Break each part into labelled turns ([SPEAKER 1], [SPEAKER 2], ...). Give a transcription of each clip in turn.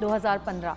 [SPEAKER 1] 2015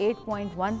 [SPEAKER 1] 8.1,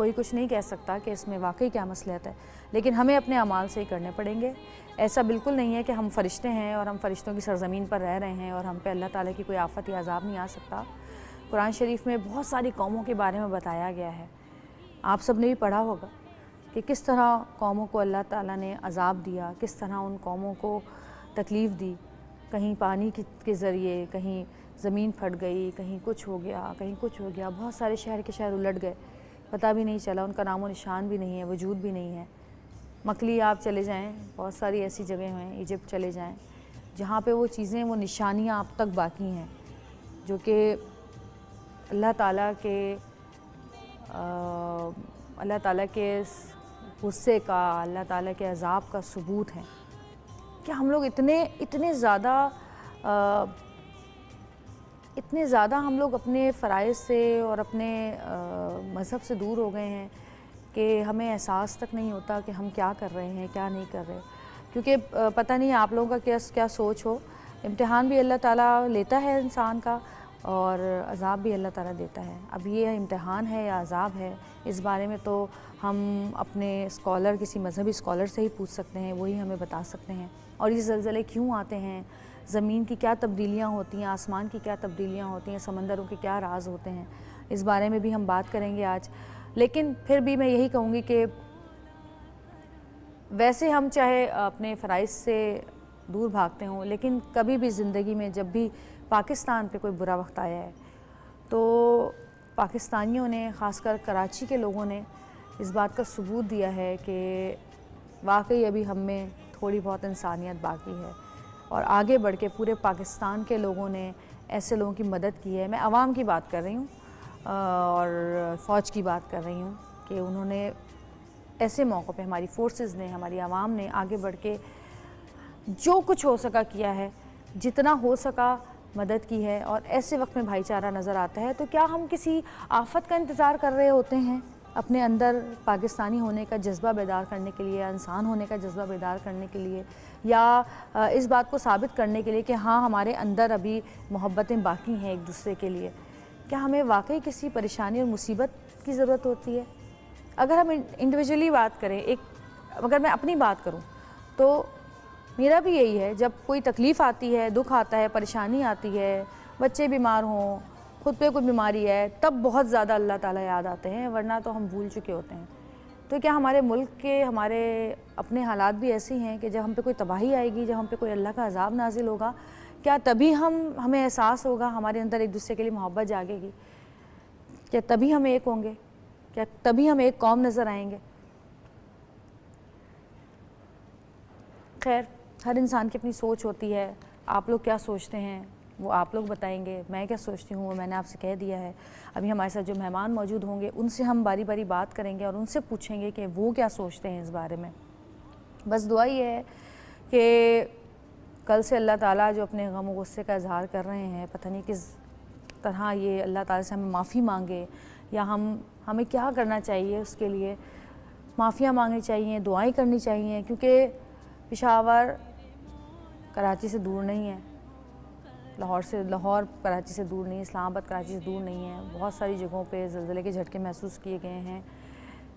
[SPEAKER 1] کوئی کچھ نہیں کہہ سکتا کہ اس میں واقعی کیا مصلحت ہے، لیکن ہمیں اپنے اعمال سے ہی کرنے پڑیں گے۔ ایسا بالکل نہیں ہے کہ ہم فرشتے ہیں اور ہم فرشتوں کی سرزمین پر رہ رہے ہیں اور ہم پہ اللہ تعالیٰ کی کوئی آفت یا عذاب نہیں آ سکتا۔ قرآن شریف میں بہت ساری قوموں کے بارے میں بتایا گیا ہے، آپ سب نے بھی پڑھا ہوگا کہ کس طرح قوموں کو اللہ تعالیٰ نے عذاب دیا، کس طرح ان قوموں کو تکلیف دی، کہیں پانی کے ذریعے، کہیں زمین پھٹ گئی، کہیں کچھ ہو گیا، کہیں کچھ ہو گیا، بہت سارے شہر کے شہر الٹ گئے، پتہ بھی نہیں چلا، ان کا نام و نشان بھی نہیں ہے، وجود بھی نہیں ہے۔ مکلی آپ چلے جائیں، بہت ساری ایسی جگہیں ہیں، ایجپٹ چلے جائیں جہاں پہ وہ چیزیں، وہ نشانیاں اب تک باقی ہیں جو کہ اللہ تعالیٰ کے غصے کا، اللہ تعالیٰ کے عذاب کا ثبوت ہے۔ کہ ہم لوگ اتنے زیادہ ہم لوگ اپنے فرائض سے اور اپنے مذہب سے دور ہو گئے ہیں کہ ہمیں احساس تک نہیں ہوتا کہ ہم کیا کر رہے ہیں، کیا نہیں کر رہے۔ کیونکہ پتہ نہیں آپ لوگوں کا کیا سوچ ہو، امتحان بھی اللہ تعالیٰ لیتا ہے انسان کا اور عذاب بھی اللہ تعالیٰ دیتا ہے۔ اب یہ امتحان ہے یا عذاب ہے، اس بارے میں تو ہم اپنے اسکالر، کسی مذہبی اسکالر سے ہی پوچھ سکتے ہیں، وہی ہمیں بتا سکتے ہیں۔ اور یہ زلزلے کیوں آتے ہیں، زمین کی کیا تبدیلیاں ہوتی ہیں، آسمان کی کیا تبدیلیاں ہوتی ہیں، سمندروں کے کیا راز ہوتے ہیں، اس بارے میں بھی ہم بات کریں گے آج۔ لیکن پھر بھی میں یہی کہوں گی کہ ویسے ہم چاہے اپنے فرائض سے دور بھاگتے ہوں، لیکن کبھی بھی زندگی میں جب بھی پاکستان پہ کوئی برا وقت آیا ہے تو پاکستانیوں نے، خاص کر کراچی کے لوگوں نے اس بات کا ثبوت دیا ہے کہ واقعی ابھی ہم میں تھوڑی بہت انسانیت باقی ہے، اور آگے بڑھ کے پورے پاکستان کے لوگوں نے ایسے لوگوں کی مدد کی ہے۔ میں عوام کی بات کر رہی ہوں اور فوج کی بات کر رہی ہوں کہ انہوں نے ایسے موقع پہ، ہماری فورسز نے، ہماری عوام نے آگے بڑھ کے جو کچھ ہو سکا کیا ہے، جتنا ہو سکا مدد کی ہے، اور ایسے وقت میں بھائی چارہ نظر آتا ہے۔ تو کیا ہم کسی آفت کا انتظار کر رہے ہوتے ہیں اپنے اندر پاکستانی ہونے کا جذبہ بیدار کرنے کے لیے، انسان ہونے کا جذبہ بیدار کرنے کے لیے، یا اس بات کو ثابت کرنے کے لیے کہ ہاں ہمارے اندر ابھی محبتیں باقی ہیں ایک دوسرے کے لیے؟ کیا ہمیں واقعی کسی پریشانی اور مصیبت کی ضرورت ہوتی ہے؟ اگر ہم انڈیویجولی بات کریں، اگر میں اپنی بات کروں تو میرا بھی یہی ہے، جب کوئی تکلیف آتی ہے، دکھ آتا ہے، پریشانی آتی ہے، بچے بیمار ہوں، خود پہ کوئی بیماری ہے، تب بہت زیادہ اللہ تعالیٰ یاد آتے ہیں، ورنہ تو ہم بھول چکے ہوتے ہیں۔ تو کیا ہمارے ملک کے، ہمارے اپنے حالات بھی ایسے ہیں کہ جب ہم پہ کوئی تباہی آئے گی، جب ہم پہ کوئی اللہ کا عذاب نازل ہوگا، کیا تبھی ہمیں احساس ہوگا، ہمارے اندر ایک دوسرے کے لیے محبت جاگے گی؟ کیا تبھی ہم ایک ہوں گے؟ کیا تبھی ہم ایک قوم نظر آئیں گے؟ خیر، ہر انسان کی اپنی سوچ ہوتی ہے۔ آپ لوگ کیا سوچتے ہیں وہ آپ لوگ بتائیں گے، میں کیا سوچتی ہوں وہ میں نے آپ سے کہہ دیا ہے۔ ابھی ہمارے ساتھ جو مہمان موجود ہوں گے ان سے ہم باری باری بات کریں گے اور ان سے پوچھیں گے کہ وہ کیا سوچتے ہیں اس بارے میں۔ بس دعا یہ ہے کہ کل سے اللہ تعالیٰ جو اپنے غم و غصے کا اظہار کر رہے ہیں، پتہ نہیں کس طرح یہ اللہ تعالیٰ سے ہمیں معافی مانگے، یا ہمیں کیا کرنا چاہیے اس کے لیے۔ معافیاں مانگنی چاہیے، دعائیں کرنی چاہیے، کیونکہ پشاور کراچی سے دور نہیں ہے، لاہور کراچی سے دور نہیں، اسلام آباد کراچی سے دور نہیں ہے۔ بہت ساری جگہوں پہ زلزلے کے جھٹکے محسوس کیے گئے ہیں۔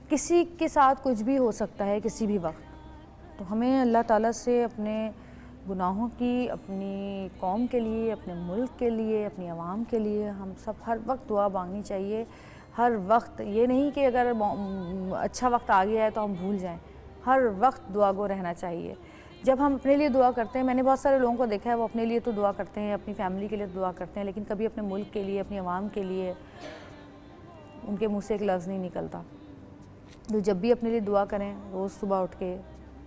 [SPEAKER 1] کسی کے ساتھ کچھ بھی ہو سکتا ہے کسی بھی وقت، تو ہمیں اللہ تعالیٰ سے اپنے گناہوں کی، اپنی قوم کے لیے، اپنے ملک کے لیے، اپنی عوام کے لیے ہم سب ہر وقت دعا مانگنی چاہیے۔ ہر وقت، یہ نہیں کہ اگر اچھا وقت آ گیا ہے تو ہم بھول جائیں، ہر وقت دعا گو رہنا چاہیے۔ جب ہم اپنے لیے دعا کرتے ہیں، میں نے بہت سارے لوگوں کو دیکھا ہے وہ اپنے لیے تو دعا کرتے ہیں، اپنی فیملی کے لیے دعا کرتے ہیں، لیکن کبھی اپنے ملک کے لیے، اپنی عوام کے لیے ان کے منہ سے ایک لفظ نہیں نکلتا۔ تو جب بھی اپنے لیے دعا کریں، روز صبح اٹھ کے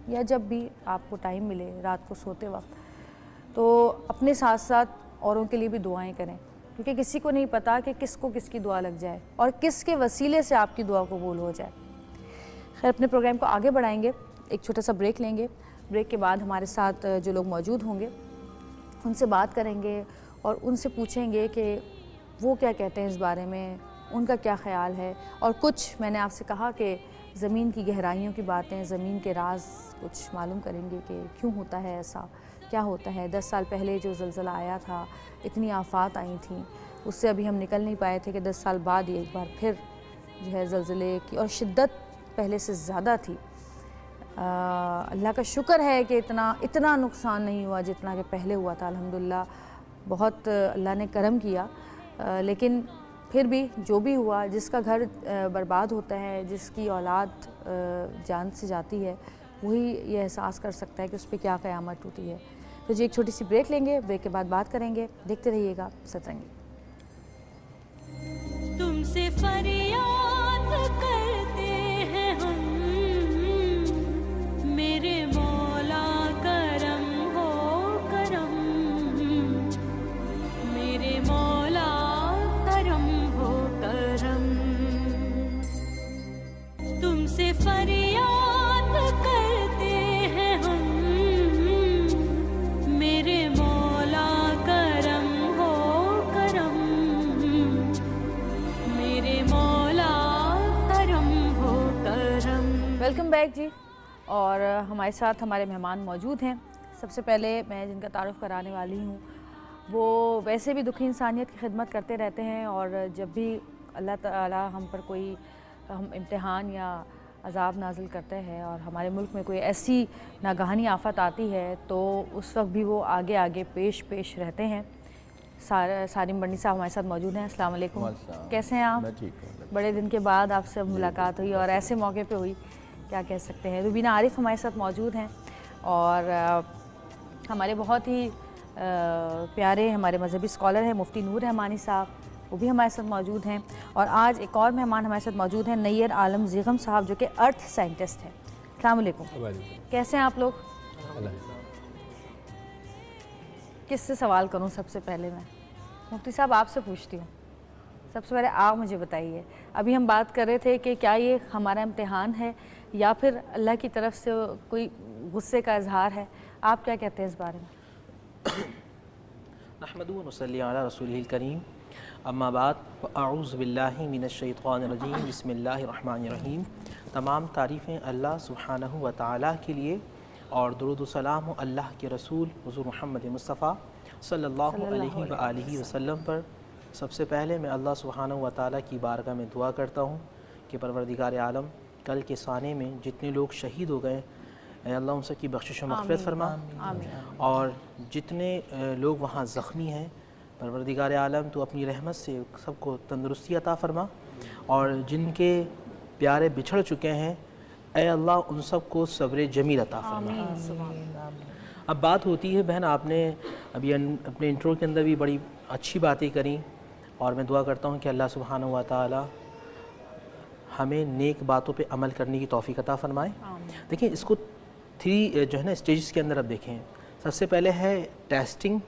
[SPEAKER 1] یا جب بھی آپ کو ٹائم ملے، رات کو سوتے وقت، تو اپنے ساتھ ساتھ اوروں کے لیے بھی دعائیں کریں، کیونکہ کسی کو نہیں پتا کہ کس کو کس کی دعا لگ جائے اور کس کے وسیلے سے آپ کی دعا قبول ہو جائے۔ خیر، اپنے پروگرام کو آگے بڑھائیں گے، ایک چھوٹا سا بریک لیں گے۔ بریک کے بعد ہمارے ساتھ جو لوگ موجود ہوں گے ان سے بات کریں گے اور ان سے پوچھیں گے کہ وہ کیا کہتے ہیں اس بارے میں، ان کا کیا خیال ہے، اور کچھ میں نے آپ سے کہا کہ زمین کی گہرائیوں کی باتیں، زمین کے راز کچھ معلوم کریں گے کہ کیوں ہوتا ہے ایسا، کیا ہوتا ہے۔ 10 سال پہلے جو زلزلہ آیا تھا، اتنی آفات آئی تھیں، اس سے ابھی ہم نکل نہیں پائے تھے کہ 10 سال بعد یہ ایک بار پھر جو ہے زلزلے کی اور شدت پہلے سے زیادہ تھی. اللہ کا شکر ہے کہ اتنا نقصان نہیں ہوا جتنا کہ پہلے ہوا تھا. الحمدللہ بہت اللہ نے کرم کیا. لیکن پھر بھی جو بھی ہوا، جس کا گھر برباد ہوتا ہے، جس کی اولاد جان سے جاتی ہے، وہی یہ احساس کر سکتا ہے کہ اس پہ کیا قیامت ہوتی ہے. تو جی ایک چھوٹی سی بریک لیں گے، بریک کے بعد بات کریں گے. دیکھتے رہیے گا سترنگی.
[SPEAKER 2] تم سے فریاد کرتے ہیں ہم، میرے مولا کرم ہو کرم، میرے مولا کرم ہو کرم. تم سے فریاد کرتے ہیں ہم، میرے مولا کرم ہو کرم، میرے مولا کرم ہو کرم.
[SPEAKER 1] ویلکم بیک جی. اور ہمارے ساتھ ہمارے مہمان موجود ہیں. سب سے پہلے میں جن کا تعارف کرانے والی ہوں وہ ویسے بھی دکھی انسانیت کی خدمت کرتے رہتے ہیں، اور جب بھی اللہ تعالیٰ ہم پر کوئی امتحان یا عذاب نازل کرتے ہیں اور ہمارے ملک میں کوئی ایسی ناگہانی آفت آتی ہے تو اس وقت بھی وہ آگے پیش رہتے ہیں. سالم بنی صاحب ہمارے ساتھ موجود ہیں. السلام علیکم. کیسے ہیں آپ؟
[SPEAKER 3] میں ٹھیک ہوں.
[SPEAKER 1] بڑے دن کے بعد آپ سے ملاقات ہوئی اور ایسے موقع پہ ہوئی، کیا کہہ سکتے ہیں. روبینہ عارف ہمارے ساتھ موجود ہیں اور ہمارے بہت ہی پیارے ہمارے مذہبی اسکالر ہیں مفتی نور رحمانی صاحب، وہ بھی ہمارے ساتھ موجود ہیں. اور آج ایک اور مہمان ہمارے ساتھ موجود ہیں نیر عالم زیغم صاحب، جو کہ ارتھ سائنٹسٹ ہیں. السلام علیکم. کیسے ہیں آپ لوگ؟ کس سے سوال کروں سب سے پہلے؟ میں مفتی صاحب آپ سے پوچھتی ہوں. سب سے پہلے آپ مجھے بتائیے، ابھی ہم بات کر رہے تھے کہ کیا یہ ہمارا امتحان ہے یا پھر اللہ کی طرف سے کوئی غصے کا اظہار ہے؟ آپ کیا کہتے ہیں اس بارے میں؟
[SPEAKER 3] نحمدہ و نصلی علی رسولہ الکریم، اما بعد، اعوذ باللہ من الشیطان الرجیم، بسم اللہ الرحمن الرحیم. تمام تعریفیں اللہ سبحانہ و تعالیٰ کے لیے اور درود و سلام اللہ کے رسول حضور محمد مصطفیٰ صلی اللہ علیہ وآلہ وسلم پر. سب سے پہلے میں اللہ سبحانہ و تعالیٰ کی بارگاہ میں دعا کرتا ہوں کہ پروردگار عالم کل کے سانے میں جتنے لوگ شہید ہو گئے، اے اللہ ان سب کی بخشش و مغفرت فرما. اور جتنے لوگ وہاں زخمی ہیں، پروردگار عالم تو اپنی رحمت سے سب کو تندرستی عطا فرما. اور جن کے پیارے بچھڑ چکے ہیں، اے اللہ ان سب کو صبر جمیل عطا فرما. اب بات ہوتی ہے بہن، آپ نے ابھی اپنے انٹرو کے اندر بھی بڑی اچھی باتیں کریں، اور میں دعا کرتا ہوں کہ اللہ سبحانہ و تعالی ہمیں نیک باتوں پہ عمل کرنے کی توفیق عطا فرمائے. دیکھیں اس کو 3 جو ہے نا اسٹیجز کے اندر اب دیکھیں. سب سے پہلے ہے ٹیسٹنگ،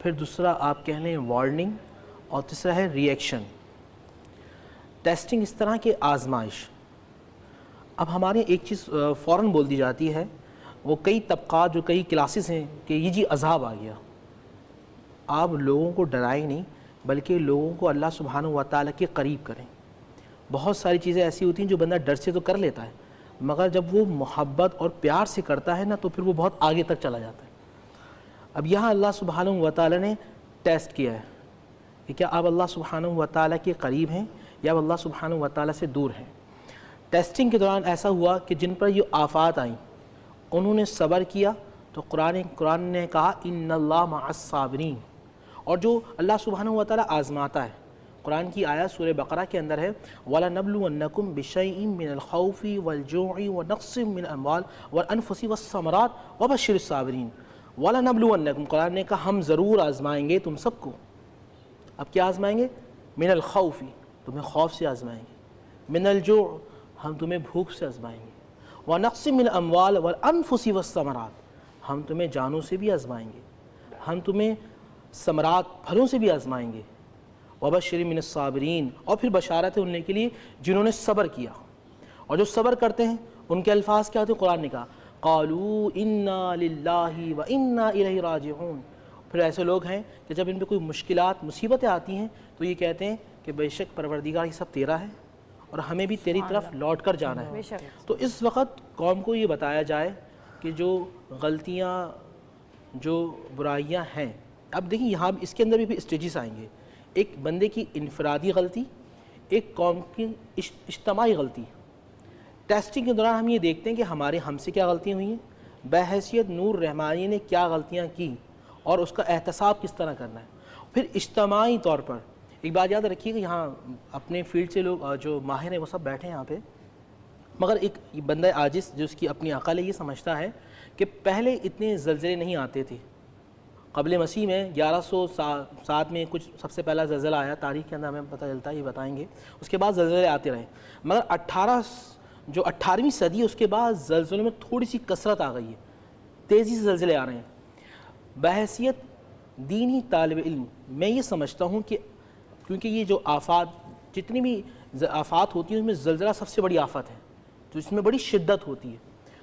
[SPEAKER 3] پھر دوسرا آپ کہہ لیں وارننگ، اور تیسرا ہے ری ایکشن. ٹیسٹنگ اس طرح کے آزمائش. اب ہمارے ایک چیز فوراً بول دی جاتی ہے، وہ کئی طبقات جو کئی کلاسز ہیں کہ یہ جی عذاب آ گیا. آپ لوگوں کو ڈرائیں نہیں بلکہ لوگوں کو اللہ سبحانہ و تعالیٰ کے قریب کریں. بہت ساری چیزیں ایسی ہوتی ہیں جو بندہ ڈر سے تو کر لیتا ہے، مگر جب وہ محبت اور پیار سے کرتا ہے نا تو پھر وہ بہت آگے تک چلا جاتا ہے. اب یہاں اللہ سبحانہ و تعالیٰ نے ٹیسٹ کیا ہے کہ کیا آپ اللہ سبحانہ و تعالیٰ کے قریب ہیں یا آپ اللہ سبحانہ و تعالیٰ سے دور ہیں. ٹیسٹنگ کے دوران ایسا ہوا کہ جن پر یہ آفات آئیں انہوں نے صبر کیا تو قرآن نے کہا ان اللہ مع الصابرین. اور جو اللہ سبحانہ و تعالیٰ آزماتا ہے، قرآن کی آیت سورہ بقرہ کے اندر ہے وَلَنَبْلُوَنَّكُمْ بِشَيْءٍ مِّنَ الْخَوْفِ وَالْجُوعِ وَنَقْصٍ مِّنَ الْأَمْوَالِ وَالْأَنفُسِ وَالثَّمَرَاتِ وَبَشِّرِ الصَّابِرِينَ. وَلَنَبْلُوَنَّكُمْ، قرآن نے کہا ہم ضرور آزمائیں گے تم سب کو. اب کیا آزمائیں گے؟ من الخوف، تمہیں خوف سے آزمائیں گے. من الجوع، ہم تمہیں بھوک سے آزمائیں گے. وَنَقْصٍ مِّنَ الْأَمْوَالِ وَالْأَنفُسِ وَالثَّمَرَاتِ، ہم تمہیں جانوں سے بھی آزمائیں گے، ہم تمہیں ثمرات پھلوں سے بھی آزمائیں گے. وَبَشِّرِ مِنَ الصَّابِرِينَ، اور پھر بشارت ہے ان کے لیے جنہوں نے صبر کیا. اور جو صبر کرتے ہیں ان کے الفاظ کیا ہوتے ہیں؟ قرآن نے کہا قَالُوا إِنَّا لِلَّهِ وَإِنَّا إِلَيْهِ راجعون. پھر ایسے لوگ ہیں کہ جب ان پہ کوئی مشکلات مصیبتیں آتی ہیں تو یہ کہتے ہیں کہ بے شک پروردگار یہ سب تیرا ہے اور ہمیں بھی تیری طرف لوٹ کر جانا ہے. تو اس وقت قوم کو یہ بتایا جائے کہ جو غلطیاں جو برائیاں ہیں، اب دیکھیں یہاں اس کے اندر بھی اسٹیجز آئیں گے. ایک بندے کی انفرادی غلطی، ایک قوم کی اجتماعی غلطی ہے۔ ٹیسٹنگ کے دوران ہم یہ دیکھتے ہیں کہ ہم سے کیا غلطیاں ہوئی ہیں، بحیثیت نور رحمانی نے کیا غلطیاں کی اور اس کا احتساب کس طرح کرنا ہے۔ پھر اجتماعی طور پر ایک بات یاد رکھیے کہ یہاں اپنے فیلڈ سے لوگ جو ماہر ہیں وہ سب بیٹھے ہیں یہاں پہ، مگر ایک بندہ عاجز جو اس کی اپنی عقل ہے یہ سمجھتا ہے کہ پہلے اتنے زلزلے نہیں آتے تھے۔ قبل مسیح میں 1107 میں کچھ سب سے پہلا زلزلہ آیا، تاریخ کے اندر ہمیں پتہ چلتا ہے، یہ بتائیں گے، اس کے بعد زلزلے آتے رہے، مگر 18ویں صدی اس کے بعد زلزلوں میں تھوڑی سی کثرت آ گئی ہے، تیزی سے زلزلے آ رہے ہیں۔ بحیثیت دینی طالب علم میں یہ سمجھتا ہوں کہ کیونکہ یہ جو آفات، جتنی بھی آفات ہوتی ہیں اس میں زلزلہ سب سے بڑی آفت ہے، تو اس میں بڑی شدت ہوتی ہے،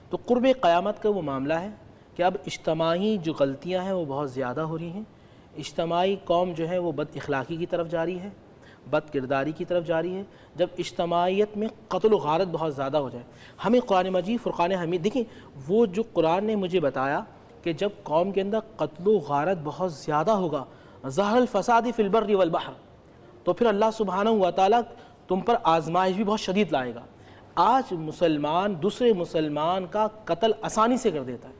[SPEAKER 3] تو قرب قیامت کا وہ معاملہ ہے کہ اب اجتماعی جو غلطیاں ہیں وہ بہت زیادہ ہو رہی ہیں، اجتماعی قوم جو ہے وہ بد اخلاقی کی طرف جاری ہے، بد کرداری کی طرف جاری ہے۔ جب اجتماعیت میں قتل و غارت بہت زیادہ ہو جائے، ہمیں قرآن مجید فرقان حمید دیکھیں، وہ جو قرآن نے مجھے بتایا کہ جب قوم کے اندر قتل و غارت بہت زیادہ ہوگا، ظہر الفساد فی البر والبحر، تو پھر اللہ سبحانہ و تعالیٰ تم پر آزمائش بھی بہت شدید لائے گا۔ آج مسلمان دوسرے مسلمان کا قتل آسانی سے کر دیتا ہے،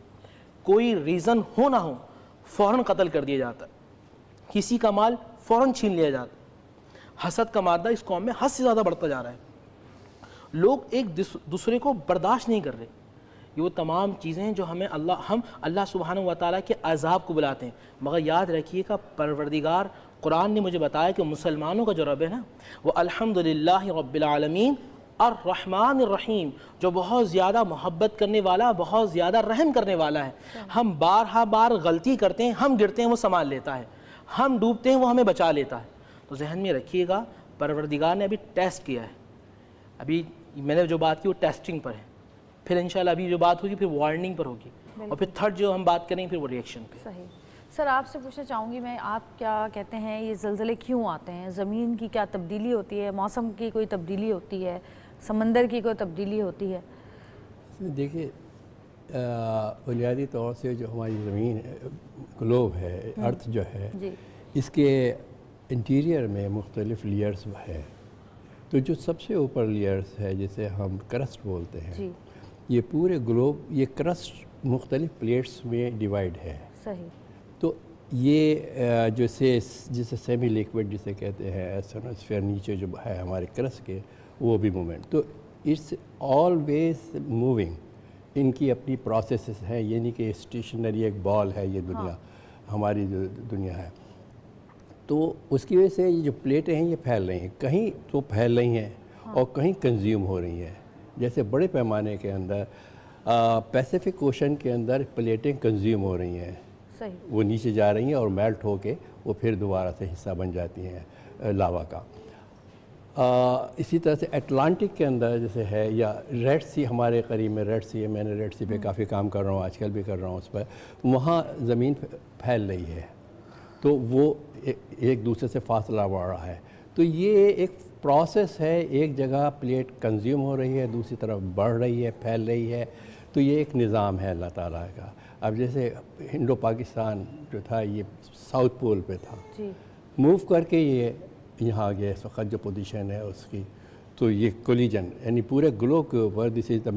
[SPEAKER 3] کوئی ریزن ہو نہ ہو فوراً قتل کر دیا جاتا ہے، کسی کا مال فوراً چھین لیا جاتا ہے۔ حسد کا مادہ اس قوم میں حد سے زیادہ بڑھتا جا رہا ہے، لوگ ایک دوسرے کو برداشت نہیں کر رہے۔ یہ وہ تمام چیزیں ہیں جو ہم اللہ سبحانہ و تعالیٰ کے عذاب کو بلاتے ہیں، مگر یاد رکھیے کہ پروردگار قرآن نے مجھے بتایا کہ مسلمانوں کا جو رب ہے نا وہ الحمدللہ رب العالمین الرحمن الرحیم، جو بہت زیادہ محبت کرنے والا، بہت زیادہ رحم کرنے والا ہے۔ ہم بار غلطی کرتے ہیں، ہم گرتے ہیں وہ سنبھال لیتا ہے، ہم ڈوبتے ہیں وہ ہمیں بچا لیتا ہے۔ تو ذہن میں رکھیے گا پروردگار نے ابھی ٹیسٹ کیا ہے، ابھی میں نے جو بات کی وہ ٹیسٹنگ پر ہے، پھر انشاءاللہ ابھی جو بات ہوگی پھر وارننگ پر ہوگی، اور پھر تھرڈ جو ہم بات کریں پھر وہ ریئیکشن پہ۔
[SPEAKER 1] صحیح۔ سر آپ سے پوچھنا چاہوں گی میں، آپ کیا کہتے ہیں یہ زلزلے کیوں آتے ہیں؟ زمین کی کیا تبدیلی ہوتی ہے، موسم کی کوئی تبدیلی ہوتی ہے، سمندر کی کوئی تبدیلی ہوتی ہے؟
[SPEAKER 4] دیکھیے بنیادی طور سے جو ہماری زمین گلوب ہے، ارتھ جو ہے، اس کے انٹیریئر میں مختلف لیئرز ہے، تو جو سب سے اوپر لیئرز ہے جسے ہم کرسٹ بولتے ہیں، یہ پورے گلوب یہ کرسٹ مختلف پلیٹس میں ڈیوائیڈ ہے۔
[SPEAKER 1] صحیح۔
[SPEAKER 4] تو یہ جیسے سیمی لیکوڈ جسے کہتے ہیں، ایٹماسفیئر نیچے جو ہے ہمارے کرسٹ کے، وہ بھی موومنٹ، تو اٹس آلویز موونگ، ان کی اپنی پروسیسز ہیں، یہ نہیں کہ اسٹیشنری ایک بال ہے یہ دنیا، ہماری جو دنیا ہے۔ تو اس کی وجہ سے یہ جو پلیٹیں ہیں یہ پھیل رہی ہیں، کہیں تو پھیل رہی ہیں اور کہیں کنزیوم ہو رہی ہیں۔ جیسے بڑے پیمانے کے اندر پیسیفک اوشن کے اندر پلیٹیں کنزیوم ہو رہی ہیں، وہ نیچے جا رہی ہیں اور میلٹ ہو کے وہ پھر دوبارہ سے حصہ بن جاتی ہیں لاوا کا۔ اسی طرح سے اٹلانٹک کے اندر جیسے ہے، یا ریڈ سی ہمارے قریب میں ریڈ سی ہے، میں نے ریڈ سی پہ کافی کام کر رہا ہوں، آج کل بھی کر رہا ہوں اس پر، وہاں زمین پھیل رہی ہے، تو وہ ایک دوسرے سے فاصلہ بڑھ رہا ہے۔ تو یہ ایک پروسیس ہے، ایک جگہ پلیٹ کنزیوم ہو رہی ہے، دوسری طرف بڑھ رہی ہے، پھیل رہی ہے، تو یہ ایک نظام ہے اللہ تعالیٰ کا۔ اب جیسے ہندو پاکستان جو تھا یہ ساؤتھ پول پہ تھا، موو کر کے یہ یہاں گیا، اس وقت جو پوزیشن ہے اس کی، تو یہ کولیجن یعنی پورے گلوب کے اوپر دس از دا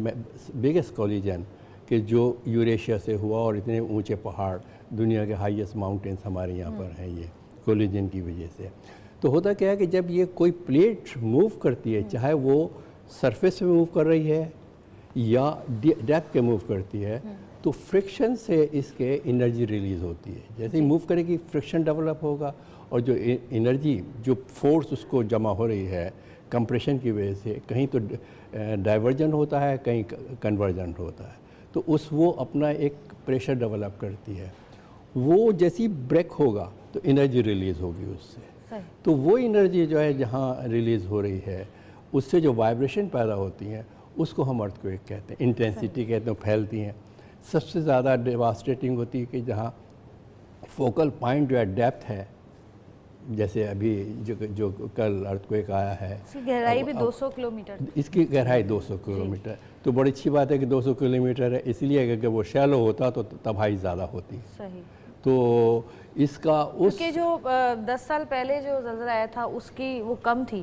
[SPEAKER 4] بگیسٹ کولیجن کہ جو یوریشیا سے ہوا، اور اتنے اونچے پہاڑ، دنیا کے ہائیسٹ ماؤنٹینس ہمارے یہاں پر ہیں یہ کولیجن کی وجہ سے۔ تو ہوتا کیا ہے کہ جب یہ کوئی پلیٹ موو کرتی ہے، چاہے وہ سرفیس میں موو کر رہی ہے یا ڈیپتھ کے موو کرتی ہے، تو فرکشن سے اس کے انرجی ریلیز ہوتی ہے۔ جیسے ہی موو کرے گی فرکشن ڈیولپ ہوگا، اور جو انرجی جو فورس اس کو جمع ہو رہی ہے کمپریشن کی وجہ سے، کہیں تو ڈائیورجن ہوتا ہے، کہیں کنورجن ہوتا ہے، تو وہ اپنا ایک پریشر ڈیولپ کرتی ہے، وہ جیسی بریک ہوگا تو انرجی ریلیز ہوگی اس سے۔ تو وہ انرجی جو ہے جہاں ریلیز ہو رہی ہے، اس سے جو وائبریشن پیدا ہوتی ہیں اس کو ہم ارتھ کویک کہتے ہیں، انٹینسٹی کہتے ہیں، پھیلتی ہیں۔ سب سے زیادہ ڈیواسٹیٹنگ ہوتی ہے کہ جہاں فوکل پوائنٹ جو ہے ڈیپتھ ہے، جیسے ابھی جو کل ارتھ کویک آیا ہے،
[SPEAKER 1] اس کی گہرائی بھی 200 کلومیٹر،
[SPEAKER 4] اس کی گہرائی 200 کلومیٹر، تو بڑی اچھی بات ہے کہ 200 کلومیٹر ہے، اس لیے کہ وہ شیلو ہوتا تو تباہی زیادہ ہوتی۔
[SPEAKER 1] صحیح۔
[SPEAKER 4] تو اس کا
[SPEAKER 1] کیونکہ جو 10 سال پہلے جو زلزلہ آیا تھا اس کی وہ کم تھی،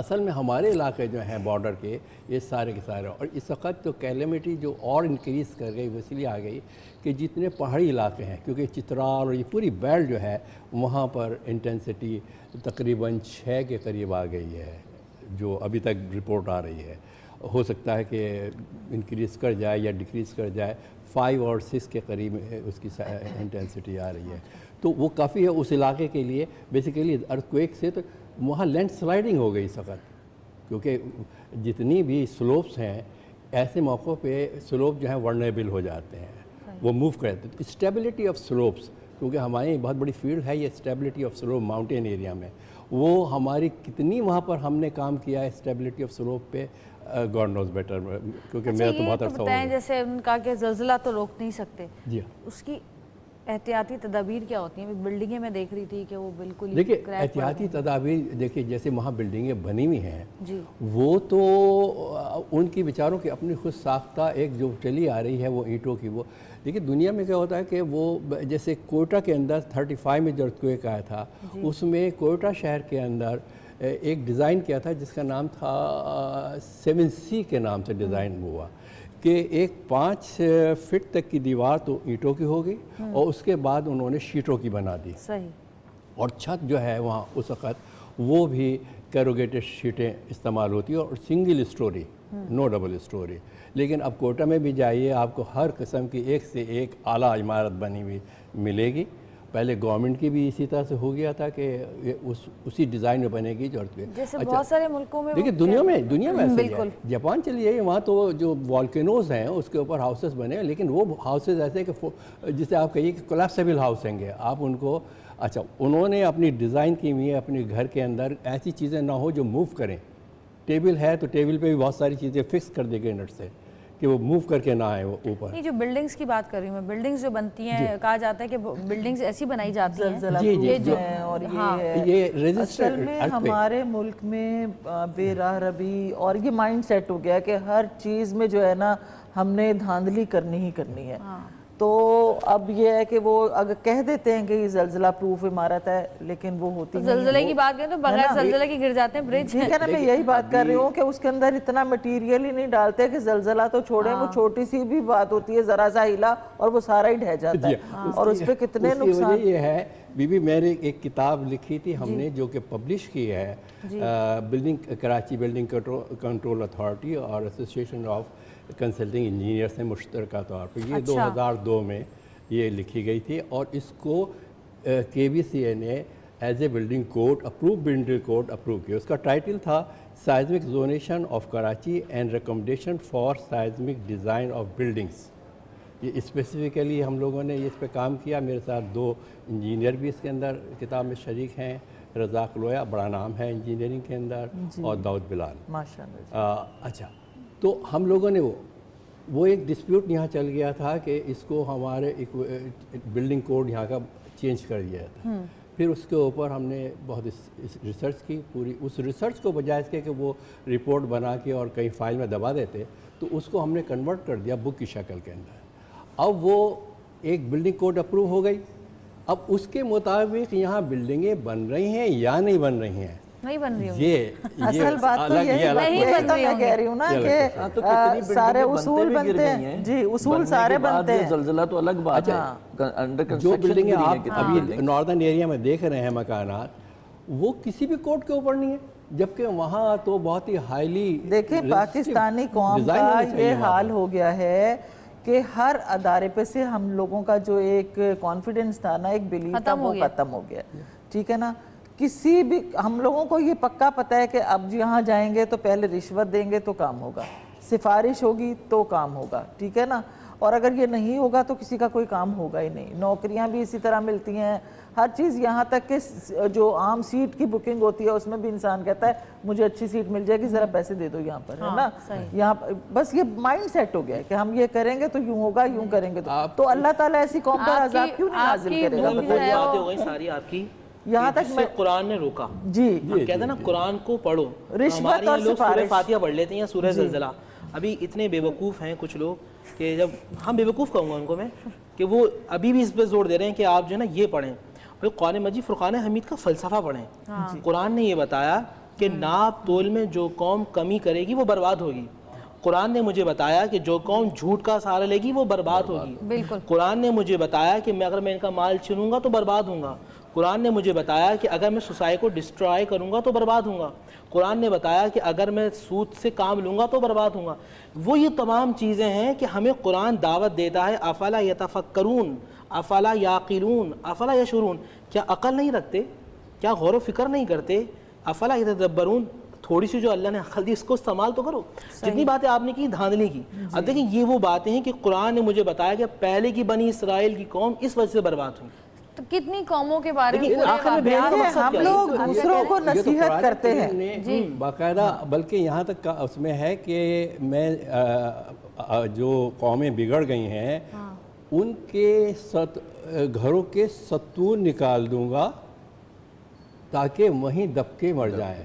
[SPEAKER 4] اصل میں ہمارے علاقے جو ہیں بارڈر کے یہ سارے کے سارے، اور اس وقت تو کیلیمٹی جو اور انکریز کر گئی وہ اس لیے آ گئی کہ جتنے پہاڑی علاقے ہیں، کیونکہ چترال اور یہ پوری بیلٹ جو ہے وہاں پر انٹینسٹی تقریباً 6 کے قریب آ گئی ہے، جو ابھی تک رپورٹ آ رہی ہے۔ ہو سکتا ہے کہ انکریز کر جائے یا ڈکریز کر جائے، 5 اور 6 کے قریب اس کی انٹینسٹی آ رہی ہے، تو وہ کافی ہے اس علاقے کے لیے۔ بیسیکلی ارتھ کویک سے تو وہاں لینڈ سلائڈنگ ہو گئی اس وقت، کیونکہ جتنی بھی سلوپس ہیں ایسے موقعوں پہ سلوپ جو ہیں ورنیبل ہو جاتے ہیں، وہ موو کرتے ہیں۔ اسٹیبلٹی آف سلوپس، کیونکہ ہماری بہت بڑی فیلڈ ہے یہ stability of slope mountain area میں، وہ ہماری کتنی وہاں پر ہم نے کام کیا ہے اسٹیبلٹی آف سلوپ پہ، گاڈ نوز بیٹر، کیونکہ میرا تو بہت عرصہ ہو گیا۔
[SPEAKER 1] جیسے ان کا کہ زلزلہ تو روک نہیں سکتے،
[SPEAKER 4] جی
[SPEAKER 1] اس کی احتیاطی تدابیر کیا ہوتی ہیں؟ بلڈنگیں میں دیکھ رہی تھی کہ وہ بالکل
[SPEAKER 4] دیکھیے احتیاطی تدابیر، دیکھیے جیسے وہاں بلڈنگیں بنی ہوئی ہیں
[SPEAKER 1] جی
[SPEAKER 4] وہ تو ان کی بیچاروں کی اپنی خود ساختہ ایک جو چلی آ رہی ہے وہ اینٹوں کی، وہ دیکھیے دنیا میں کیا ہوتا ہے کہ وہ جیسے کوئٹہ کے اندر 35 میں جو ارتھکویک آیا تھا اس میں کوئٹہ شہر کے اندر ایک ڈیزائن کیا تھا جس کا نام تھا 7C کے نام سے ڈیزائن ہوا، کہ ایک 5 فٹ تک کی دیوار تو اینٹوں کی ہوگی اور اس کے بعد انہوں نے شیٹوں کی بنا دی،
[SPEAKER 1] صحیح،
[SPEAKER 4] اور چھت جو ہے وہاں اس وقت وہ بھی کیروگیٹڈ شیٹیں استعمال ہوتی ہیں اور سنگل اسٹوری، نو ڈبل اسٹوری۔ لیکن اب کوئٹہ میں بھی جائیے آپ کو ہر قسم کی ایک سے ایک اعلیٰ عمارت بنی ہوئی ملے گی۔ پہلے گورنمنٹ کی بھی اسی طرح سے ہو گیا تھا کہ اسی ڈیزائن میں بنے گی جو
[SPEAKER 1] جیسے بہت سارے ملکوں میں
[SPEAKER 4] دیکھیے دنیا میں ایسے ہی ہے۔ جاپان چلیے وہاں تو جو والکینوز ہیں اس کے اوپر ہاؤسز بنے ہیں، لیکن وہ ہاؤسز ایسے کہ جسے آپ کہیے کہ کولیپسیبل ہاؤس ہیں گے، آپ ان کو اچھا انہوں نے اپنی ڈیزائن کی ہوئی ہے اپنے گھر کے اندر ایسی چیزیں نہ ہو جو موو کریں۔ ٹیبل ہے تو ٹیبل پہ بھی بہت ساری چیزیں فکس کر دی گئی نٹ سے کہ وہ موو کر کے نہ آئے وہ اوپر۔
[SPEAKER 1] نہیں، جو بلڈنگز کی بات کر رہی ہوں میں، بلڈنگز جو بنتی ہیں کہا جاتا ہے کہ بلڈنگز ایسی بنائی جاتی ہیں
[SPEAKER 5] اور
[SPEAKER 4] یہ
[SPEAKER 5] اصل میں ہمارے ملک میں بے راہ ربی اور یہ مائنڈ سیٹ ہو گیا کہ ہر چیز میں جو ہے نا ہم نے دھاندلی کرنی ہی کرنی ہے، تو اب یہ ہے کہ وہ اگر کہہ دیتے ہیں کہ یہ زلزلہ پروف عمارت ہے لیکن وہ ہوتی نہیں۔
[SPEAKER 1] زلزلے کی بات کریں تو بغیر زلزلے کے گر جاتے ہیں برج،
[SPEAKER 5] ٹھیک ہے نا، میں یہی بات کر رہی ہوں کہ اس کے اندر اتنا مٹیریل ہی نہیں ڈالتے کہ زلزلہ تو چھوڑیں، وہ چھوٹی سی بھی بات ہوتی ہے ذرا سا ہلا اور وہ سارا ہی ڈھہ جاتا ہے، اور اس پہ کتنے نقصان۔
[SPEAKER 4] یہ ہے میں نے ایک کتاب لکھی تھی ہم نے جو کہ پبلش کی ہے building Karachi building control authority اور ایسوسیشن آف کنسلٹنگ انجینئر سے مشترکہ طور پر، یہ 2002 میں یہ لکھی گئی تھی، اور اس کو KBCA نے as a building code building code approve کیا۔ اس کا ٹائٹل تھا seismic zonation of Karachi and recommendation for seismic design of buildings. یہ اسپیسیفکلی ہم لوگوں نے اس پہ کام کیا، میرے ساتھ 2 انجینئر بھی اس کے اندر کتاب میں شریک ہیں، رزاق لویا بڑا نام ہے انجینئرنگ کے اندر، اور داؤد بلال
[SPEAKER 5] ماشاءاللہ۔
[SPEAKER 4] اچھا، تو ہم لوگوں نے وہ ایک ڈسپیوٹ یہاں چل گیا تھا کہ اس کو ہمارے بلڈنگ کوڈ یہاں کا چینج کر دیا تھا، پھر اس کے اوپر ہم نے بہت ریسرچ کی، پوری اس ریسرچ کو بجائے اس کے کہ وہ رپورٹ بنا کے اور کہیں فائل میں دبا دیتے تو اس کو ہم نے کنورٹ کر دیا بک کی شکل کے اندر۔ اب وہ ایک بلڈنگ کوڈ اپروو ہو گئی، اب اس کے مطابق یہاں بلڈنگیں بن رہی ہیں یا نہیں بن رہی ہیں،
[SPEAKER 1] نہیں بن رہی ہوں
[SPEAKER 5] اصل بات تو یہ تو میں کہہ رہی ہوں نا کہ سارے اصول بنتے ہیں، جی اصول سارے بنتے ہیں،
[SPEAKER 6] زلزلہ تو الگ بات ہے،
[SPEAKER 4] جو بلڈنگیں آپ ابھی ناردرن ایریا میں دیکھ رہے ہیں مکانات وہ کسی بھی کوڈ کے اوپر نہیں ہے، جبکہ وہاں تو بہت ہی ہائیلی
[SPEAKER 5] دیکھیں پاکستانی قوم کا یہ حال ہو گیا ہے کہ ہر ادارے پہ سے ہم لوگوں کا جو ایک کانفیڈنس تھا نا، ایک بلیف تھا، وہ ختم ہو گیا، ٹھیک ہے نا۔ کسی بھی ہم لوگوں کو یہ پکا پتہ ہے کہ اب یہاں جائیں گے تو پہلے رشوت دیں گے تو کام ہوگا، سفارش ہوگی تو کام ہوگا، ٹھیک ہے نا، اور اگر یہ نہیں ہوگا تو کسی کا کوئی کام ہوگا ہی نہیں۔ نوکریاں بھی اسی طرح ملتی ہیں، ہر چیز، یہاں تک کہ جو عام سیٹ کی بکنگ ہوتی ہے اس میں بھی انسان کہتا ہے مجھے اچھی سیٹ مل جائے گی، ذرا پیسے دے دو یہاں پر، ہے نا۔ یہاں بس یہ مائنڈ سیٹ ہو گیا ہے کہ ہم یہ کریں گے تو یوں ہوگا، یوں کریں گے تو اللہ تعالیٰ ایسی قوم پر عذاب کیوں نہیں نازل کرے گا؟
[SPEAKER 3] باتیں ہو گئی ساری آپ کی
[SPEAKER 5] یہاں تک
[SPEAKER 3] میں قرآن نے روکا،
[SPEAKER 5] جی
[SPEAKER 3] کہتے ہیں نا قرآن کو پڑھو،
[SPEAKER 5] رشوت اور
[SPEAKER 3] لوگ سورہ فاتحہ پڑھ لیتے ہیں یا سورہ زلزلہ۔ ابھی اتنے بے وقوف ہیں کچھ لوگ کہ جب ہم بے وقوف کہوں گا ان کو میں کہ وہ ابھی بھی اس پہ زور دے رہے ہیں کہ آپ جو ہے نا یہ پڑھیں، قرآن مجید فرقان حمید کا فلسفہ پڑھیں۔ قرآن نے یہ بتایا کہ ناپ تول میں جو قوم کمی کرے گی وہ برباد ہوگی. قرآن نے مجھے بتایا کہ جو قوم جھوٹ کا سہارا لے گی وہ برباد ہوگی.
[SPEAKER 1] بالکل.
[SPEAKER 3] قرآن نے مجھے بتایا کہ اگر میں ان کا مال چھینوں گا تو برباد ہوں گا. قرآن نے مجھے بتایا کہ اگر میں سوسائٹی کو ڈسٹرائے کروں گا تو برباد ہوں گا. قرآن نے بتایا کہ اگر میں سود سے کام لوں گا تو برباد ہوں گا. وہ یہ تمام چیزیں ہیں کہ ہمیں قرآن دعوت دیتا ہے افلا یتفکرون افلا یعقلون افلا یشعرون. کیا عقل نہیں رکھتے؟ کیا غور و فکر نہیں کرتے؟ افلا یتدبرون. تھوڑی سی جو اللہ نے عقل دی اس کو استعمال تو کرو. جتنی باتیں آپ نے کی دھاندلی کی. اب دیکھیں یہ وہ باتیں ہیں کہ قرآن نے مجھے بتایا کہ پہلے کی بنی اسرائیل کی قوم اس وجہ سے برباد ہوئی.
[SPEAKER 1] تو کتنی قوموں کے بارے میں
[SPEAKER 5] ہم لوگ دوسروں کو نصیحت کرتے ہیں
[SPEAKER 4] باقاعدہ. بلکہ یہاں تک اس میں ہے کہ میں جو قومیں بگڑ گئی ہیں ان کے گھروں کے ستون نکال دوں گا تاکہ وہیں دب کے مر جائیں.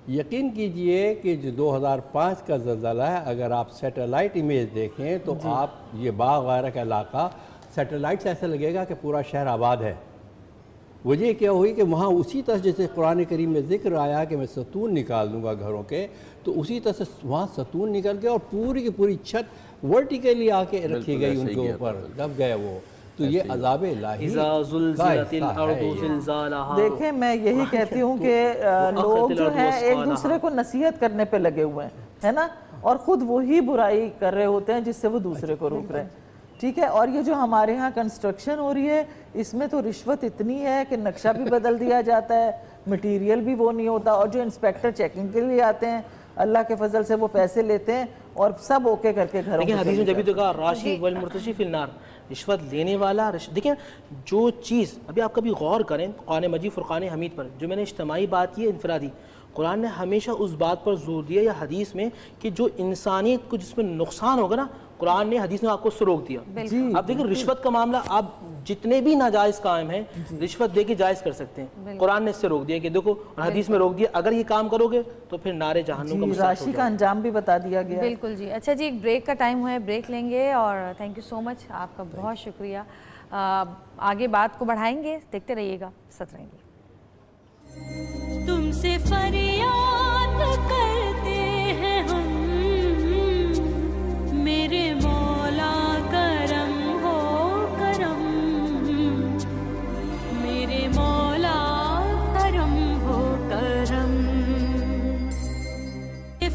[SPEAKER 4] یقین کیجئے کہ جو 2005 کا زلزلہ ہے اگر آپ سیٹلائٹ امیج دیکھیں تو آپ یہ باغ وغیرہ کا علاقہ سیٹلائٹ سے ایسا لگے گا کہ پورا شہر آباد ہے. وجہ کیا ہوئی کہ وہاں اسی طرح جیسے قرآن کریم میں ذکر آیا کہ میں ستون نکال دوں گا گھروں کے, تو اسی طرح سے وہاں ستون نکل گیا اور پوری کی پوری چھت ورٹیکلی آ کے رکھی گئی ان کے اوپر, دب گئے وہ. تو یہ عذاب الہی.
[SPEAKER 5] دیکھیں میں یہی کہتی ہوں کہ لوگ جو ہیں ایک دوسرے کو نصیحت کرنے پہ لگے ہوئے ہیں, ہے نا, اور خود وہی برائی کر رہے ہوتے ہیں جس سے وہ دوسرے کو روک رہے ہیں. ٹھیک ہے. اور یہ جو ہمارے ہاں کنسٹرکشن ہو رہی ہے اس میں تو رشوت اتنی ہے کہ نقشہ بھی بدل دیا جاتا ہے, مٹیریل بھی وہ نہیں ہوتا, اور جو انسپیکٹر چیکنگ کے لیے آتے ہیں اللہ کے فضل سے وہ پیسے لیتے ہیں اور سب اوکے کر کے گھروں.
[SPEAKER 3] لیکن حدیث میں جب بھی تو کہا راشی والمرتشی فی النار, رشوت لینے والا دیکھیں جو چیز ابھی آپ کبھی غور کریں قرآن مجید فرقان حمید پر جو میں نے اجتماعی بات کی ہے انفرادی, قرآن نے ہمیشہ اس بات پر زور دیا یا حدیث میں کہ جو انسانیت کو جس میں نقصان ہوگا نا قرآن نے حدیث نے آپ کو اس سے روک دیا. اب دیکھیں رشوت کا معاملہ آپ جتنے بھی ناجائز کام ہیں رشوت دے کے جائز کر سکتے ہیں. قرآن نے اس سے روک دیا کہ دیکھو, اور حدیث میں روک دیا اگر یہ کام کرو گے تو پھر نارے جہنم کا مسئلہ
[SPEAKER 5] راشی کا انجام بھی بتا دیا گیا.
[SPEAKER 1] بالکل جی. اچھا جی, ایک بریک کا ٹائم ہے, بریک لیں گے, اور تھینک یو سو مچ, آپ کا بہت شکریہ. آگے بات کو بڑھائیں گے, دیکھتے رہیے گا, ساتھ رہیں گے.
[SPEAKER 2] تم سے فریاد کرتے ہیں ہم میرے مولا کرم ہو کرم, میرے مولا کرم ہو کرم.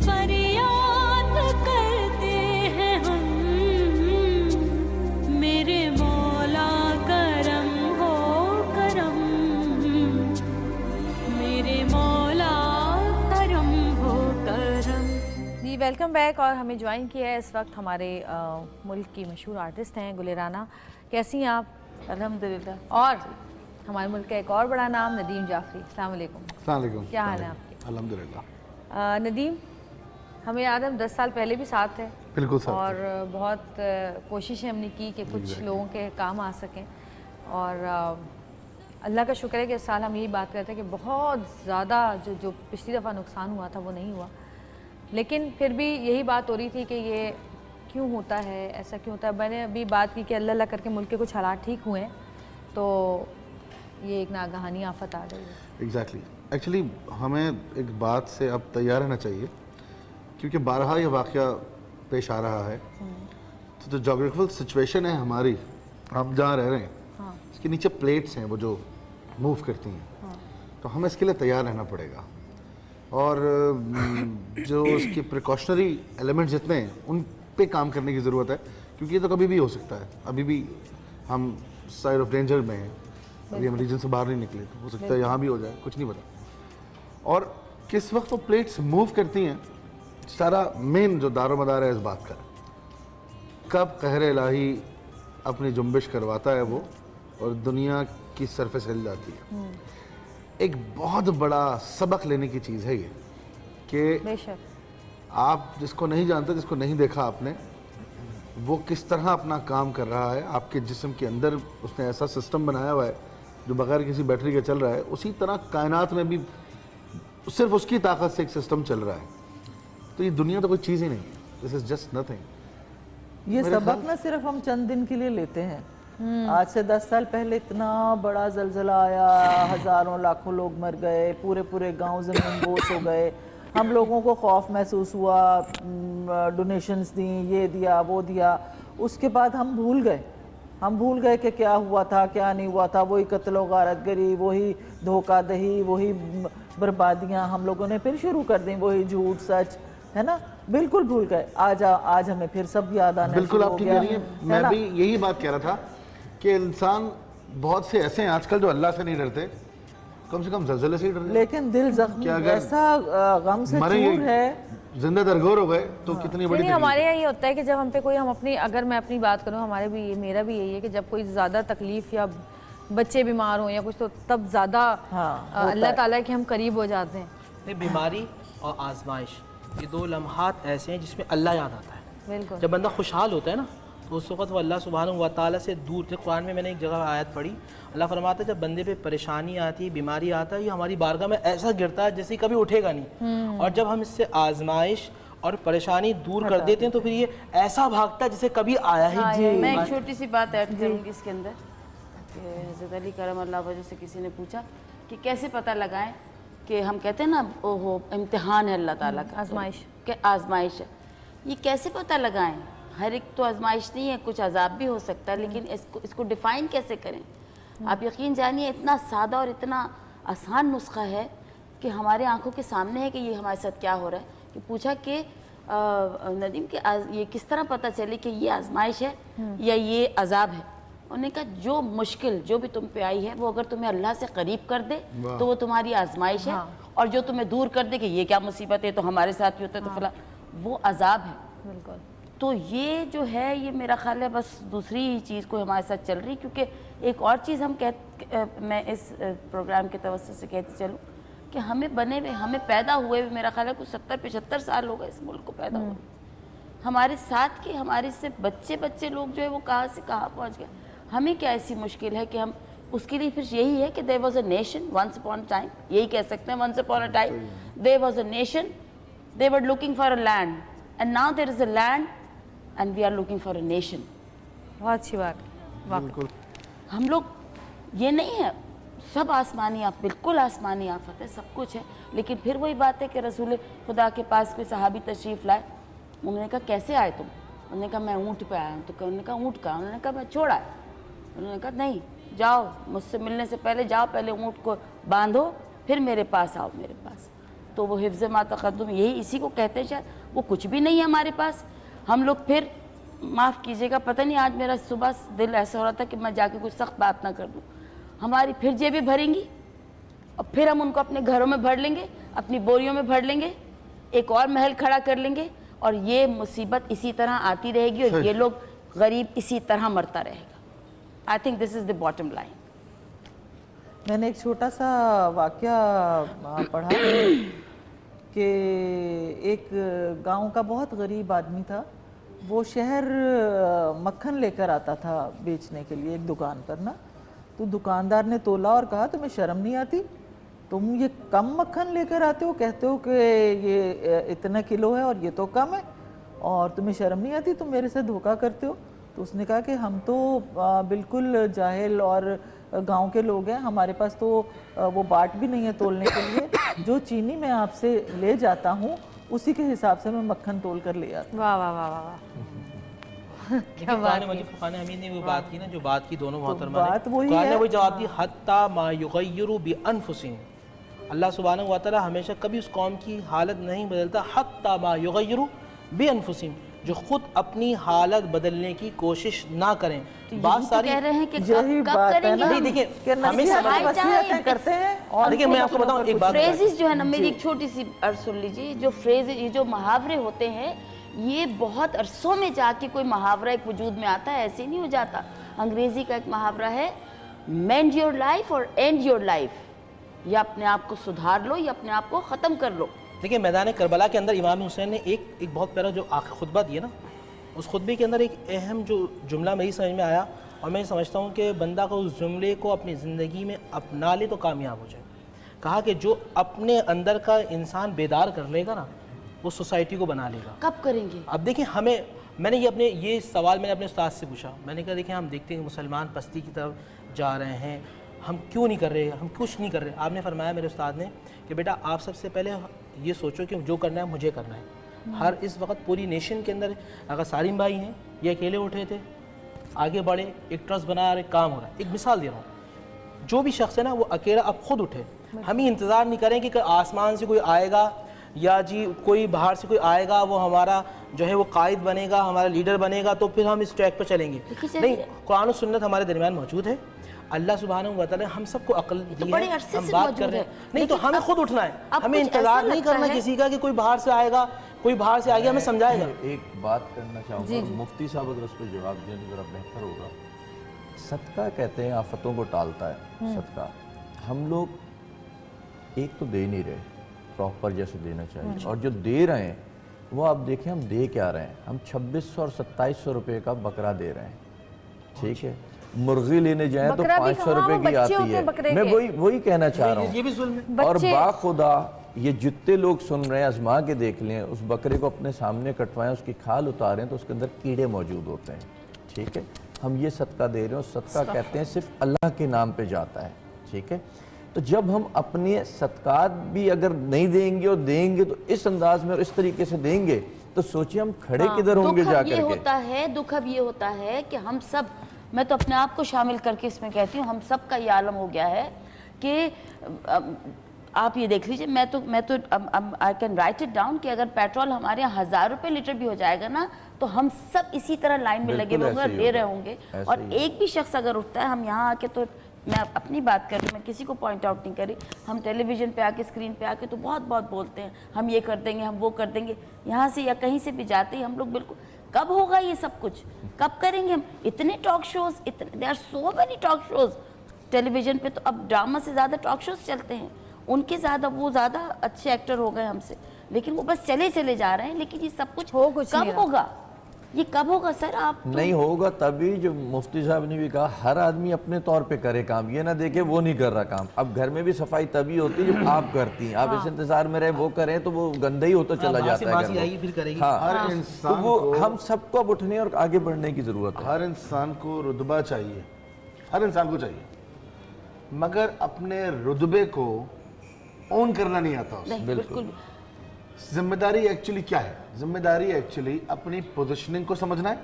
[SPEAKER 2] فریاد کرتے ہیں ہم میرے مولا کرم ہو کرم, میرے مولا کرم ہو کرم.
[SPEAKER 1] جی ویلکم بیک. اور ہمیں جوائن کیا ہے اس وقت ہمارے ملک کی مشہور آرٹسٹ ہیں گل رانا. کیسی ہیں آپ؟
[SPEAKER 5] الحمدللہ.
[SPEAKER 1] اور ہمارے ملک کا ایک اور بڑا نام ندیم جعفری. السلام علیکم.
[SPEAKER 7] السلام علیکم.
[SPEAKER 1] کیا حال ہے آپ کے؟
[SPEAKER 7] الحمدللہ.
[SPEAKER 1] ندیم, ہمیں یاد ہے ہم 10 سال پہلے بھی ساتھ تھے,
[SPEAKER 7] بالکل ساتھ,
[SPEAKER 1] اور بہت کوششیں ہم نے کی کہ کچھ لوگوں کے کام آ سکیں, اور اللہ کا شکر ہے کہ اس سال ہم یہی بات کرتے ہیں کہ بہت زیادہ جو پچھلی دفعہ نقصان ہوا تھا وہ نہیں ہوا, لیکن پھر بھی یہی بات ہو رہی تھی کہ یہ کیوں ہوتا ہے, ایسا کیوں ہوتا ہے. میں نے ابھی بات کی کہ اللہ اللہ کر کے ملک کے کچھ حالات ٹھیک ہوئے ہیں تو یہ ایک ناگہانی آفت آ گئی ہے.
[SPEAKER 7] ایگزیکٹلی. ایکچولی ہمیں ایک بات سے اب تیار رہنا چاہیے کیونکہ بارہا یہ واقعہ پیش آ رہا ہے. تو جو جغرافیکل سچویشن ہے ہماری, ہم جہاں رہ رہے ہیں اس کے نیچے پلیٹس ہیں وہ جو موو کرتی ہیں, تو ہمیں اس کے لیے تیار رہنا پڑے گا. اور جو اس کی پریکاشنری ایلیمنٹس جتنے ہیں ان پہ کام کرنے کی ضرورت ہے کیونکہ یہ تو کبھی بھی ہو سکتا ہے. ابھی بھی ہم سائڈ آف ڈینجر میں ہیں, ابھی ہم ریجن سے باہر نہیں نکلے, تو ہو سکتا ہے یہاں بھی ہو جائے, کچھ نہیں پتا. اور کس وقت وہ پلیٹس موو کرتی ہیں سارا مین جو دار و مدار ہے اس بات کا, کب قہر الہی اپنی جنبش کرواتا ہے وہ اور دنیا کی سرفیس ہل جاتی ہے. ایک بہت بڑا سبق لینے کی چیز ہے یہ کہ آپ جس کو نہیں جانتے, جس کو نہیں دیکھا آپ نے, وہ کس طرح اپنا کام کر رہا ہے. آپ کے جسم کے اندر اس نے ایسا سسٹم بنایا ہوا ہے جو بغیر کسی بیٹری کے چل رہا ہے, اسی طرح کائنات میں بھی صرف اس کی طاقت سے ایک سسٹم چل رہا ہے. تو یہ دنیا تو کوئی چیز ہی نہیں ہے, دس از جسٹ نتھنگ.
[SPEAKER 5] یہ سبق نہ صرف ہم چند دن کے لیے لیتے ہیں, آج سے 10 سال پہلے اتنا بڑا زلزلہ آیا, ہزاروں لاکھوں لوگ مر گئے, پورے گاؤں زمین بوس ہو گئے, ہم لوگوں کو خوف محسوس ہوا, ڈونیشنز دیں, یہ دیا وہ دیا, اس کے بعد ہم بھول گئے کہ کیا ہوا تھا کیا نہیں ہوا تھا. وہی قتل و غارت گری, وہی دھوکہ دہی, وہی بربادیاں ہم لوگوں نے پھر شروع کر دیں, وہی جھوٹ سچ, ہے نا, بالکل بھول گئے. آج ہمیں پھر سب یاد آنا
[SPEAKER 7] بالکل
[SPEAKER 5] شروع
[SPEAKER 7] آپ
[SPEAKER 5] ہو
[SPEAKER 7] کی
[SPEAKER 5] گیا.
[SPEAKER 7] کہہ رہی ہیں, میں بھی یہی بات کہہ رہا تھا کہ انسان بہت سے ایسے ہیں آج کل جو اللہ سے نہیں ڈرتے, کم سے کم زلزلے سے ہی ڈر جاتے.
[SPEAKER 5] لیکن دل زخمی ایسا غم سے چور ہے,
[SPEAKER 7] زندہ درگور ہو گئے تو کتنی بڑی
[SPEAKER 1] نہیں, ہمارے یہاں یہ ہوتا ہے کہ جب ہم پہ کوئی, ہم اپنی, اگر میں اپنی بات کروں, ہمارے بھی, میرا بھی یہی ہے کہ جب کوئی زیادہ تکلیف یا بچے بیمار ہوں یا کچھ, تو تب زیادہ اللہ تعالیٰ کے ہم قریب ہو جاتے ہیں.
[SPEAKER 3] بیماری اور آزمائش یہ دو لمحات ایسے ہیں جس میں اللہ یاد آتا ہے.
[SPEAKER 1] بالکل.
[SPEAKER 3] جب بندہ خوشحال ہوتا ہے نا تو اس وقت وہ اللہ سبحانہ و تعالیٰ سے دور تھے. قرآن میں نے ایک جگہ آیت پڑھی, اللہ فرماتا ہے جب بندے پہ پریشانی آتی ہے, بیماری آتا ہے, یہ ہماری بارگاہ میں ایسا گرتا ہے جیسے کبھی اٹھے گا نہیں, اور جب ہم اس سے آزمائش اور پریشانی دور کر دیتے ہیں تو پھر یہ ایسا بھاگتا ہے جیسے کبھی آیا ہی.
[SPEAKER 8] میں ایک چھوٹی سی بات ایڈ کروں گی اس کے اندر کہ حضرت علی کرم اللہ وجہ سے کسی نے پوچھا کہ کیسے پتہ لگائیں کہ ہم کہتے ہیں نا وہ امتحان ہے اللہ تعالیٰ کا,
[SPEAKER 1] آزمائش,
[SPEAKER 8] کہ آزمائش ہے, یہ کیسے پتہ لگائیں؟ ہر ایک تو آزمائش نہیں ہے, کچھ عذاب بھی ہو سکتا ہے, لیکن اس کو ڈیفائن کیسے کریں؟ آپ یقین جانیے اتنا سادہ اور اتنا آسان نسخہ ہے کہ ہمارے آنکھوں کے سامنے ہے کہ یہ ہمارے ساتھ کیا ہو رہا ہے. کہ پوچھا کہ ندیم کہ یہ کس طرح پتہ چلے کہ یہ آزمائش ہے یا یہ عذاب ہے؟ انہوں نے کہا جو مشکل جو بھی تم پہ آئی ہے وہ اگر تمہیں اللہ سے قریب کر دے تو وہ تمہاری آزمائش ہے, اور جو تمہیں دور کر دے کہ یہ کیا مصیبت ہے تو ہمارے ساتھ بھی ہوتا ہے تو فلاں, وہ عذاب ہے.
[SPEAKER 1] بالکل.
[SPEAKER 8] تو یہ جو ہے یہ میرا خیال ہے بس دوسری چیز کو ہمارے ساتھ چل رہی, کیونکہ ایک اور چیز میں اس پروگرام کے توسط سے کہتی چلوں کہ ہمیں بنے ہوئے, ہمیں پیدا ہوئے ہوئے میرا خیال ہے کچھ 70-75 سال ہو گئے اس ملک کو پیدا ہوئے. ہمارے ساتھ کے ہمارے سے بچے لوگ جو ہے وہ کہاں سے کہاں پہنچ گئے. ہمیں کیا ایسی مشکل ہے کہ ہم اس کے لیے پھر یہی ہے کہ there was a nation once upon a time, یہی کہہ سکتے ہیں once upon a time there was a nation, they were looking for a land and now there is a land and we are looking for a nation.
[SPEAKER 1] بہت اچھی بات.
[SPEAKER 7] بالکل.
[SPEAKER 8] ہم لوگ یہ نہیں ہے سب آسمانی بالکل آسمانی آفت ہے, سب کچھ ہے, لیکن پھر وہی بات ہے کہ رسول خدا کے پاس کوئی صحابی تشریف لائے, انہوں نے کہا کیسے آئے تم؟ انہوں نے کہا میں اونٹ پہ آیا ہوں. تو انہوں نے کہا اونٹ کا؟ انہوں نے کہا میں چھوڑا ہے. انہوں نے کہا نہیں, جاؤ مجھ سے ملنے سے پہلے جاؤ, پہلے اونٹ کو باندھو پھر میرے پاس آؤ میرے پاس. تو وہ حفظ ما تقدم یہی اسی کو کہتے ہیں شاید. وہ کچھ بھی نہیں ہے ہمارے پاس. ہم لوگ پھر معاف کیجیے گا, پتہ نہیں آج میرا صبح دل ایسا ہو رہا تھا کہ میں جا کے کچھ سخت بات نہ کر دوں. ہماری پھر جیبیں بھریں گی اور پھر ہم ان کو اپنے گھروں میں بھر لیں گے, اپنی بوریوں میں بھر لیں گے, ایک اور محل کھڑا کر لیں گے, اور یہ مصیبت اسی طرح آتی رہے گی اور یہ لوگ غریب اسی طرح مرتا رہے گا. I think this is the bottom line.
[SPEAKER 5] میں نے ایک چھوٹا سا واقعہ پڑھا کہ ایک گاؤں کا بہت غریب آدمی تھا, وہ شہر مکھن لے کر آتا تھا بیچنے کے لیے ایک دکان پر نا. تو دکاندار نے تولا اور کہا تمہیں شرم نہیں آتی, تم یہ کم مکھن لے کر آتے ہو, کہتے ہو کہ یہ اتنا کلو ہے اور یہ تو کم ہے, اور تمہیں شرم نہیں آتی, تم میرے سے دھوکہ کرتے ہو. تو اس نے کہا کہ ہم تو بالکل جاہل اور گاؤں کے لوگ ہیں, ہمارے پاس تو وہ باٹ بھی نہیں ہے تولنے کے لیے, جو چینی میں آپ سے لے جاتا ہوں اسی کے حساب سے میں مکھن تول کر لے آتا ہوں.
[SPEAKER 1] واہ واہ واہ واہ.
[SPEAKER 3] قرآن مجید فرقان حمید نے وہ بات کی نا جو بات کی دونوں محترمہ
[SPEAKER 5] بات
[SPEAKER 3] نے,
[SPEAKER 5] وہی
[SPEAKER 3] قرآن
[SPEAKER 5] ہے.
[SPEAKER 3] نے وہی جواب دی حتی ما یغیروا بانفسہم. اللہ سبحانہ و تعالی ہمیشہ کبھی اس قوم کی حالت نہیں بدلتا حتی ما یغیروا بانفسہم, جو خود اپنی حالت بدلنے کی کوشش نہ کریں. بات ساری
[SPEAKER 8] کہہ رہے ہیں کہ
[SPEAKER 5] یہی
[SPEAKER 8] کب
[SPEAKER 5] بات ہے
[SPEAKER 8] کریں گے
[SPEAKER 5] نا
[SPEAKER 3] نہیں دیکھیں
[SPEAKER 5] کہ نصیحتیں کرتے ہیں. اور
[SPEAKER 3] دیکھیں میں آپ کو بتاؤں ایک بات,
[SPEAKER 8] فریزز جو ہے نا, میری ایک چھوٹی سی سن لیجیے, جو فریز یہ جو محاورے ہوتے ہیں یہ بہت عرصوں میں جا کے کوئی محاورہ ایک وجود میں آتا ہے, ایسے نہیں ہو جاتا. انگریزی کا ایک محاورہ ہے mend your life اور end your life, یا اپنے آپ کو سدھار لو یا اپنے آپ کو ختم کر لو.
[SPEAKER 3] دیکھیں میدان کربلا کے اندر امام حسین نے ایک بہت پیارا جو آخر خطبہ دیا نا, اس خطبے کے اندر ایک اہم جو جملہ میری سمجھ میں آیا, اور میں سمجھتا ہوں کہ بندہ کو اس جملے کو اپنی زندگی میں اپنا لے تو کامیاب ہو جائے. کہا کہ جو اپنے اندر کا انسان بیدار کر لے گا نا وہ سوسائٹی کو بنا لے گا.
[SPEAKER 8] کب کریں گے؟
[SPEAKER 3] اب دیکھیں ہمیں میں نے یہ سوال میں نے اپنے استاد سے پوچھا. میں نے کہا دیکھیں ہم دیکھتے ہیں مسلمان پستی کی طرف جا رہے ہیں, ہم کیوں نہیں کر رہے, ہم کچھ نہیں کر رہے. آپ نے فرمایا میرے استاد نے کہ بیٹا آپ سب سے پہلے یہ سوچو کہ جو کرنا ہے مجھے کرنا ہے. ہر اس وقت پوری نیشن کے اندر اگر سالم بھائی ہیں یہ اکیلے اٹھے تھے, آگے بڑھے, ایک ٹرسٹ بنایا اور ایک کام ہو رہا ہے. ایک مثال دے رہا ہوں, جو بھی شخص ہے نا وہ اکیلا اب خود اٹھے. ہم ہی انتظار نہیں کریں کہ آسمان سے کوئی آئے گا یا جی کوئی باہر سے کوئی آئے گا وہ ہمارا جو ہے وہ قائد بنے گا, ہمارا لیڈر بنے گا تو پھر ہم اس ٹریک پہ چلیں گے. نہیں, قرآن و سنت ہمارے درمیان موجود ہے. اللہ سبحانہ و تعالی ہم سب کو عقل دی ہے, ہم بات کر رہے ہیں. نہیں تو ہمیں خود اٹھنا ہے, ہمیں انتظار نہیں کرنا کسی کا کہ کوئی باہر سے آئے گا, کوئی باہر سے آئے گا ہمیں سمجھائے گا.
[SPEAKER 6] ایک بات کرنا چاہوں گا, مفتی صاحب اگر اس پہ جواب دیں تو ذرا بہتر ہوگا. صدقہ کہتے ہیں آفتوں کو ٹالتا ہے صدقہ. ہم لوگ ایک تو دے نہیں رہے پراپر جیسے دینا چاہیے, اور جو دے رہے ہیں وہ آپ دیکھیں ہم دے کیا رہے ہیں. ہم 2600 اور 2700 روپے کا بکرا دے رہے ہیں, ٹھیک ہے. مرغی لینے جائیں تو 500 روپے کی آتی ہے. میں وہی کہنا چاہ رہا ہوں.
[SPEAKER 3] یہ بھی ظلم ہے.
[SPEAKER 6] اور باخدا یہ جتنے لوگ سن رہے ہیں آزما کے دیکھ لیں, اس بکرے کو اپنے سامنے کٹوائیں, اس کی کھال اتاریں تو اس کے اندر کیڑے موجود ہوتے ہیں, ٹھیک ہے. ہم یہ صدقہ دے رہے ہیں, صدقہ کہتے ہیں صرف اللہ کے نام پہ جاتا ہے, ٹھیک ہے. تو جب ہم اپنے صدقات بھی اگر نہیں دیں گے اور دیں گے تو اس انداز میں اور اس طریقے سے دیں گے تو سوچیں ہم کھڑے کدھر ہوں گے جا کر کے.
[SPEAKER 8] دکھ اب یہ ہوتا ہے کہ ہم سب, میں تو اپنے آپ کو شامل کر کے اس میں کہتی ہوں, ہم سب کا یہ عالم ہو گیا ہے کہ آپ یہ دیکھ لیجئے, میں تو I can write it down کہ اگر پیٹرول ہمارے یہاں 1000 روپے لیٹر بھی ہو جائے گا نا تو ہم سب اسی طرح لائن میں لگے ہوئے اور دے رہے ہوں گے. اور ایک بھی شخص اگر اٹھتا ہے, ہم یہاں آ کے, تو میں اپنی بات کر رہی ہوں, میں کسی کو پوائنٹ آؤٹ نہیں کر رہی, ہم ٹیلی ویژن پہ آ کے, اسکرین پہ آ کے تو بہت بولتے ہیں, ہم یہ کر دیں گے, ہم وہ کر دیں گے. یہاں سے یا کہیں سے بھی جاتے ہی ہم لوگ بالکل, کب ہوگا یہ سب کچھ, کب کریں گے ہم؟ اتنے talk shows, there are so many talk shows television پہ. تو اب ڈرامہ سے زیادہ ٹاک شوز چلتے ہیں, ان کے زیادہ وہ زیادہ اچھے ایکٹر ہو گئے ہم سے, لیکن وہ بس چلے جا رہے ہیں. لیکن یہ سب کچھ کب ہوگا, یہ کب ہوگا سر؟ آپ
[SPEAKER 6] نہیں ہوگا تبھی, جو مفتی صاحب نے بھی کہا, ہر آدمی اپنے طور پہ کرے کام, یہ نہ دیکھے وہ نہیں کر رہا کام. اب گھر میں بھی صفائی تبھی ہوتی ہے جب آپ کرتی ہیں, آپ اس انتظار میں رہے وہ کریں تو وہ گندہ ہی ہوتا چلا جاتا ہے. تو وہ ہم سب کو اب اٹھنے اور آگے بڑھنے کی ضرورت ہے.
[SPEAKER 7] ہر انسان کو رتبہ چاہیے, ہر انسان کو چاہیے, مگر اپنے رتبے کو اون کرنا نہیں آتا.
[SPEAKER 8] بالکل.
[SPEAKER 7] ذمہ داری ایکچولی کیا ہے؟ ذمہ داری ایکچولی اپنی پوزیشننگ کو سمجھنا ہے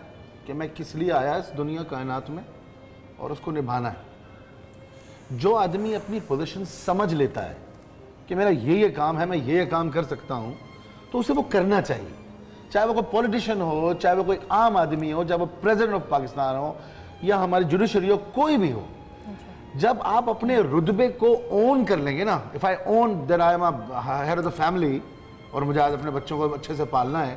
[SPEAKER 7] کہ میں کس لیے آیا اس دنیا کائنات میں, اور اس کو نبھانا ہے. جو آدمی اپنی پوزیشن سمجھ لیتا ہے کہ میرا یہ کام ہے, میں یہ کام کر سکتا ہوں, تو اسے وہ کرنا چاہیے. چاہے وہ کوئی پولیٹیشین ہو, چاہے وہ کوئی عام آدمی ہو, چاہے وہ پریزیڈنٹ آف پاکستان ہو یا ہماری جوڈیشری ہو, کوئی بھی ہو. جب آپ اپنے رتبے کو اون کر لیں گے نا, if I own that I am a head of the family, اور مجھے آج اپنے بچوں کو اچھے سے پالنا ہے,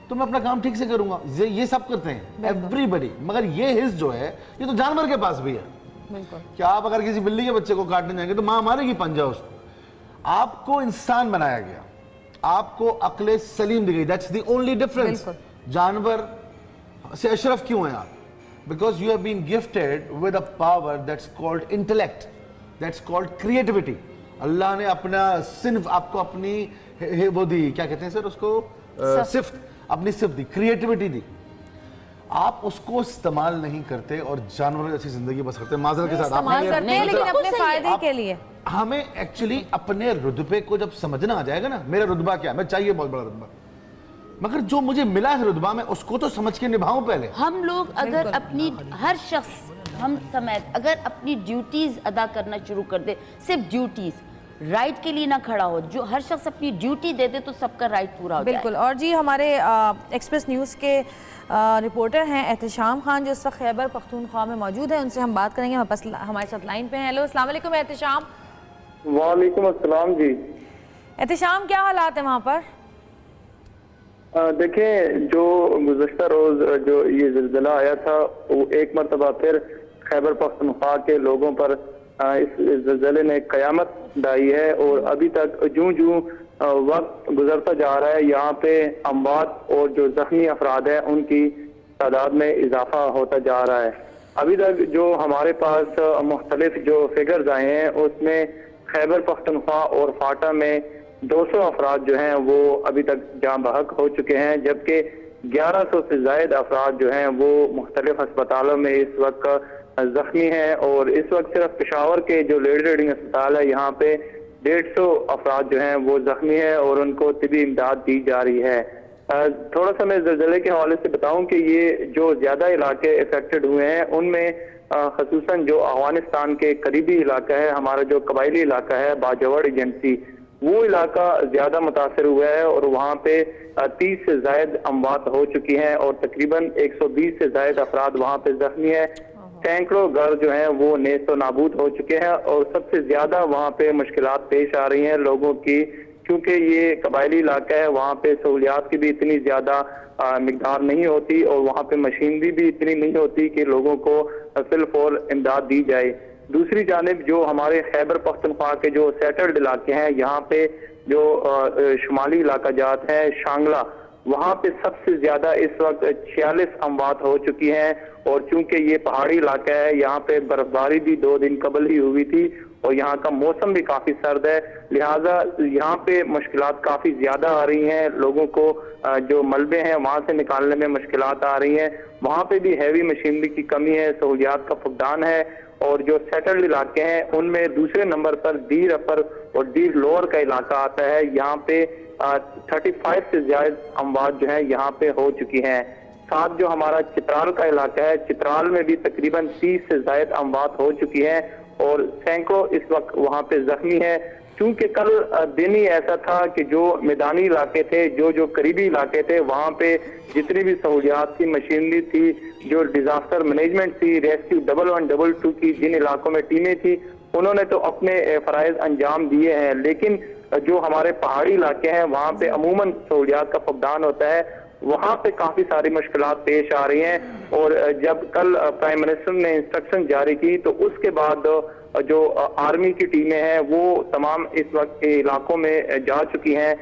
[SPEAKER 7] تو میں اپنا کام ٹھیک سے کروں گا. یہ سب کرتے ہیں, ایوری بڈی. مگر یہ حص جو ہے یہ تو جانور کے پاس بھی ہے کہ آپ اگر کسی بلی کے بچے کو کاٹنے جائیں گے تو ماں مارے گی پنجہ اس کو. آپ کو انسان بنایا گیا, آپ کو عقل سلیم دی گئی. That's the only difference. جانور سے اشرف کیوں ہیں آپ؟ Because you have been gifted with a power that's called intellect, that's called creativity. اللہ نے اپنا صنف آپ کو اپنی وہ دی, کیا کہتے ہیں سر اس کو, صفت, اپنی صفت دی, کریٹیوٹی دی. آپ اس کو استعمال نہیں کرتے اور جانوروں جیسی زندگی بس کرتے. معذرت کے ساتھ
[SPEAKER 1] استعمال کرتے ہیں لیکن اپنے فائدے کے لیے.
[SPEAKER 7] ہمیں ایکچولی اپنے رتبے کو جب سمجھنا آ جائے گا نا, میرا رتبہ کیا ہے, میں چاہیے بہت بڑا رتبہ, مگر جو مجھے ملا ہے رتبہ, میں اس کو تو سمجھ کے نبھاؤں پہلے.
[SPEAKER 8] ہم لوگ اگر اپنی, ہر شخص ہم سمیت اگر اپنی ڈیوٹیز ادا کرنا شروع کر دے, صرف ڈیوٹیز, رائٹ کے لیے نہ کھڑا ہو, جو ہر شخص اپنی ڈیوٹی دے دے تو سب کا رائٹ پورا ہو جائے.
[SPEAKER 1] بالکل. اور جی ہمارے ایکسپریس نیوز کے رپورٹر ہیں احتشام خان, جو اس وقت خیبر پختونخوا میں موجود ہیں, ان سے ہم بات کریں گے. ہمارے ساتھ لائن پہ ہیں. ہیلو, السلام علیکم احتشام.
[SPEAKER 9] وعلیکم السلام. جی
[SPEAKER 1] احتشام, کیا حالات ہیں وہاں پر؟
[SPEAKER 9] دیکھیں, جو گزشتہ روز جو یہ زلزلہ آیا تھا, وہ ایک مرتبہ پھر خیبر پختونخوا کے لوگوں پر اس زلزلے نے قیامت ڈائی ہے, اور ابھی تک جوں وقت گزرتا جا رہا ہے, یہاں پہ اموات اور جو زخمی افراد ہیں ان کی تعداد میں اضافہ ہوتا جا رہا ہے. ابھی تک جو ہمارے پاس مختلف جو فگرز آئے ہیں, اس میں خیبر پختونخوا اور فاٹا میں 200 افراد جو ہیں وہ ابھی تک جاں بحق ہو چکے ہیں, جبکہ 1100 سے زائد افراد جو ہیں وہ مختلف ہسپتالوں میں اس وقت زخمی ہیں، اور اس وقت صرف پشاور کے جو لیڈی ریڈنگ ہسپتال ہے یہاں پہ 150 افراد جو ہیں وہ زخمی ہیں اور ان کو طبی امداد دی جا رہی ہے۔ تھوڑا سا میں زلزلے کے حوالے سے بتاؤں کہ یہ جو زیادہ علاقے افیکٹڈ ہوئے ہیں ان میں خصوصاً جو افغانستان کے قریبی علاقہ ہے، ہمارا جو قبائلی علاقہ ہے باجوڑ ایجنسی، وہ علاقہ زیادہ متاثر ہوا ہے اور وہاں پہ 30 سے زائد اموات ہو چکی ہیں اور تقریباً 120 سے زائد افراد وہاں پہ زخمی ہیں۔ سینکڑوں گھر جو ہیں وہ نیست و نابود ہو چکے ہیں اور سب سے زیادہ وہاں پہ مشکلات پیش آ رہی ہیں لوگوں کی، کیونکہ یہ قبائلی علاقہ ہے، وہاں پہ سہولیات کی بھی اتنی زیادہ مقدار نہیں ہوتی اور وہاں پہ مشینری بھی اتنی نہیں ہوتی کہ لوگوں کو فی الفور امداد دی جائے۔ دوسری جانب جو ہمارے خیبر پختونخوا کے جو سیٹلڈ علاقے ہیں، یہاں پہ جو شمالی علاقہ جات ہیں شانگلہ، وہاں پہ سب سے زیادہ اس وقت 46 اموات ہو چکی ہیں، اور چونکہ یہ پہاڑی علاقہ ہے یہاں پہ برف باری بھی 2 دن قبل ہی ہوئی تھی اور یہاں کا موسم بھی کافی سرد ہے، لہٰذا یہاں پہ مشکلات کافی زیادہ آ رہی ہیں، لوگوں کو جو ملبے ہیں وہاں سے نکالنے میں مشکلات آ رہی ہیں، وہاں پہ بھی ہیوی مشینری کی کمی ہے، سہولیات کا فقدان ہے، اور جو سیٹلڈ علاقے ہیں ان میں دوسرے نمبر پر ڈیر اپر اور ڈیر لوور کا علاقہ آتا ہے، یہاں پہ 35 سے زیادہ اموات جو ہیں یہاں پہ ہو چکی ہیں۔ ساتھ جو ہمارا چترال کا علاقہ ہے، چترال میں بھی تقریباً 30 سے زائد اموات ہو چکی ہیں اور سینکڑوں اس وقت وہاں پہ زخمی ہیں، چونکہ کل دن ہی ایسا تھا کہ جو میدانی علاقے تھے، جو قریبی علاقے تھے، وہاں پہ جتنی بھی سہولیات کی مشینری تھی، جو ڈیزاسٹر مینجمنٹ تھی، ریسکیو 1112 کی جن علاقوں میں ٹیمیں تھی، انہوں نے تو اپنے فرائض انجام دیے ہیں، لیکن جو ہمارے پہاڑی علاقے ہیں وہاں پہ عموماً سہولیات کا فقدان ہوتا ہے، وہاں پہ کافی ساری مشکلات پیش آ رہی ہیں، اور جب کل پرائم منسٹر نے انسٹرکشن جاری کی تو اس کے بعد جو آرمی کی ٹیمیں ہیں وہ تمام اس وقت کے علاقوں میں جا چکی ہیں۔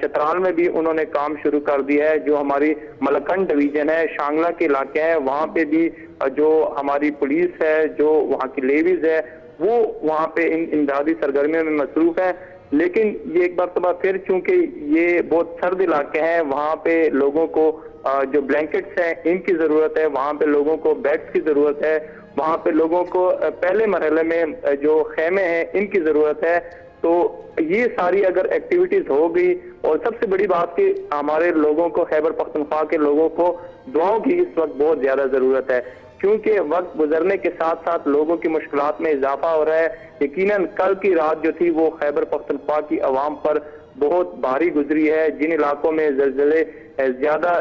[SPEAKER 9] چترال میں بھی انہوں نے کام شروع کر دیا ہے، جو ہماری ملکنڈ ڈویژن ہے، شانگلہ کے علاقے ہیں، وہاں پہ بھی جو ہماری پولیس ہے، جو وہاں کی لیویز ہے، وہ وہاں پہ ان امدادی سرگرمیوں میں مصروف ہیں، لیکن یہ ایک مرتبہ پھر چونکہ یہ بہت سرد علاقے ہیں، وہاں پہ لوگوں کو جو بلینکٹس ہیں ان کی ضرورت ہے، وہاں پہ لوگوں کو بیڈز کی ضرورت ہے، وہاں پہ لوگوں کو پہلے مرحلے میں جو خیمے ہیں ان کی ضرورت ہے، تو یہ ساری اگر ایکٹیویٹیز ہو گئی، اور سب سے بڑی بات کہ ہمارے لوگوں کو، خیبر پختونخوا کے لوگوں کو دعاؤں کی اس وقت بہت زیادہ ضرورت ہے، کیونکہ وقت گزرنے کے ساتھ ساتھ لوگوں کی مشکلات میں اضافہ ہو رہا ہے۔ یقیناً کل کی رات جو تھی وہ خیبر پختونخوا کی عوام پر بہت بھاری گزری ہے، جن علاقوں میں زلزلے زیادہ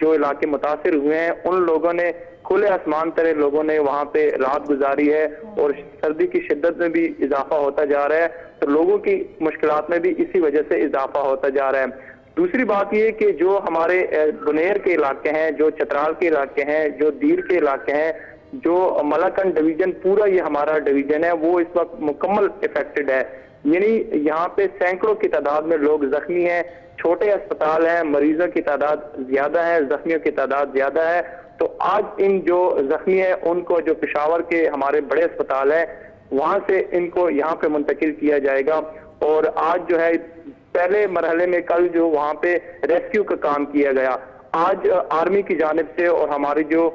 [SPEAKER 9] جو علاقے متاثر ہوئے ہیں ان لوگوں نے کھلے آسمان تلے لوگوں نے وہاں پہ رات گزاری ہے، اور سردی کی شدت میں بھی اضافہ ہوتا جا رہا ہے، تو لوگوں کی مشکلات میں بھی اسی وجہ سے اضافہ ہوتا جا رہا ہے۔ دوسری بات یہ کہ جو ہمارے بنیر کے علاقے ہیں، جو چترال کے علاقے ہیں، جو دیر کے علاقے ہیں، جو ملاکنڈ ڈویژن پورا یہ ہمارا ڈویژن ہے، وہ اس وقت مکمل افیکٹڈ ہے، یعنی یہاں پہ سینکڑوں کی تعداد میں لوگ زخمی ہیں، چھوٹے اسپتال ہیں، مریضوں کی تعداد زیادہ ہے، زخمیوں کی تعداد زیادہ ہے، تو آج ان جو زخمی ہیں ان کو جو پشاور کے ہمارے بڑے اسپتال ہیں وہاں سے ان کو یہاں پہ منتقل کیا جائے گا، اور آج جو ہے پہلے مرحلے میں کل جو وہاں پہ ریسکیو کا کام کیا گیا، آج آرمی کی جانب سے اور ہماری جو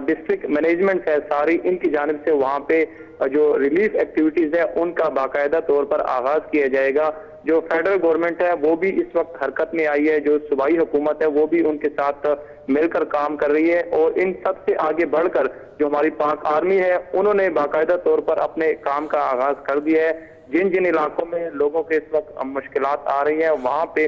[SPEAKER 9] ڈسٹرکٹ مینجمنٹ ہے ساری ان کی جانب سے وہاں پہ جو ریلیف ایکٹیویٹیز ہے ان کا باقاعدہ طور پر آغاز کیا جائے گا۔ جو فیڈرل گورنمنٹ ہے وہ بھی اس وقت حرکت میں آئی ہے، جو صوبائی حکومت ہے وہ بھی ان کے ساتھ مل کر کام کر رہی ہے، اور ان سب سے آگے بڑھ کر جو ہماری پاک آرمی ہے انہوں نے باقاعدہ طور پر اپنے کام کا آغاز کر دیا ہے۔ جن علاقوں میں لوگوں کے اس وقت مشکلات آ رہی ہیں وہاں پہ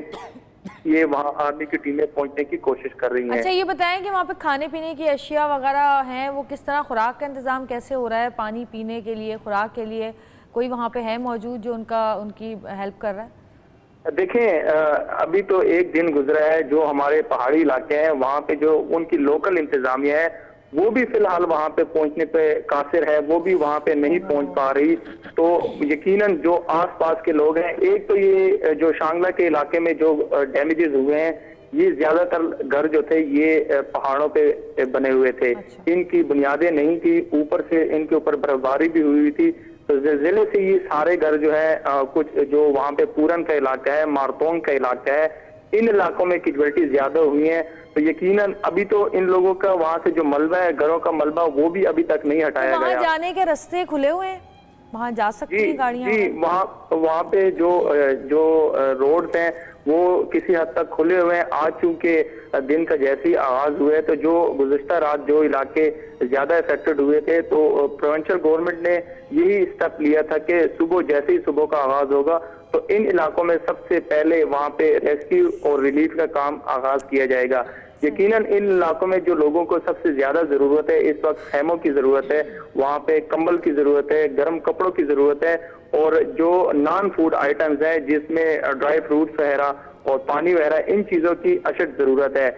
[SPEAKER 9] یہ وہاں آرمی کی ٹیمیں پہنچنے کی کوشش کر رہی ہیں۔
[SPEAKER 1] اچھا یہ بتائیں کہ وہاں پہ کھانے پینے کی اشیاء وغیرہ ہیں، وہ کس طرح، خوراک کا انتظام کیسے ہو رہا ہے، پانی پینے کے لیے، خوراک کے لیے کوئی وہاں پہ ہے موجود جو ان کی ہیلپ کر رہا ہے؟
[SPEAKER 9] دیکھیں ابھی تو ایک دن گزرا ہے، جو ہمارے پہاڑی علاقے ہیں وہاں پہ جو ان کی لوکل انتظامیہ ہے وہ بھی فی الحال وہاں پہ پہنچنے پہ قاصر ہے، وہ بھی وہاں پہ نہیں پہنچ پا رہی، تو یقیناً جو آس پاس کے لوگ ہیں، ایک تو یہ جو شانگلہ کے علاقے میں جو ڈیمیجز ہوئے ہیں، یہ زیادہ تر گھر جو تھے یہ پہاڑوں پہ بنے ہوئے تھے، ان کی بنیادیں نہیں تھی، اوپر سے ان کے اوپر برف باری بھی ہوئی تھی، تو زلزلے سے یہ سارے گھر جو ہے کچھ جو وہاں پہ پورن کا علاقہ ہے، مارتونگ کا علاقہ ہے، ان علاقوں میں کیجویلٹی زیادہ ہوئی ہیں، تو یقیناً ابھی تو ان لوگوں کا وہاں سے جو ملبہ ہے، گھروں کا ملبہ، وہ بھی ابھی تک نہیں ہٹایا
[SPEAKER 1] وہاں
[SPEAKER 9] گیا۔
[SPEAKER 1] جانے کے راستے کھلے ہوئے ہیں، وہاں جا سکتی ہیں گاڑیاں؟
[SPEAKER 9] جی وہاں پہ جو روڈز ہیں وہ کسی حد تک کھلے ہوئے ہیں۔ آج چونکہ دن کا جیسے ہی آغاز ہوئے تو جو گزشتہ رات جو علاقے زیادہ افیکٹڈ ہوئے تھے تو پروونشل گورنمنٹ نے یہی اسٹیپ لیا تھا کہ جیسے ہی صبح کا آغاز ہوگا تو ان علاقوں میں سب سے پہلے وہاں پہ ریسکیو اور ریلیف کا کام آغاز کیا جائے گا۔ یقیناً ان علاقوں میں جو لوگوں کو سب سے زیادہ ضرورت ہے اس وقت خیموں کی ضرورت ہے، وہاں پہ کمبل کی ضرورت ہے، گرم کپڑوں کی ضرورت ہے، اور جو نان فوڈ آئٹمز ہیں جس میں ڈرائی فروٹس وغیرہ اور پانی وغیرہ، ان چیزوں کی اشد ضرورت ہے۔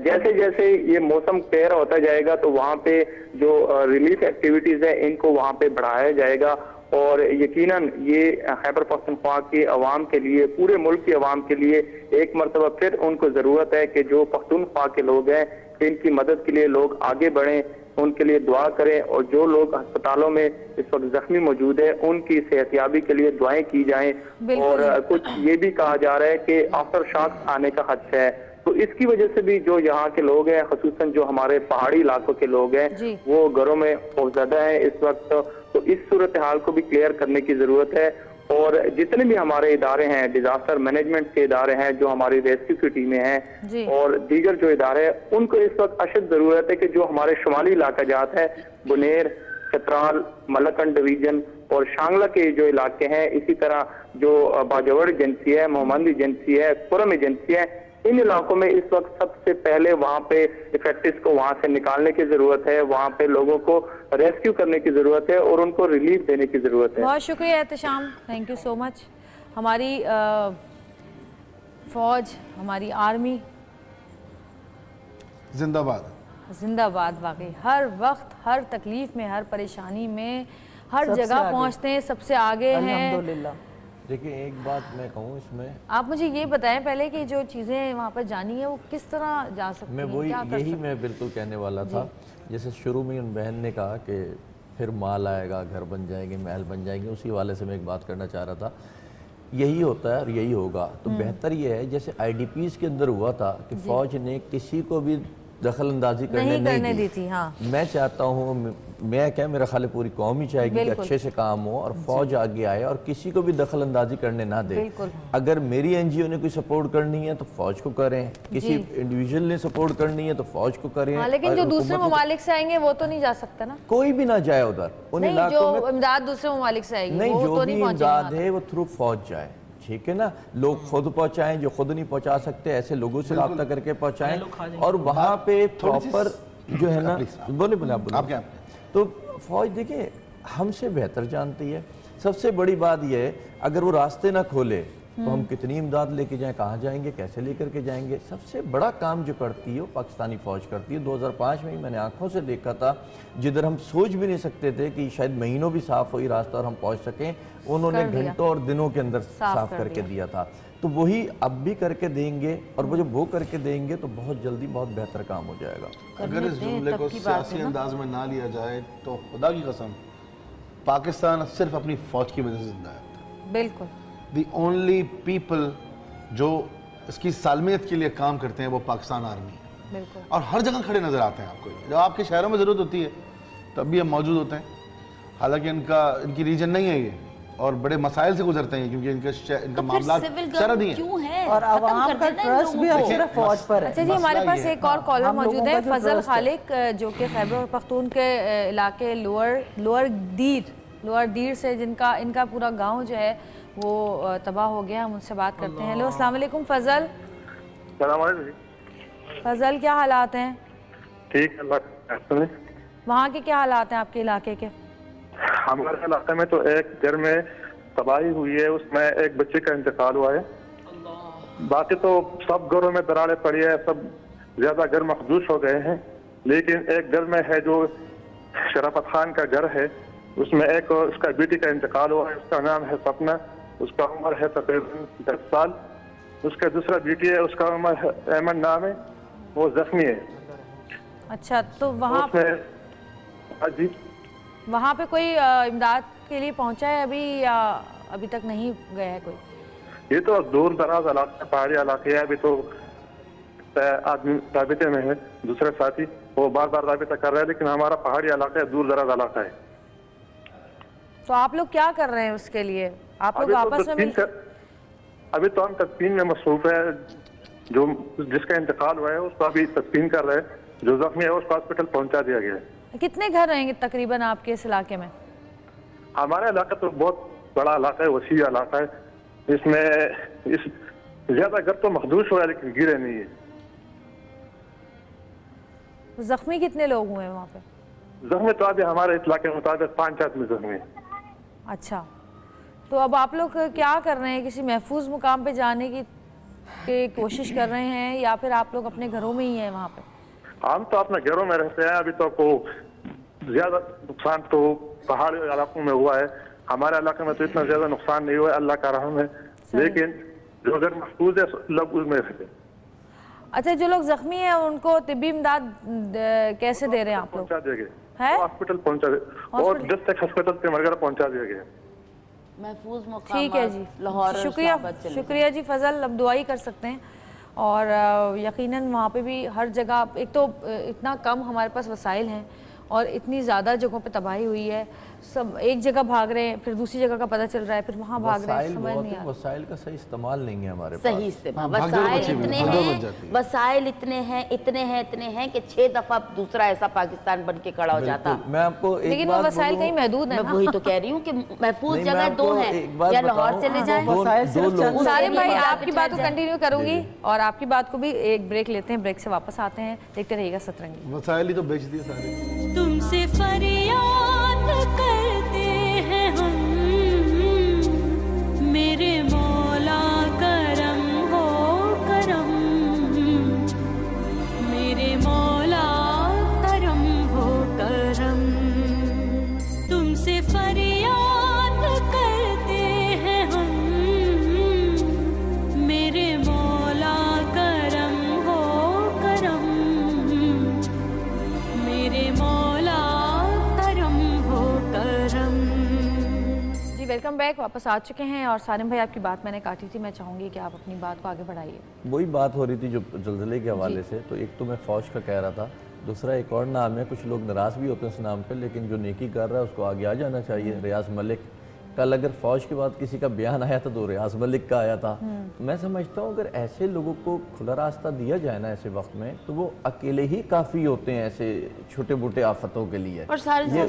[SPEAKER 9] جیسے جیسے یہ موسم کلیئر ہوتا جائے گا تو وہاں پہ جو ریلیف ایکٹیویٹیز ہیں ان کو وہاں پہ بڑھایا جائے گا، اور یقیناً یہ خیبر پختونخوا کے عوام کے لیے، پورے ملک کے عوام کے لیے ایک مرتبہ پھر ان کو ضرورت ہے کہ جو پختونخوا کے لوگ ہیں ان کی مدد کے لیے لوگ آگے بڑھیں، ان کے لیے دعا کریں، اور جو لوگ ہسپتالوں میں اس وقت زخمی موجود ہیں ان کی صحتیابی کے لیے دعائیں کی جائیں۔ اور کچھ یہ بھی کہا جا رہا ہے کہ آفٹر شاک آنے کا خدشہ ہے، تو اس کی وجہ سے بھی جو یہاں کے لوگ ہیں، خصوصاً جو ہمارے پہاڑی علاقوں کے لوگ ہیں، وہ گھروں میں خوفزدہ ہیں اس وقت، تو اس صورتحال کو بھی کلیئر کرنے کی ضرورت ہے۔ اور جتنے بھی ہمارے ادارے ہیں، ڈیزاسٹر مینجمنٹ کے ادارے ہیں، جو ہماری ریسکیو کی ٹیمیں ہیں اور دیگر جو ادارے ہیں، ان کو اس وقت اشد ضرورت ہے کہ جو ہمارے شمالی علاقہ جات ہے، بنیر، چترال، ملکن ڈویژن اور شانگلہ کے جو علاقے ہیں، اسی طرح جو باجوڑ ایجنسی ہے، محمد ایجنسی ہے، کرم ایجنسی ہے، ان علاقوں میں اس وقت سب سے پہلے وہاں پہ افیکٹس کو وہاں سے نکالنے کی ضرورت ہے، وہاں پہ لوگوں کو ریسکیو کرنے کی ضرورت ہے اور ان کو ریلیف دینے کی ضرورت ہے۔
[SPEAKER 1] بہت شکریہ احتشام، تھینک یو سو مچ۔ ہماری فوج، ہماری آرمی
[SPEAKER 7] زندہ باد،
[SPEAKER 1] زندہ باد، واقعی ہر وقت، ہر تکلیف میں، ہر پریشانی میں، ہر جگہ پہنچتے ہیں، سب سے آگے ہیں۔
[SPEAKER 5] الحمدللہ۔
[SPEAKER 6] دیکھیں ایک بات میں کہوں اس میں،
[SPEAKER 1] آپ مجھے یہ بتائیں پہلے کہ جو چیزیں وہاں پر جانی ہیں وہ کس طرح جا سکتی ہیں؟
[SPEAKER 6] میں یہی میں بالکل کہنے والا تھا، جیسے شروع میں ان بہن نے کہا کہ پھر مال آئے گا، گھر بن جائیں گے، محل بن جائیں گے، اسی والے سے میں ایک بات کرنا چاہ رہا تھا۔ یہی ہوتا ہے اور یہی ہوگا، تو بہتر یہ ہے جیسے آئی ڈی پیز کے اندر ہوا تھا کہ فوج نے کسی کو بھی دخل اندازی کرنے نہیں دی تھی۔ میں چاہتا ہوں، میرا خیال پوری قوم ہی چاہے گی کہ اچھے سے کام ہو اور فوج آگے آئے اور کسی کو بھی دخل اندازی کرنے نہ دے۔ اگر میری این جی او نے کوئی سپورٹ کرنی ہے تو فوج کو کریں، کسی انڈیویجول نے سپورٹ کرنی ہے تو فوج کو کریں،
[SPEAKER 1] لیکن جو دوسرے ممالک سے آئیں گے وہ تو نہیں جا سکتا نا؟
[SPEAKER 6] کوئی بھی نہ جائے ادھر ان علاقوں میں،
[SPEAKER 1] جو امداد دوسرے ممالک سے آئے گی
[SPEAKER 6] نہیں، جو بھی امداد ہے وہ تھرو فوج جائے، ٹھیک ہے نا، لوگ خود پہنچائیں، جو خود نہیں پہنچا سکتے ایسے لوگوں سے رابطہ کر کے پہنچائیں، اور وہاں پہ پراپر جو ہے نا، بولے آپ کیا، تو فوج دیکھیں ہم سے بہتر جانتی ہے۔ سب سے بڑی بات یہ ہے اگر وہ راستے نہ کھولے تو ہم کتنی امداد لے کے جائیں، کہاں جائیں گے، کیسے لے کر کے جائیں گے؟ سب سے بڑا کام جو کرتی ہے وہ پاکستانی فوج کرتی ہے۔ 2005 میں ہی میں نے آنکھوں سے دیکھا تھا، جدھر ہم سوچ بھی نہیں سکتے تھے کہ شاید مہینوں بھی صاف ہوئی راستہ اور ہم پہنچ سکیں، انہوں نے گھنٹوں اور دنوں کے اندر صاف کر کے دیا تھا۔ تو وہی اب بھی کر کے دیں گے، اور وہ جب وہ کر کے دیں گے تو بہت جلدی بہت بہتر کام ہو جائے گا۔
[SPEAKER 7] اگر اس جملے کو سیاسی انداز میں نہ لیا جائے تو خدا کی قسم پاکستان صرف اپنی فوج کی وجہ سے زندہ ہے۔
[SPEAKER 1] بالکل،
[SPEAKER 7] دی اونلی پیپل جو اس کی سالمیت کے لیے کام کرتے ہیں وہ پاکستان آرمی ہے،
[SPEAKER 1] بالکل،
[SPEAKER 7] اور ہر جگہ کھڑے نظر آتے ہیں آپ کو۔ جب آپ کے شہروں میں ضرورت ہوتی ہے تب بھی ہم موجود ہوتے ہیں، حالانکہ ان کی ریجن نہیں ہے یہ، اور بڑے مسائل سے گزرتے ہیں کیونکہ ان کا معاملات سرحدی ہیں،
[SPEAKER 5] اور عوام کا ٹرسٹ بھی صرف فوج پر ہے۔
[SPEAKER 1] اچھا جی، ہمارے پاس ایک اور کالر موجود ہے، فضل خالق، جو کہ خیبر پختون کے علاقے لوور دیر سے ان کا پورا گاؤں جو ہے وہ تباہ ہو گیا، ہم ان سے بات کرتے ہیں۔ ہیلو، السلام علیکم فضل۔
[SPEAKER 10] السلام علیکم
[SPEAKER 1] فضل، کیا حالات ہیں؟
[SPEAKER 10] ٹھیک ہے، اللہ کا شکر ہے۔
[SPEAKER 1] وہاں کے کیا حالات ہیں آپ کے علاقے کے؟
[SPEAKER 10] ہمارے علاقے میں تو ایک گھر میں تباہی ہوئی ہے، اس میں ایک بچے کا انتقال ہوا ہے، باقی تو سب گھروں میں دراڑیں پڑی ہے، سب زیادہ گھر مخدوش ہو گئے ہیں، لیکن ایک گھر میں ہے جو شرافت خان کا گھر ہے، اس میں ایک اس کا بیٹی کا انتقال ہوا ہے، اس کا نام ہے سپنا، اس کا عمر ہے تقریباً 10 سال، اس کا دوسرا بیٹی ہے، اس کا عمر ایمن نام ہے، وہ زخمی ہے۔
[SPEAKER 1] اچھا، تو وہاں پہ کوئی امداد کے لیے پہنچا ہے ابھی، یا ابھی تک نہیں گیا ہے کوئی؟
[SPEAKER 10] یہ تو دور دراز علاقے پہاڑی علاقے ہیں. ابھی تو آدمی رابطے میں ہے, دوسرے ساتھی وہ بار بار رابطہ کر رہے ہیں, لیکن ہمارا پہاڑی علاقہ ہے, دور دراز علاقہ ہے.
[SPEAKER 1] تو آپ لوگ کیا کر رہے ہیں اس کے لیے؟ آپ لوگ آپس میں
[SPEAKER 10] ابھی تو ہم تدفین میں مصروف ہے. جو جس کا انتقال ہوا ہے اس کو ابھی تدفین کر رہے ہیں, جو زخمی ہے اس کو ہاسپٹل پہنچا دیا گیا ہے.
[SPEAKER 1] کتنے گھر رہیں گے تقریباً آپ کے اس علاقے میں؟
[SPEAKER 10] ہمارا علاقہ تو بہت بڑا علاقہ ہے, وسیع علاقہ ہے. اس میں زیادہ گھر تو مخدوش ہوا ہے لیکن گرے نہیں ہے.
[SPEAKER 1] زخمی کتنے لوگ ہوئے ہیں وہاں پہ؟
[SPEAKER 10] زخمی تو ابھی ہمارے اطلاع کے مطابق 5 آدمی زخمی ہیں.
[SPEAKER 1] اچھا, تو اب آپ لوگ کیا کر رہے ہیں؟ کسی محفوظ مقام پہ جانے کی کوشش کر رہے ہیں یا پھر آپ لوگ اپنے گھروں میں ہی ہیں وہاں پہ؟
[SPEAKER 10] ہم تو اپنے گھروں میں رہتے ہیں. ابھی تو زیادہ نقصان تو پہاڑی علاقوں میں ہوا ہے. ہمارے علاقے میں تو اتنا زیادہ نقصان نہیں ہوا ہے, اللہ کا رحم ہے. لیکن جو گھر محفوظ ہے لوگ اس میں رہتے ہیں.
[SPEAKER 1] اچھا, جو لوگ زخمی ہیں ان کو طبی امداد کیسے دے رہے ہیں آپ لوگ؟
[SPEAKER 10] پہنچا دیا گیا, ہاسپٹل پہنچا دیا, اور جب تک ہاسپٹل کے مرگر پہنچا دیا گیا.
[SPEAKER 8] محفوظ مقامات.
[SPEAKER 1] ٹھیک ہے جی,
[SPEAKER 8] لاہور
[SPEAKER 1] شکریہ جی فضل. اب دعائی کر سکتے ہیں, اور یقیناً وہاں پہ بھی ہر جگہ ایک تو اتنا کم ہمارے پاس وسائل ہیں اور اتنی زیادہ جگہوں پہ تباہی ہوئی ہے. سب ایک جگہ بھاگ رہے ہیں, پھر دوسری جگہ کا پتہ چل رہا ہے, پھر وہاں بھاگ رہے ہیں, سمجھ نہیں آ رہا.
[SPEAKER 6] وسائل کا صحیح استعمال نہیں ہے ہمارے پاس.
[SPEAKER 8] صحیح استعمال, وسائل اتنے ہیں کہ 6 دفعہ دوسرا ایسا پاکستان بن کے کھڑا ہو جاتا.
[SPEAKER 6] میں آپ کو ایک
[SPEAKER 1] لیکن وہ وسائل کہیں محدود ہیں.
[SPEAKER 8] میں وہی تو کہہ رہی ہوں کہ محفوظ جگہ 2 ہیں, یا لاہور چلے جائیں.
[SPEAKER 1] سالم بھائی آپ کی بات کو کنٹینیو کروں گی, اور آپ کی بات کو بھی ایک بریک لیتے ہیں, بریک سے واپس آتے ہیں. دیکھتے رہیے گا سترنگی.
[SPEAKER 7] وسائل ہی تو بیچ دیے سارے.
[SPEAKER 2] تم سے فریاد کرتے ہیں ہم, میرے مولا کرم ہو کرم, میرے مولا کرم ہو کرم. تم سے فریاد کرتے ہیں ہم, میرے مولا کرم ہو کرم, میرے مولا کرم ہو کرم.
[SPEAKER 1] جی ویلکم بیک, واپس آ چکے ہیں. اور سالم بھائی آپ کی بات میں نے کاٹی تھی, میں چاہوں گی کہ آپ اپنی بات کو آگے بڑھائیے.
[SPEAKER 6] وہی بات ہو رہی تھی جو زلزلے کے حوالے سے. تو ایک تو میں فوج کا کہہ رہا تھا, دوسرا ایک اور نام ہے, کچھ لوگ ناراض بھی ہوتے ہیں اس نام پہ, لیکن جو نیکی کر رہا ہے اس کو آگے آ جانا چاہیے. ریاض ملک, کل اگر فوج کے بعد کسی کا بیان آیا تھا تو ریاض ملک کا آیا تھا. میں سمجھتا ہوں اگر ایسے لوگوں کو کھلا راستہ دیا جائے نا ایسے وقت میں, تو وہ اکیلے ہی کافی ہوتے ہیں ایسے چھوٹے موٹے آفتوں کے لیے.
[SPEAKER 8] اور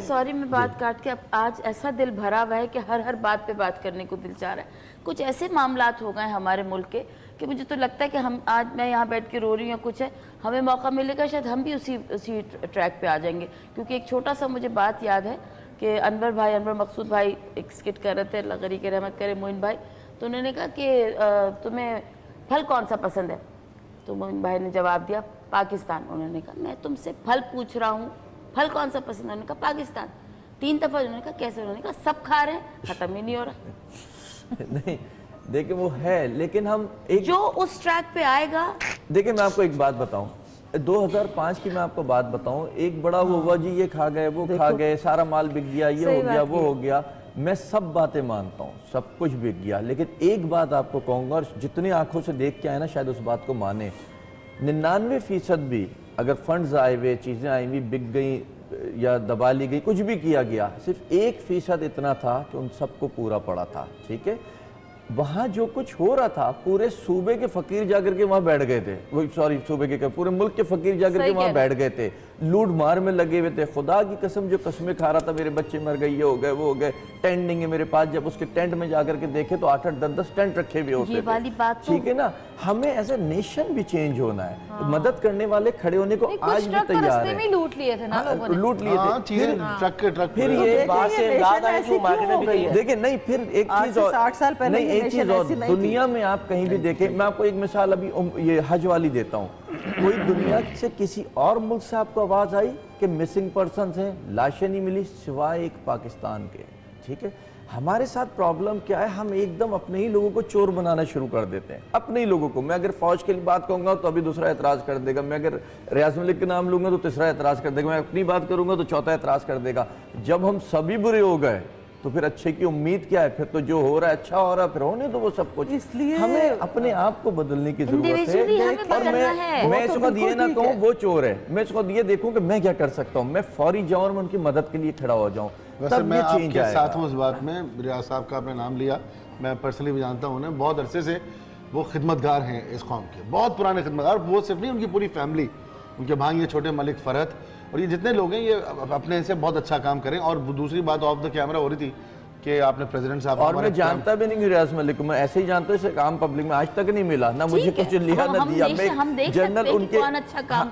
[SPEAKER 8] سوری میں بات کاٹ کے, اب آج ایسا دل بھرا ہوا ہے کہ ہر بات پہ بات کرنے کو دل چاہ رہا ہے. کچھ ایسے معاملات ہو گئے ہمارے ملک کے کہ مجھے تو لگتا ہے کہ ہم آج میں یہاں بیٹھ کے رو رہی ہوں, کچھ ہے ہمیں موقع ملے گا شاید ہم بھی اسی ٹریک پہ آ جائیں گے. کیونکہ ایک چھوٹا سا مجھے بات یاد ہے کہ انور مقصود بھائی ایک سکٹ کر رہے تھے, اللہ غری کے رحمت کرے, موئن بھائی. تو انہوں نے کہا کہ تمہیں پھل کون سا پسند ہے؟ تو موئن بھائی نے جواب دیا پاکستان. انہوں نے کہا میں تم سے پھل پوچھ رہا ہوں, پھل کون سا پسند ہے؟ انہوں نے کہا پاکستان. 3 دفعہ انہوں نے کہا کیسے؟ انہوں نے کہا سب کھا رہے ہیں, ختم ہی نہیں ہو رہا.
[SPEAKER 6] نہیں دیکھیں وہ ہے, لیکن ہم ایک
[SPEAKER 8] جو اس ٹریک پہ آئے گا.
[SPEAKER 6] دیکھیں میں آپ کو ایک بات بتاؤں, 2005 کی میں آپ کو بات بتاؤں, ایک بڑا ہوا جی یہ کھا گئے وہ کھا گئے, سارا مال بک گیا, یہ ہو گیا وہ ہو گیا. میں سب باتیں مانتا ہوں, سب کچھ بک گیا, لیکن ایک بات آپ کو کہوں گا, اور جتنی آنکھوں سے دیکھ کے آئے نا شاید اس بات کو مانے, 99% بھی اگر فنڈز آئے ہوئے, چیزیں آئی ہوئی, بک گئیں یا دبا لی گئی, کچھ بھی کیا گیا, صرف 1% اتنا تھا کہ ان سب کو پورا پڑا تھا. ٹھیک ہے, وہاں جو کچھ ہو رہا تھا پورے صوبے کے فقیر جا کر کے وہاں بیٹھ گئے تھے, صوبے کے پورے ملک کے فقیر جا کر کے وہاں بیٹھ گئے تھے, لوٹ مار میں لگے ہوئے تھے. خدا کی قسم جو قسمیں کھا رہا تھا, میرے بچے مر گئے, یہ ہو گئے وہ ہو گئے, ٹینٹ نہیں ہے میرے پاس, جب اس کے ٹینٹ میں جا کر کے دیکھے تو 8-10 ٹینٹ رکھے ہوئے ہوتے تھے. ٹھیک ہے نا, ہمیں ایز اے نیشن بھی چینج ہونا ہے, مدد کرنے والے کھڑے ہونے کو آج بھی تیار ہیں.
[SPEAKER 1] لوٹ لیے تھے نا لوگوں نے,
[SPEAKER 6] لوٹ لیے تھے. پھر یہ دیکھیں نہیں, پھر ایک چیز اور, نہیں ایک چیز اور, دنیا میں آپ کہیں بھی دیکھیں, میں آپ کو ایک مثال ابھی یہ حج والی دیتا ہوں. کوئی دنیا سے کسی اور ملک سے آپ کو آواز آئی کہ مسنگ پرسنز ہیں, لاشیں نہیں ملی, سوائے ایک پاکستان کے. ٹھیک ہے, ہمارے ساتھ پرابلم کیا ہے, ہم ایک دم اپنے ہی لوگوں کو چور بنانا شروع کر دیتے ہیں, اپنے ہی لوگوں کو. میں اگر فوج کے لیے بات کہوں گا تو ابھی دوسرا اعتراض کر دے گا, میں اگر ریاض ملک کے نام لوں گا تو تیسرا اعتراض کر دے گا, میں اپنی بات کروں گا تو چوتھا اعتراض کر دے گا. جب ہم سبھی برے ہو گئے تو پھر اچھے کی امید کیا ہے؟ پھر تو جو ہو رہا ہے اچھا ہو رہا ہے، پھر ہونے تو وہ سب کچھ.
[SPEAKER 5] اس لیے
[SPEAKER 6] ہمیں اپنے آپ کو بدلنے کی ضرورت
[SPEAKER 8] Individually
[SPEAKER 6] ہے.
[SPEAKER 8] ہمیں
[SPEAKER 6] اور
[SPEAKER 8] بدلنا ہے.
[SPEAKER 6] میں اس وقت یہ نہ کہوں وہ چور ہے، میں اس وقت یہ دیکھوں کہ میں کیا کر سکتا ہوں، میں فوری جاؤں اور میں ان کی مدد کے لیے کھڑا ہو جاؤں.
[SPEAKER 7] ویسے میں آپ کے ساتھ ہوں اس بات میں. ریاض صاحب کا آپ نے نام لیا، میں پرسنلی بھی جانتا ہوں انہیں، بہت عرصے سے وہ خدمتگار ہیں اس قوم کے، بہت پرانے خدمتگار. وہ صرف نہیں، ان کی پوری فیملی، ان کے بھائی یہ چھوٹے ملک فرحت اور یہ جتنے لوگ ہیں یہ اپنے سے بہت اچھا کام کریں. اور دوسری بات آف دا کیمرہ ہو رہی تھی کہ آپ نے پریزیڈنٹ صاحب،
[SPEAKER 6] اور میں جانتا بھی نہیں ریاض ملک کو، میں ایسے ہی جانتا ہوں، اسے کام پبلک میں آج تک نہیں ملا، نہ مجھے کچھ لیا نہ دیا. میں جنرل ان کے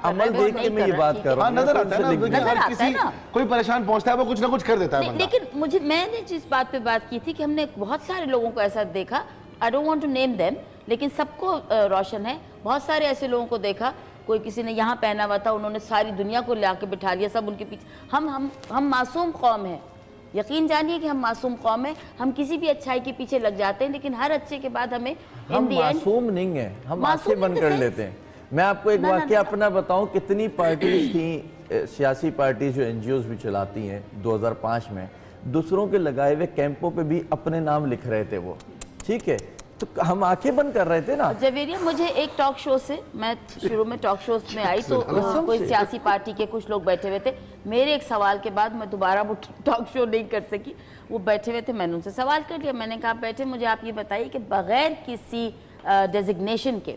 [SPEAKER 6] عمل دیکھ کے میں یہ بات کر رہا ہوں.
[SPEAKER 7] نظر آتا ہے نا، ہر کسی کوئی پریشان پہنچتا ہے وہ کچھ نہ کچھ کر دیتا ہے.
[SPEAKER 8] لیکن میں نے جس بات پہ بات کی تھی کہ ہم نے بہت سارے لوگوں کو ایسا دیکھا، I don't want to name them، لیکن سب کو روشن ہے. بہت سارے ایسے لوگوں کو دیکھا، کوئی کسی نے یہاں پہنا ہوا تھا، انہوں نے ساری دنیا کو لا کے بٹھا لیا، سب ان کے پیچھے. ہم معصوم قوم ہیں، یقین جانیے کہ ہم معصوم قوم ہیں. ہم کسی بھی اچھائی کے پیچھے لگ جاتے ہیں، لیکن ہر اچھے کے بعد ہمیں
[SPEAKER 6] ہم معصوم نہیں ہیں، ہم آنکھیں بند کر لیتے ہیں. میں آپ کو ایک واقعہ اپنا بتاؤں، کتنی پارٹیز تھیں، سیاسی پارٹیز جو NGOs بھی چلاتی ہیں. 2005 میں دوسروں کے لگائے ہوئے کیمپوں پہ بھی اپنے نام لکھ رہے تھے وہ، ٹھیک ہے، تو ہم آنکھیں بند کر رہے تھے نا.
[SPEAKER 8] جویریہ، مجھے ایک ٹاک شو سے، میں شروع میں ٹاک شوز میں آئی تو کوئی سیاسی پارٹی کے کچھ لوگ بیٹھے ہوئے تھے. میرے ایک سوال کے بعد میں دوبارہ وہ ٹاک شو نہیں کر سکی. وہ بیٹھے ہوئے تھے، میں نے ان سے سوال کر لیا. میں نے کہا بیٹھے، مجھے آپ یہ بتائیے کہ بغیر کسی ڈیزگنیشن کے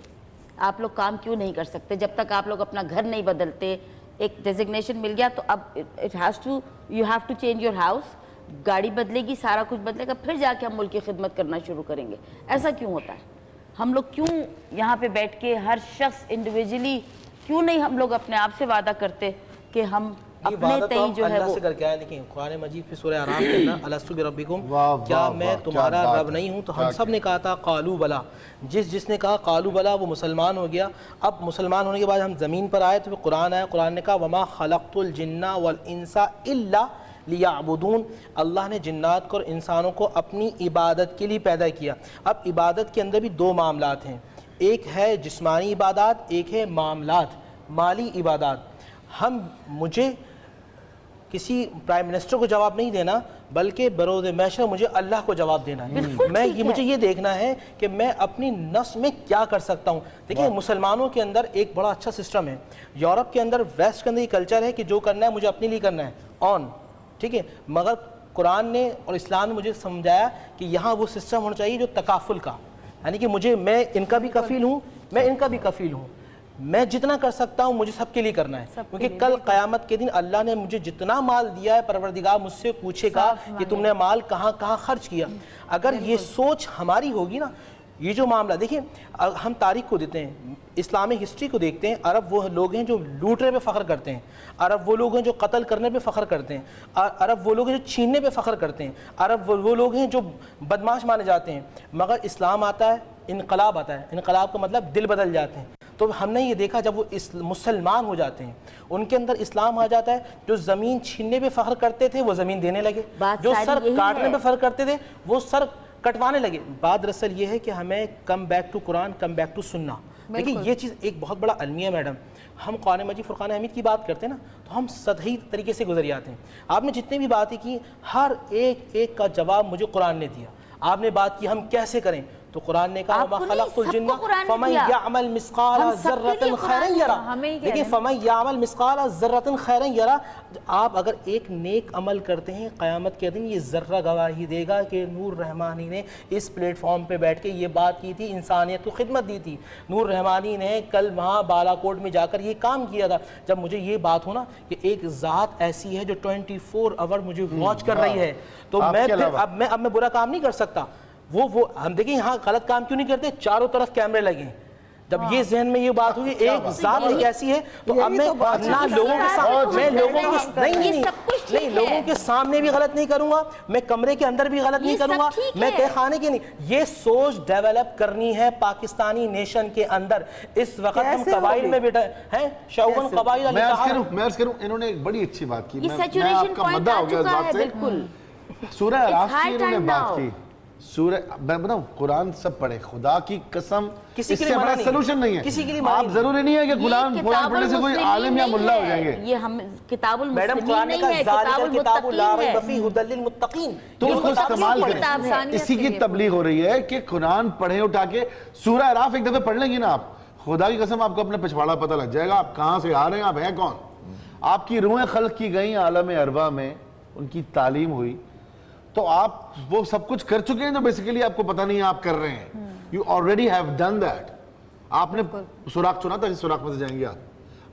[SPEAKER 8] آپ لوگ کام کیوں نہیں کر سکتے؟ جب تک آپ لوگ اپنا گھر نہیں بدلتے. ایک ڈیزگنیشن مل گیا تو اب you have to change your house. گاڑی بدلے گی، سارا کچھ بدلے گا، پھر جا کے ہم ملک کی خدمت کرنا شروع کریں گے. ایسا کیوں ہوتا ہے؟ ہم لوگ کیوں یہاں پہ بیٹھ کے ہر شخص انڈیویجلی کیوں نہیں ہم لوگ اپنے آپ سے وعدہ کرتے کہ ہم اپنے تئیں جو ہے
[SPEAKER 3] اللہ
[SPEAKER 8] وہ
[SPEAKER 3] سے کر کے آئے. لیکن قرآن مجید پہ سورہ اعراف کے اندر الستو بربکم، کیا میں تمہارا رب نہیں ہوں؟ تو ہم سب نے کہا تھا قالوا بلا. جس نے کہا قالوا بلا وہ مسلمان ہو گیا. اب مسلمان ہونے کے بعد ہم زمین پر آئے تو پھر قرآن آیا. قرآن نے کہا وما خلقت الجن والانس الا لیعبدون. اللہ نے جنات کو اور انسانوں کو اپنی عبادت کے لیے پیدا کیا. اب عبادت کے اندر بھی دو معاملات ہیں، ایک ہے جسمانی عبادات، ایک ہے معاملات، مالی عبادات. مجھے کسی پرائم منسٹر کو جواب نہیں دینا، بلکہ بروز محشر مجھے اللہ کو جواب دینا ہے. مجھے یہ دیکھنا ہے کہ میں اپنی نفس میں کیا کر سکتا ہوں. دیکھیں مسلمانوں کے اندر ایک بڑا اچھا سسٹم ہے. یورپ کے اندر، ویسٹ کے اندر یہ کلچر ہے کہ جو کرنا ہے مجھے اپنے لیے کرنا ہے، آن، ٹھیک ہے. مگر قرآن نے اور اسلام نے مجھے سمجھایا کہ یہاں وہ سسٹم ہونا چاہیے جو تکافل کا، یعنی کہ میں ان کا بھی کفیل ہوں، میں ان کا بھی کفیل ہوں. میں جتنا کر سکتا ہوں مجھے سب کے لیے کرنا ہے، کیونکہ کل قیامت کے دن اللہ نے مجھے جتنا مال دیا ہے، پروردگار مجھ سے پوچھے گا کہ تم نے مال کہاں کہاں خرچ کیا. اگر یہ سوچ ہماری ہوگی نا، یہ جو معاملہ دیکھیں، ہم تاریخ کو دیتے ہیں، اسلامی ہسٹری کو دیکھتے ہیں. عرب وہ لوگ ہیں جو لوٹنے پہ فخر کرتے ہیں، عرب وہ لوگ ہیں جو قتل کرنے پہ فخر کرتے ہیں، عرب وہ لوگ ہیں جو چھیننے پہ فخر کرتے ہیں، عرب وہ لوگ ہیں جو بدماش مانے جاتے ہیں. مگر اسلام آتا ہے، انقلاب آتا ہے. انقلاب کا مطلب دل بدل جاتے ہیں. تو ہم نے یہ دیکھا جب وہ مسلمان ہو جاتے ہیں، ان کے اندر اسلام آ جاتا ہے. جو زمین چھیننے پہ فخر کرتے تھے وہ زمین دینے لگے، جو سر کاٹنے پہ فخر کرتے تھے وہ سر کٹوانے لگے. بات دراصل یہ ہے کہ ہمیں come back to Quran, come back to سننا. دیکھیں یہ چیز ایک بہت بڑا المیہ ہے میڈم. ہم قرآن مجید فرقان حمید کی بات کرتے ہیں نا تو ہم سطحی طریقے سے گزر جاتے ہیں. آپ نے جتنے بھی باتیں کی، ہر ایک کا جواب مجھے قرآن نے دیا. آپ نے بات کی ہم کیسے کریں، تو قرآن نے کہا وَمَا خَلَقْتُ الْجِنَّ فَمَنْ يَعْمَلْ مِثْقَالَ ذَرَّةٍ خَيْرًا يَرَى. دیکھیں فَمَنْ يَعْمَلْ مِثْقَالَ ذَرَّةٍ خَيْرًا يَرَى. آپ اگر ایک نیک عمل کرتے ہیں، قیامت کے دن یہ ذرہ گواہی دے گا کہ نور رحمانی نے اس پلیٹ فارم پہ بیٹھ کے یہ بات کی تھی، انسانیت کو خدمت دی تھی. نور رحمانی نے کل وہاں بالا کوٹ میں جا کر یہ کام کیا تھا. جب مجھے یہ بات ہو نا کہ ایک ذات ایسی ہے جو 24 آور مجھے واچ کر رہی ہے، تو میں اب میں برا کام نہیں کر سکتا. وہ ہم دیکھیں یہاں غلط کام کیوں نہیں کرتے، چاروں طرف کیمرے لگے ہیں. جب یہ ذہن میں یہ بات ہوئی ایک ذات ایک ایسی ہے، تو اب میں نہ لوگوں کے سامنے، نہیں لوگوں کے سامنے بھی غلط نہیں کروں گا، میں کمرے کے اندر بھی غلط نہیں کروں گا، میں تہ خانے کی نہیں. یہ سوچ ڈیولپ کرنی ہے پاکستانی نیشن کے اندر. اس وقت ہم قبائل میں بیٹھے ہیں، شعوباً قبائل.
[SPEAKER 7] میں عرض کروں انہوں نے ایک بڑی اچھی بات کی. میں آپ کا مدعا ہو گیا اس بات سے. سورہ اعراف کی انہوں نے بات کی، سورہ میں بتاؤں قرآن سب پڑھے، خدا کی قسم
[SPEAKER 3] کسی
[SPEAKER 7] اس
[SPEAKER 3] کے
[SPEAKER 7] سے
[SPEAKER 3] لیے
[SPEAKER 7] بڑا
[SPEAKER 3] منع نہیں ہے،
[SPEAKER 7] سلوشن نہیں ہے.
[SPEAKER 3] کسی کے لیے
[SPEAKER 7] آپ ضروری نہیں ہے کہ قرآن
[SPEAKER 8] کتاب
[SPEAKER 7] پڑھنے سے کوئی
[SPEAKER 8] المسلمین
[SPEAKER 7] عالم یا
[SPEAKER 8] نہیں
[SPEAKER 7] ملا ہو
[SPEAKER 8] ہے،
[SPEAKER 7] جائیں گے.
[SPEAKER 8] یہ ہم کتاب
[SPEAKER 3] میڈم
[SPEAKER 8] المسلمین
[SPEAKER 3] قرآن نے
[SPEAKER 8] نہیں ہے،
[SPEAKER 3] کہا
[SPEAKER 8] کتاب
[SPEAKER 3] ذالک الکتاب لا
[SPEAKER 8] المتقین
[SPEAKER 3] ریب
[SPEAKER 8] ہے.
[SPEAKER 3] فیہ ھدی للمتقین.
[SPEAKER 7] تو اس کو استعمال کریں.
[SPEAKER 1] انسانیت
[SPEAKER 7] اسی
[SPEAKER 1] کے
[SPEAKER 7] کی
[SPEAKER 1] لیے
[SPEAKER 7] تبلیغ ہو رہی ہے کہ قرآن پڑھیں اٹھا کے. سورہ اعراف ایک دفعہ پڑھ لیں گی نا آپ، خدا کی قسم آپ کو اپنا پچھواڑا پتہ لگ جائے گا، آپ کہاں سے آ رہے ہیں، آپ ہیں کون. آپ کی روحیں خلق کی گئیں عالم ارواح میں، ان کی تعلیم ہوئی، تو آپ وہ سب کچھ کر چکے ہیں جو بیسیکلی آپ کو پتہ نہیں ہے آپ کر رہے ہیں. You already have done that. آپ نے سوراخ چنا تھا جس سوراخ میں سے جائیں گے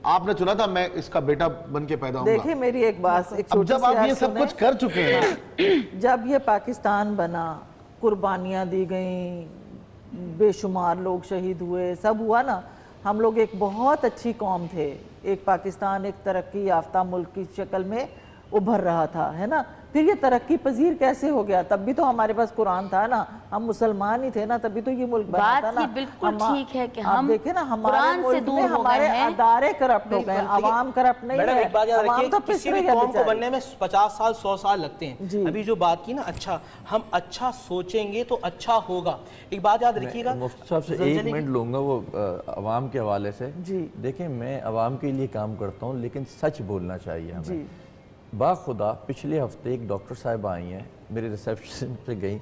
[SPEAKER 7] آپ نے چنا تھا میں اس کا بیٹا بن کے پیدا ہوں گا.
[SPEAKER 5] دیکھیں میری ایک بات، ایک
[SPEAKER 7] اب
[SPEAKER 5] چھوٹی
[SPEAKER 7] جب
[SPEAKER 5] سی
[SPEAKER 7] آپ یہ
[SPEAKER 5] بات
[SPEAKER 7] سب
[SPEAKER 5] سنیں.
[SPEAKER 7] کچھ کر چکے ہیں،
[SPEAKER 5] جب یہ پاکستان بنا، قربانیاں دی گئیں، بے شمار لوگ شہید ہوئے، سب ہوا نا. ہم لوگ ایک بہت اچھی قوم تھے، ایک پاکستان ایک ترقی یافتہ ملک کی شکل میں ابھر رہا تھا، ہے نا. پھر یہ ترقی پذیر کیسے ہو گیا؟ تب بھی تو ہمارے پاس قرآن تھا نا، ہم مسلمان ہی تھے نا، تب بھی تو یہ ملک بنا تھا نا.
[SPEAKER 8] بات یہ بالکل ٹھیک ہے کہ
[SPEAKER 5] آپ
[SPEAKER 8] ہم
[SPEAKER 5] دیکھیں نا ہمارے
[SPEAKER 8] قرآن سے
[SPEAKER 5] ملک
[SPEAKER 8] دور
[SPEAKER 5] میں
[SPEAKER 8] ہو
[SPEAKER 5] ہمارے
[SPEAKER 8] گئے ہیں.
[SPEAKER 5] ادارے کرپٹ ہو گئے ہیں، عوام کرپٹ نہیں
[SPEAKER 3] میڈم
[SPEAKER 5] ہے.
[SPEAKER 3] ایک بات یاد
[SPEAKER 5] عوام
[SPEAKER 3] رکھیے
[SPEAKER 5] تو
[SPEAKER 3] کسی
[SPEAKER 5] پس
[SPEAKER 3] بھی
[SPEAKER 5] رہی ہے
[SPEAKER 3] قوم کو
[SPEAKER 5] بیچاری.
[SPEAKER 3] بننے میں 50 سال 100 سال لگتے ہیں.
[SPEAKER 5] جی.
[SPEAKER 3] ابھی جو بات کی نا، اچھا ہم اچھا سوچیں گے تو اچھا ہوگا. ایک بات یاد رکھیے گا،
[SPEAKER 6] مفتی صاحب سے ایک منٹ لوں گا وہ عوام کے حوالے سے.
[SPEAKER 5] جی.
[SPEAKER 6] دیکھیں میں عوام کے لیے کام کرتا ہوں لیکن سچ بولنا چاہیے ہمیں.
[SPEAKER 5] جی.
[SPEAKER 6] با خدا پچھلے ہفتے ایک ڈاکٹر صاحب آئی ہیں میرے ریسیپشن پہ گئیں،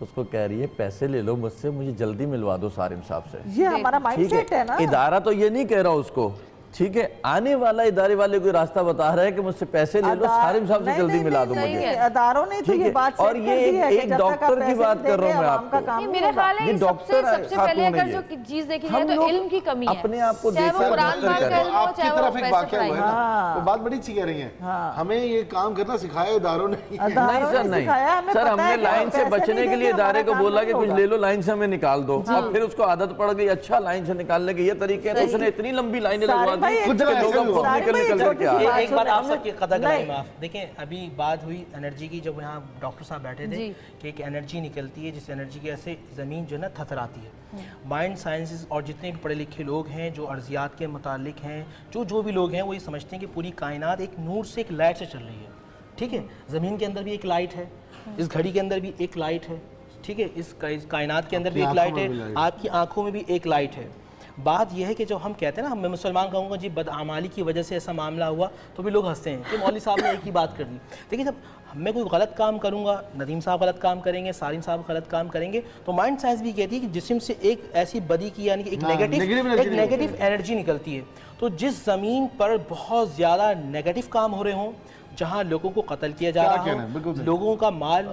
[SPEAKER 6] اس کو کہہ رہی ہے پیسے لے لو مجھ سے، مجھے جلدی ملوا دو سارم صاحب سے.
[SPEAKER 5] یہ ہمارا مائنڈ
[SPEAKER 6] ٹھیک
[SPEAKER 5] سیٹ ہے نا.
[SPEAKER 6] ادارہ تو یہ نہیں کہہ رہا اس کو، ٹھیک ہے، آنے والا ادارے والے کوئی راستہ بتا رہا ہے کہ مجھ سے پیسے لے لو، سارم صاحب سے جلدی ملا دو مجھے.
[SPEAKER 5] اداروں نے تو یہ بات
[SPEAKER 6] اور
[SPEAKER 5] سیٹ
[SPEAKER 6] یہ
[SPEAKER 5] کر دی ہے کہ
[SPEAKER 6] ایک
[SPEAKER 5] جب تک آپ
[SPEAKER 6] ڈاکٹر کی
[SPEAKER 5] پیسے
[SPEAKER 6] بات کر رہا ہوں میں
[SPEAKER 5] عوام
[SPEAKER 6] آپ
[SPEAKER 5] کا
[SPEAKER 6] کو.
[SPEAKER 5] کام
[SPEAKER 1] میرے خیال ہے
[SPEAKER 6] یہ
[SPEAKER 1] سب سے
[SPEAKER 6] ڈاکٹر
[SPEAKER 1] پہلے
[SPEAKER 6] خاتون
[SPEAKER 1] اگر
[SPEAKER 6] ہے
[SPEAKER 1] جو
[SPEAKER 6] یہ.
[SPEAKER 1] چیز دیکھی
[SPEAKER 6] ہم
[SPEAKER 1] جائے تو
[SPEAKER 6] لوگ
[SPEAKER 1] علم کی کمی ہے.
[SPEAKER 6] اپنے آپ کو
[SPEAKER 1] چاہے وہ
[SPEAKER 6] دیکھ کر
[SPEAKER 1] قرآن پاک کا علم ہو،
[SPEAKER 7] آپ کی
[SPEAKER 1] چاہے وہ
[SPEAKER 7] طرف ایک
[SPEAKER 1] پیسے
[SPEAKER 7] واقعہ
[SPEAKER 1] کا
[SPEAKER 7] ہوا ہے
[SPEAKER 1] علم ہو.
[SPEAKER 7] نا، وہ بات بڑی اچھی کہہ رہی ہیں. ہمیں یہ کام کرنا سکھایا اداروں نے.
[SPEAKER 6] نہیں سر نہیں سر، ہم نے لائن سے بچنے کے لیے ادارے کو بولا کہ کچھ لے لو، لائن سے ہمیں نکال دو، اور پھر اس کو عادت پڑ گئی اچھا لائن سے نکالنے کے یہ طریقے ہیں، تو اس نے اتنی لمبی لائنیں لگوا دی کہ لوگ اب خود نکل کر کے آ رہے ہیں.
[SPEAKER 3] ایک بات آپ سب کی قدر کریں معاف. دیکھیں ابھی بات ہوئی انرجی کی، جب یہاں ڈاکٹر صاحب بیٹھے تھے کہ ایک انرجی نکلتی ہے جس انرجی کی ایسے زمین جو ہے نا تھتھراتی ہے. مائنڈ سائنسز اور جتنے بھی پڑھے لکھے لوگ ہیں جو ارضیات کے متعلق ہیں، جو بھی لوگ ہیں، وہ یہ سمجھتے ہیں کہ پوری کائنات ایک نور سے، ایک لائٹ سے چل رہی ہے. ٹھیک ہے، زمین کے اندر بھی ایک لائٹ ہے، اس گھڑی کے اندر بھی ایک لائٹ ہے. ٹھیک ہے، اس کائنات کے اندر بھی ایک لائٹ ہے، آپ کی آنکھوں میں بھی ایک لائٹ ہے. بات یہ ہے کہ جو ہم کہتے ہیں نا، میں مسلمان کہوں گا جی بدعمالی کی وجہ سے ایسا معاملہ ہوا، تو بھی لوگ ہنستے ہیں کہ مولوی صاحب نے ایک ہی بات کر دی. دیکھیں جب میں کوئی غلط کام کروں گا، ندیم صاحب غلط کام کریں گے، سالم صاحب غلط کام کریں گے، تو مائنڈ سائنس بھی کہتی ہے کہ جسم سے ایک ایسی بدی کی یعنی کہ ایک نیگیٹو انرجی نکلتی ہے. تو جس زمین پر بہت زیادہ نیگیٹو کام ہو رہے ہوں، جہاں لوگوں کو قتل کیا جا رہا ہو، لوگوں کا مال،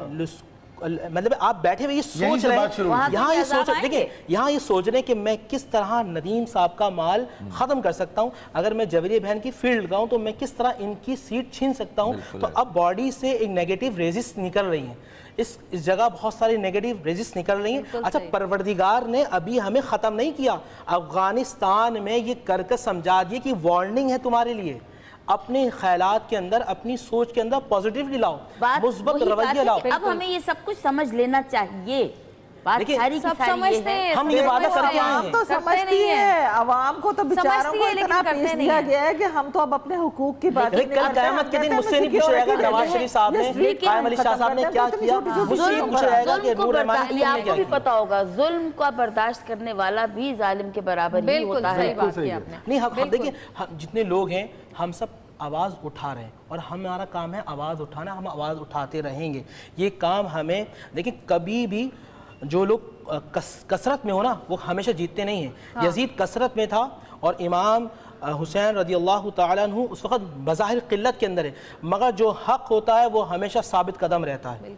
[SPEAKER 3] مطلب آپ بیٹھے ہوئے یہ سوچ رہے ہیں، یہاں یہ سوچ دیکھیں، یہاں یہ سوچ رہے ہیں کہ میں کس طرح ندیم صاحب کا مال ختم کر سکتا ہوں. اگر میں جویریہ بہن کی فیلڈ گاؤں تو میں کس طرح ان کی سیٹ چھین سکتا ہوں. تو اب باڈی سے ایک نیگیٹو ریزس نکل رہی ہیں، اس جگہ بہت ساری نیگیٹو ریزس نکل رہی ہیں. اچھا پروردگار نے ابھی ہمیں ختم نہیں کیا، افغانستان میں یہ کر کے سمجھا دیے کہ وارننگ ہے تمہارے لیے. اپنے خیالات کے اندر، اپنی سوچ کے اندر پازیٹیولی لاؤ، مثبت رویہ لاؤ.
[SPEAKER 8] اب ہمیں یہ سب کچھ سمجھ لینا چاہیے. بات ساری کی ساری یہ ہے،
[SPEAKER 3] ہم یہ وعدہ کر کے آئے
[SPEAKER 5] عوام
[SPEAKER 3] ہیں.
[SPEAKER 5] تو سمجھتی ہے، عوام کو تو بیچاروں کو اتنا پیش دیا گیا ہے کہ ہم تو اب اپنے حقوق کی بات نہیں
[SPEAKER 3] کل قیامت کے دن مجھ سے نہیں پوچھا جائے گا نواز شریف صاحب نے، قائم علی شاہ صاحب نے کیا کیا، مجھ سے یہ پوچھا جائے گا کہ نور رحمانی نے
[SPEAKER 8] آپ کو بھی پتا ہوگا ظلم کا برداشت کرنے والا بھی ظالم کے برابر ہی ہوتا ہے.
[SPEAKER 1] صحیح بات کی آپ نے.
[SPEAKER 3] نہیں ہم دیکھیں جتنے لوگ ہیں ہم سب آواز اٹھا رہے ہیں، اور ہمارا کام ہے آواز اٹھانا، ہم آواز اٹھاتے رہیں گے. یہ کام ہمیں دیکھیں، کبھی بھی جو لوگ کثرت میں ہو نا وہ ہمیشہ جیتتے نہیں ہیں. یزید کثرت میں تھا اور امام حسین رضی اللہ تعالیٰ عنہ اس وقت بظاہر قلت کے اندر ہے، مگر جو حق ہوتا ہے وہ ہمیشہ ثابت قدم رہتا ہے.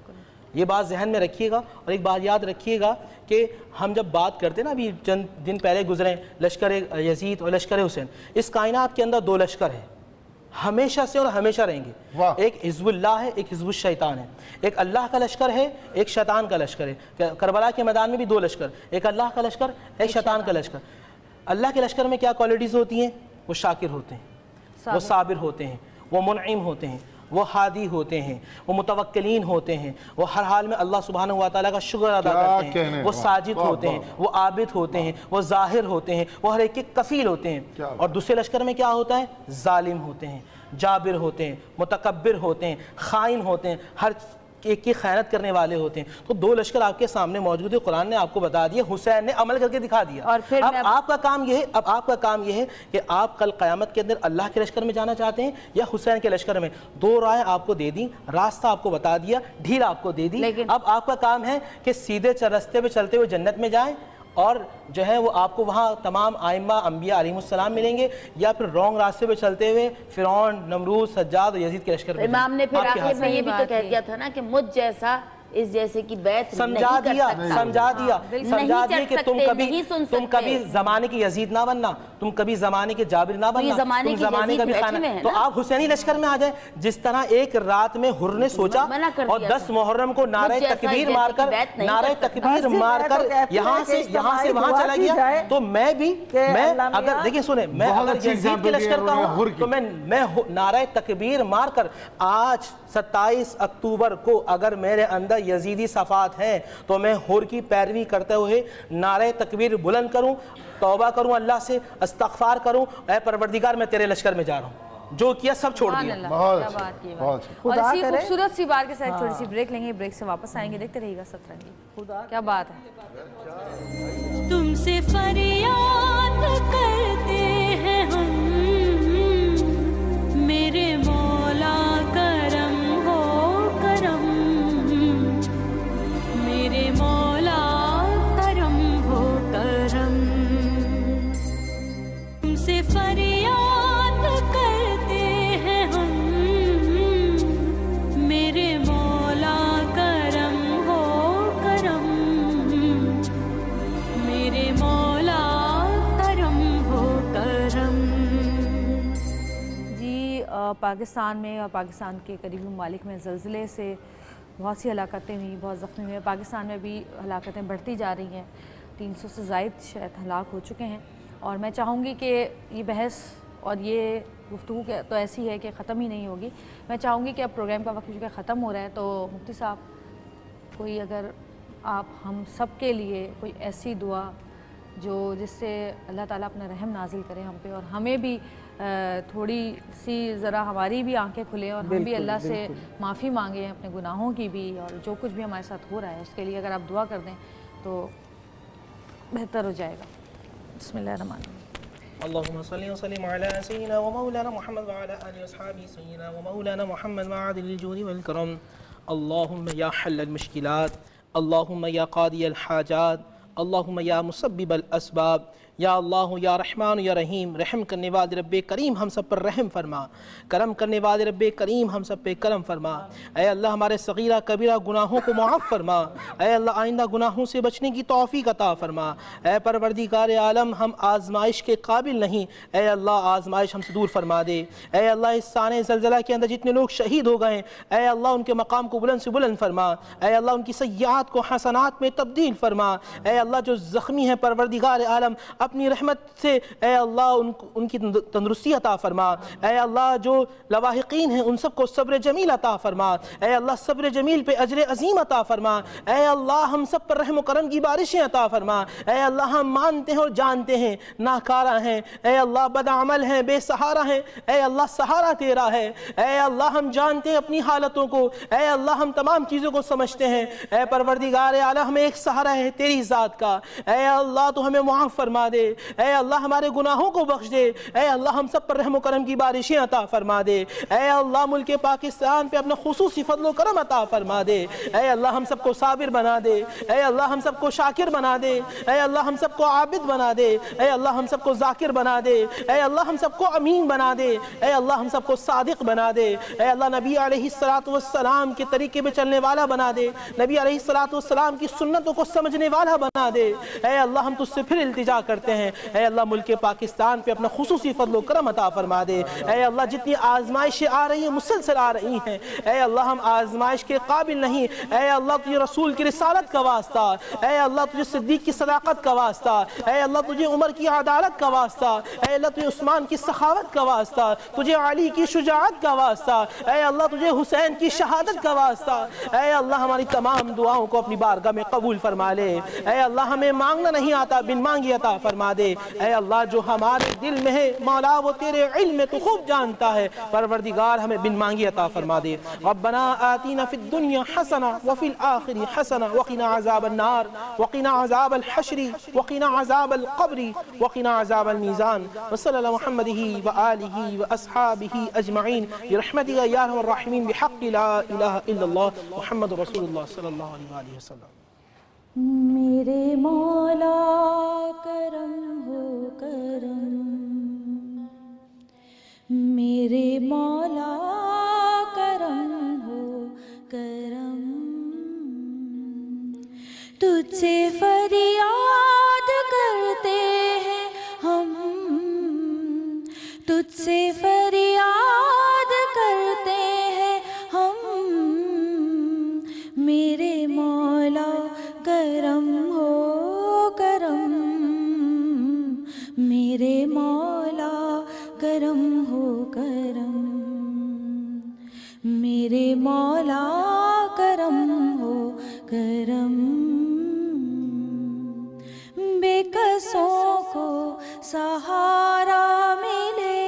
[SPEAKER 3] یہ بات ذہن میں رکھیے گا. اور ایک بات یاد رکھیے گا کہ ہم جب بات کرتے ہیں نا، ابھی چند دن پہلے گزرے لشکر یزید اور لشکر حسین، اس کائنات کے اندر دو لشکر ہیں، ہمیشہ سے اور ہمیشہ رہیں گے. ایک حزب اللہ ہے، ایک حزب الشیطان ہے. ایک اللہ کا لشکر ہے، ایک شیطان کا لشکر ہے. کربلا کے میدان میں بھی دو لشکر، ایک اللہ کا لشکر، ایک شیطان کا لشکر. اللہ کے لشکر میں کیا کوالٹیز ہوتی ہیں؟ وہ شاکر ہوتے ہیں، وہ صابر ہوتے ہیں، وہ منعم ہوتے ہیں، وہ ہادی ہوتے ہیں، وہ متوکلین ہوتے ہیں، وہ ہر حال میں اللہ سبحانہ وتعالیٰ کا شکر ادا کرتے ہیں، وہ ساجد ہوتے ہیں، وہ عابد ہوتے ہیں، وہ ظاہر ہوتے ہیں، وہ ہر ایک کے کفیل ہوتے ہیں. اور دوسرے لشکر میں کیا ہوتا ہے؟ ظالم ہوتے ہیں، جابر ہوتے ہیں، متکبر ہوتے ہیں، خائن ہوتے ہیں، ہر کی خیانت کرنے والے ہوتے ہیں. تو دو لشکر آپ کے سامنے موجود ہے, قرآن نے آپ کو بتا دیا, حسین نے عمل کر کے دکھا دیا.
[SPEAKER 8] اور پھر
[SPEAKER 3] اب آپ کا کام یہ ہے کہ آپ کل قیامت کے اندر اللہ کے لشکر میں جانا چاہتے ہیں یا حسین کے لشکر میں. دو رائے آپ کو دے دی, راستہ آپ کو بتا دیا, ڈھیل آپ کو دے دی. اب آپ کا کام ہے کہ سیدھے راستے پہ چلتے ہوئے جنت میں جائیں, اور جو ہے وہ آپ کو وہاں تمام ائمہ انبیاء علیہ السلام ملیں گے, یا پھر رونگ راستے پہ چلتے ہوئے فرعون, نمرود, سجاد اور یزید کے لشکر میں.
[SPEAKER 8] امام نے پھر آخر میں یہ بھی تو کہہ دیا تھا نا کہ مجھ جیسا اس جیسے کی بیعت
[SPEAKER 3] سمجھا دیا کہ تم کبھی زمانے کی یزید نہ بننا, تم کبھی زمانے کے جابر نہ بننا, تم زمانے کا بھی خانہ. تو آپ حسینی لشکر میں آ جائیں. جس طرح ایک رات میں حر نے سوچا اور 10 محرم کو نعرہ تکبیر مار کر یہاں سے وہاں چلا گیا, تو میں اگر دیکھیں سنیں, میں اگر یزید کے لشکر کا ہوں تو میں نعرہ تکبیر مار کر آج 27 اکتوبر کو اگر میرے اندر یزیدی صفات ہیں تو میں حر کی پیروی کرتے ہوئے نعرہ تکبیر بلند کروں, توبہ کروں اللہ سے, استغفار کروں, اے پروردگار میں تیرے لشکر میں جا رہا ہوں, جو کیا سب چھوڑ دیا.
[SPEAKER 1] اور اسی خوبصورت سی بات کے ساتھ چھوٹی سی بریک لیں گے, بریک سے واپس آئیں گے. دیکھتے رہیے گا سترنگی. کیا بات ہے.
[SPEAKER 2] تم سے فریاد کرتے ہیں ہم, میرے مولا کرم ہو کرم, میرے مولا کرم ہو کرم. تم سے فریاد کرتے ہیں ہم, میرے مولا کرم ہو کرم, میرے مولا کرم ہو کرم.
[SPEAKER 1] جی پاکستان میں اور پاکستان کے قریبی ممالک میں زلزلے سے بہت سی ہلاکتیں ہوئی, بہت زخمی ہوئے. پاکستان میں بھی ہلاکتیں بڑھتی جا رہی ہیں, 300 سے زائد شاید ہلاک ہو چکے ہیں. اور میں چاہوں گی کہ یہ بحث اور یہ گفتگو تو ایسی ہے کہ ختم ہی نہیں ہوگی. میں چاہوں گی کہ اب پروگرام کا وقت چونکہ ختم ہو رہا ہے, تو مفتی صاحب کوئی اگر آپ ہم سب کے لیے کوئی ایسی دعا جس سے اللہ تعالیٰ اپنا رحم نازل کرے ہم پہ, اور ہمیں بھی تھوڑی سی ذرا ہماری بھی آنکھیں کھلیں اور ہم بھی اللہ سے معافی مانگیں اپنے گناہوں کی بھی, اور جو کچھ بھی ہمارے ساتھ ہو رہا ہے اس کے لیے اگر آپ دعا کر دیں تو بہتر ہو جائے گا. بسم اللہ الرحمن الرحیم.
[SPEAKER 3] اللهم صل وسلم على سيدنا ومولانا محمد وعلى آله وأصحابه سيدنا ومولانا محمد وعادل الجود والكرم. اللهم يا حل المشكلات, اللهم يا قاضي الحاجات, اللهم يا مسبب الأسباب, یا اللہ یا رحمان یا رحیم. رحم کرنے والے رب کریم ہم سب پر رحم فرما, کرم کرنے والے رب کریم ہم سب پہ کرم فرما. اے اللہ ہمارے صغیرہ کبیرہ گناہوں کو معاف فرما, اے اللہ آئندہ گناہوں سے بچنے کی توفیق عطا فرما. اے پروردگار عالم ہم آزمائش کے قابل نہیں, اے اللہ آزمائش ہم سے دور فرما دے. اے اللہ اس سانحہ زلزلہ کے اندر جتنے لوگ شہید ہو گئے, اے اللہ ان کے مقام کو بلند سے بلند فرما. اے اللہ ان کی سیئات کو حسنات میں تبدیل فرما. اے اللہ جو زخمی ہیں پروردگار عالم اپنی رحمت سے اے اللہ ان کی تندرستی عطا فرما. اے اللہ جو لواحقین ہیں ان سب کو صبر جمیل عطا فرما. اے اللہ صبر جمیل پہ اجر عظیم عطا فرما. اے اللہ ہم سب پر رحم و کرم کی بارشیں عطا فرما. اے اللہ ہم مانتے ہیں اور جانتے ہیں ناکارہ ہیں, اے اللہ بدعمل ہیں, بے سہارا ہیں, اے اللہ سہارا تیرا ہے. اے اللہ ہم جانتے ہیں اپنی حالتوں کو, اے اللہ ہم تمام چیزوں کو سمجھتے ہیں. اے پروردگار اعلی ہمیں ایک سہارا ہے تیری ذات کا. اے اللہ تو ہمیں معاف فرما دے, اے اللہ ہمارے گناہوں کو بخش دے. اے اللہ ہم سب پر رحم و کرم کی بارشیں عطا فرما دے. اے اللہ ملک پاکستان پہ اپنا خصوصی فضل و کرم عطا فرما دے. اے اللہ ہم سب کو صابر بنا دے. اے اللہ ہم سب کو شاکر بنا دے. اے اللہ ہم سب کو عابد بنا دے. اے اللہ ہم سب کو ذاکر بنا دے. اے اللہ ہم سب کو امین بنا دے. اے اللہ ہم سب کو صادق بنا دے. اے اللہ نبی علیہ السلام کے طریقے پہ چلنے والا بنا دے. نبی علیہ السلام کی سنتوں کو سمجھنے والا بنا دے. اے اللہ ہم تجھ سے پھر التجا کرتے ہیں, اے اللہ ملک پاکستان پہ اپنا خصوصی فضل و کرم عطا فرما دے. اے اللہ جتنی آزمائشیں آ رہی ہیں مسلسل آ رہی ہیں, اے اللہ ہم آزمائش کے قابل نہیں. اے اللہ تجھے رسول کی رسالت کا واسطہ, اے اللہ تجھے صدیق کی صداقت کا واسطہ, اے اللہ تجھے عمر کی عدالت کا واسطہ, اے اللہ تجھے عثمان کی سخاوت کا واسطہ, تجھے علی کی شجاعت کا واسطہ, اے اللہ تجھے حسین کی شہادت کا واسطہ. اے اللہ ہماری تمام دعاؤں کو اپنی بارگاہ میں قبول فرما لے. اے اللہ ہمیں مانگنا نہیں آتا, بن مانگی عطا فرما. فرما دے۔ اے اللہ جو ہمارے دل میں ہے مولا وہ تیرے علم میں تو خوب جانتا ہے، پروردگار ہمیں بن مانگی عطا فرما دے۔ ربنا آتینا فی الدنیا حسنہ وفی الآخر حسنہ وقنا عذاب النار وقنا عذاب الحشر وقنا عذاب القبر وقنا عذاب المیزان وصلی اللہ محمد وآلہ واصحابہ اجمعین برحمتک یا ارحم الراحمین بحق لا الہ الا اللہ محمد رسول اللہ صلی اللہ علیہ وآلہ وسلم۔
[SPEAKER 2] میرے مولا کرم ہو کرم، میرے مولا کرم ہو کرم، تجھ سے فریاد کرتے ہیں ہم، تجھ سے فریاد کرتے ہیں ہم، میرے مولا کرم ہو کرم، میرے مولا کرم ہو کرم، میرے مولا کرم ہو کرم، بے کسوں کو سہارا ملے،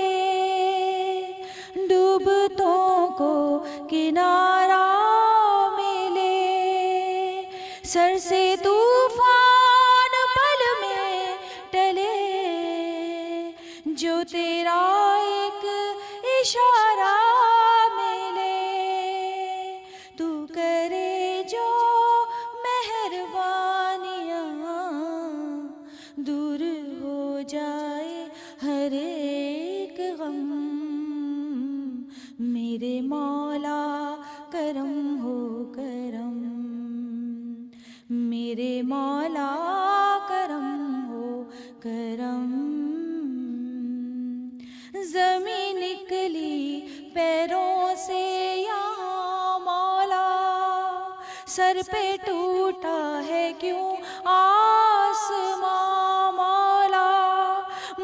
[SPEAKER 2] ڈوبتوں کو کنارہ ملے، سر سے طوفان پل میں ٹلے، جو تیرا ایک اشارہ ملے، تو کرے جو مہربانیاں، دور ہو جائے ہر ایک غم، میرے مولا کرم ہو کرم، میرے مولا کرم ہو کرم، زمین نکلی پیروں سے یہاں مولا، سر پہ ٹوٹا ہے کیوں آسماں مولا،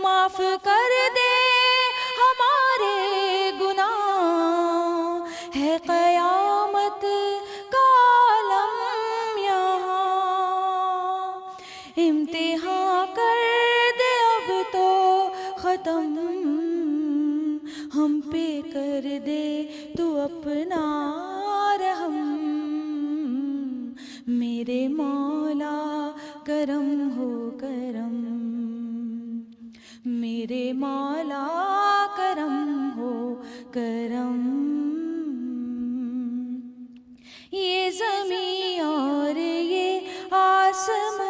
[SPEAKER 2] معاف کر دے ہمارے گناہ، ہے قیامت کا عالم یہاں، امتحان کر دے اب تو ختم، ہم پہ کر دے تو اپنا رحم، میرے مولا کرم ہو کرم، میرے مولا کرم ہو کرم، یہ زمین اور یہ آسمان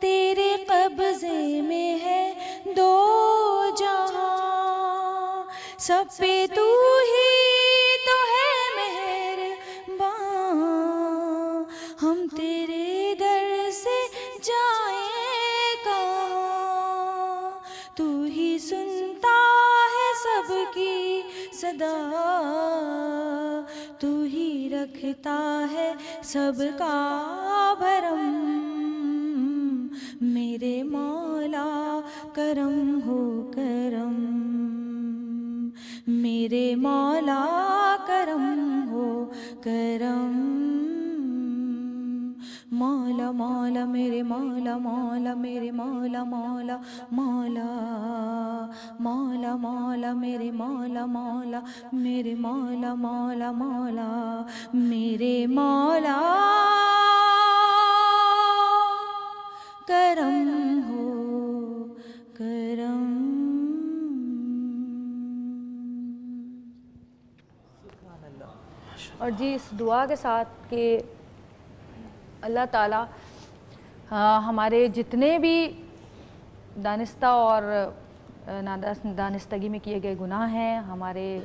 [SPEAKER 2] تیرے قبضے میں ہے دو جہاں، سب پہ تو ہی تو ہے مہربان، ہم تیرے در سے جائیں کہاں، تو ہی سنتا ہے سب کی صدا، تو ہی رکھتا ہے سب کا بھرم، میرے مولا کرم ہو کرم، میرے مولا کرم ہو کرم، مولا مولا میرے مولا مولا میرے مولا مولا مولا مولا مولا میرے مولا مولا میرے مولا مولا مولا میرے مولا کرم ہو کرم۔
[SPEAKER 1] اور جی اس دعا کے ساتھ کہ اللہ تعالیٰ ہمارے جتنے بھی دانستہ اور دانستگی میں کیے گئے گناہ ہیں ہمارے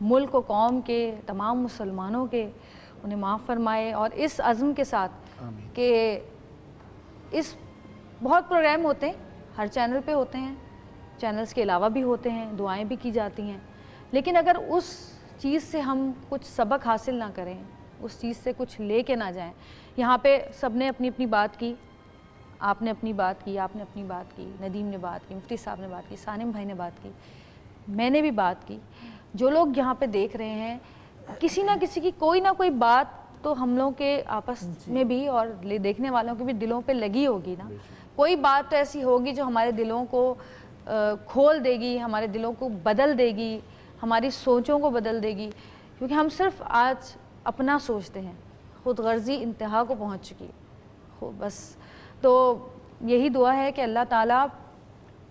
[SPEAKER 1] ملک و قوم کے تمام مسلمانوں کے، انہیں معاف فرمائے، اور اس عزم کے ساتھ کہ اس بہت پروگرام ہوتے ہیں، ہر چینل پہ ہوتے ہیں، چینلز کے علاوہ بھی ہوتے ہیں، دعائیں بھی کی جاتی ہیں، لیکن اگر اس چیز سے ہم کچھ سبق حاصل نہ کریں، اس چیز سے کچھ لے کے نہ جائیں، یہاں پہ سب نے اپنی اپنی بات کی، آپ نے اپنی بات کی، آپ نے اپنی بات کی، ندیم نے بات کی، مفتی صاحب نے بات کی، سانم بھائی نے بات کی، میں نے بھی بات کی، جو لوگ یہاں پہ دیکھ رہے ہیں کسی نہ کسی کی کوئی نہ کوئی بات تو ہم لوگوں کے آپس میں بھی اور دیکھنے والوں کے بھی دلوں پہ لگی ہوگی نا. کوئی بات تو ایسی ہوگی جو ہمارے دلوں کو کھول دے گی, ہمارے دلوں کو بدل دے گی, ہماری سوچوں کو بدل دے گی, کیونکہ ہم صرف آج اپنا سوچتے ہیں. خود غرضی انتہا کو پہنچ چکی ہے بس. تو یہی دعا ہے کہ اللہ تعالیٰ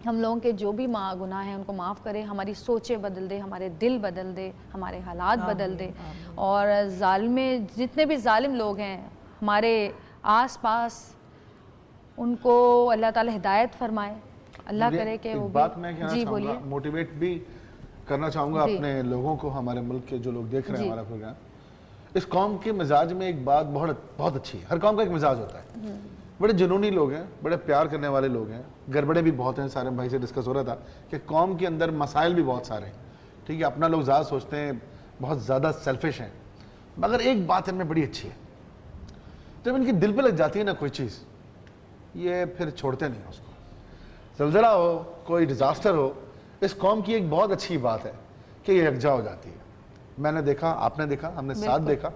[SPEAKER 1] ہم لوگوں کے جو بھی گناہ ہیں ان کو معاف کرے, ہماری سوچیں بدل دے, ہمارے دل بدل دے, ہمارے حالات بدل دے, اور جتنے بھی ظالم لوگ ہیں ہمارے آس پاس ان کو اللہ تعالیٰ ہدایت فرمائے. اللہ کرے کہ وہ
[SPEAKER 7] بات میں کہنا
[SPEAKER 1] جی
[SPEAKER 7] چاہوں
[SPEAKER 1] بولیے.
[SPEAKER 7] گا, موٹیویٹ بھی کرنا چاہوں گا اپنے لوگوں کو, ہمارے ملک کے جو لوگ دیکھ رہے ہیں ہمارا پروگرام. اس قوم کے مزاج میں ایک بات بہت اچھی ہے. ہر قوم کا ایک مزاج ہوتا ہے. بڑے جنونی لوگ ہیں, بڑے پیار کرنے والے لوگ ہیں, گڑبڑے بھی بہت ہیں. سارے بھائی سے ڈسکس ہو رہا تھا کہ قوم کے اندر مسائل بھی بہت سارے ہیں, ٹھیک ہے, اپنا لوگ زیادہ سوچتے ہیں, بہت زیادہ سیلفش ہیں. مگر ایک بات ان میں بڑی اچھی ہے, جب ان کی دل پہ لگ جاتی ہے نا کوئی چیز, یہ پھر چھوڑتے نہیں ہیں اس کو. زلزلہ ہو, کوئی ڈیزاسٹر ہو, اس قوم کی ایک بہت اچھی بات ہے کہ یہ یکجا ہو جاتی ہے. میں نے دیکھا, آپ نے دیکھا, ہم نے ساتھ دیکھا.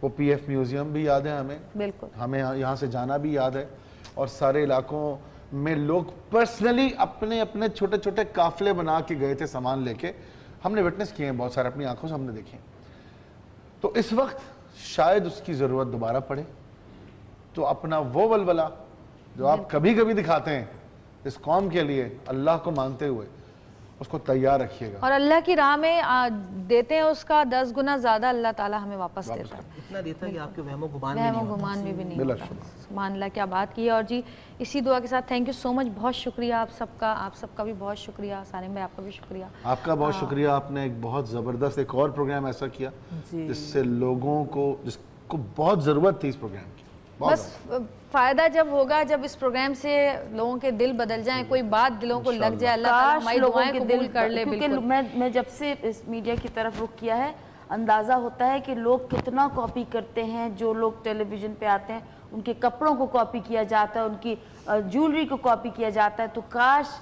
[SPEAKER 7] وہ پی ایف میوزیم بھی یاد ہے ہمیں,
[SPEAKER 1] بالکل
[SPEAKER 7] ہمیں یہاں سے جانا بھی یاد ہے, اور سارے علاقوں میں لوگ پرسنلی اپنے اپنے چھوٹے چھوٹے قافلے بنا کے گئے تھے سامان لے کے. ہم نے وٹنس کیے ہیں بہت سارے, اپنی آنکھوں سے ہم نے دیکھے. تو اس وقت شاید اس کی ضرورت دوبارہ پڑے, تو اپنا وہ ولولہ جو آپ کبھی کبھی دکھاتے ہیں اس قوم کے لیے اللہ کو مانتے ہوئے, اس کو تیار رکھیے گا.
[SPEAKER 1] اور اللہ کی راہ میں دیتے ہیں اس کا 10 گنا زیادہ اللہ تعالیٰ ہمیں واپس دیتا ہے.
[SPEAKER 3] اتنا دیتا ہے کہ آپ کے وہم و گمان
[SPEAKER 1] میں بھی نہیں ہوتا. سبحان اللہ, کیا بات کی ہے. اور جی اسی دعا کے ساتھ تھینک یو سو مچ, بہت شکریہ آپ سب کا بھی بہت شکریہ. سالم بھائی آپ کا بھی شکریہ.
[SPEAKER 7] آپ کا بہت شکریہ. آپ نے ایک بہت زبردست ایک اور پروگرام ایسا کیا جس سے لوگوں کو, جس کو بہت ضرورت تھی اس پروگرام کی.
[SPEAKER 1] بس فائدہ جب ہوگا جب اس پروگرام سے لوگوں کے دل بدل جائیں, کوئی بات دلوں کو لگ جائے, اللہ تعالیٰ ہماری دعائیں قبول کر لے.
[SPEAKER 8] کیونکہ میں جب سے اس میڈیا کی طرف رخ کیا ہے, اندازہ ہوتا ہے کہ لوگ کتنا کاپی کرتے ہیں. جو لوگ ٹیلی ویژن پہ آتے ہیں ان کے کپڑوں کو کاپی کیا جاتا ہے, ان کی جیولری کو کاپی کیا جاتا ہے. تو کاش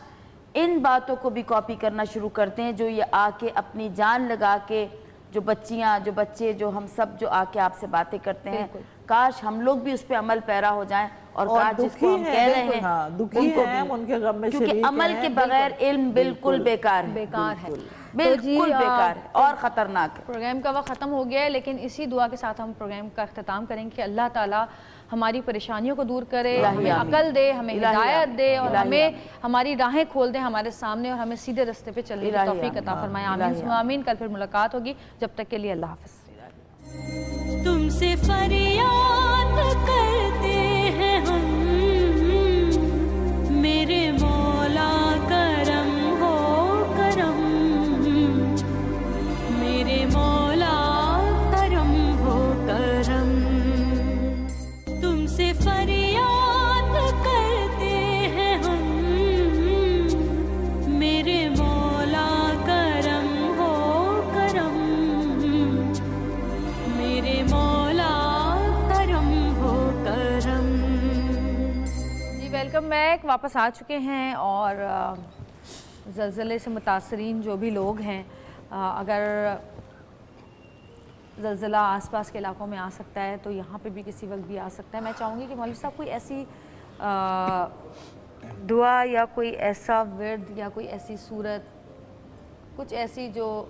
[SPEAKER 8] ان باتوں کو بھی کاپی کرنا شروع کرتے ہیں, جو یہ آ کے اپنی جان لگا کے, جو بچیاں, جو بچے, جو ہم سب جو آ کے آپ سے باتیں کرتے ہیں, کاش ہم لوگ بھی اس پہ عمل پیرا ہو جائیں. اور کاش جس کو ہم کہہ رہے ہیں
[SPEAKER 5] دکھی ہیں, ان کے غم میں شریک ہیں,
[SPEAKER 8] کیونکہ عمل کے بغیر علم بالکل بیکار ہے, بالکل بیکار ہے اور خطرناک ہے.
[SPEAKER 1] پروگرام کا وقت ختم ہو گیا ہے, لیکن اسی دعا کے ساتھ ہم پروگرام کا اختتام کریں گے کہ اللہ تعالیٰ ہماری پریشانیوں کو دور کرے, ہمیں عقل دے, ہمیں ہدایت دے, اور ہمیں ہماری راہیں کھول دے ہمارے سامنے, اور ہمیں سیدھے راستے پہ چلنے کی توفیق عطا فرمائے. آمین آمین. کل پھر ملاقات ہوگی, جب تک کے لیے اللہ حافظ.
[SPEAKER 2] تم سے فریاد کرتے ہیں ہم, میرے مولا کرم ہو کرم, میرے مولا کرم ہو کرم. تم سے فریاد کرتے ہیں ہم, میرے مولا کرم ہو کرم, میرے مولا کرم ہو کرم.
[SPEAKER 1] جی ویلکم بیک. واپس آ چکے ہیں, اور زلزلے سے متاثرین جو بھی لوگ ہیں, اگر زلزلہ آس پاس کے علاقوں میں آ سکتا ہے تو یہاں پہ بھی کسی وقت بھی آ سکتا ہے. میں چاہوں گی کہ مولوی صاحب کوئی ایسی دعا یا کوئی ایسا ورد یا کوئی ایسی صورت, کچھ ایسی جو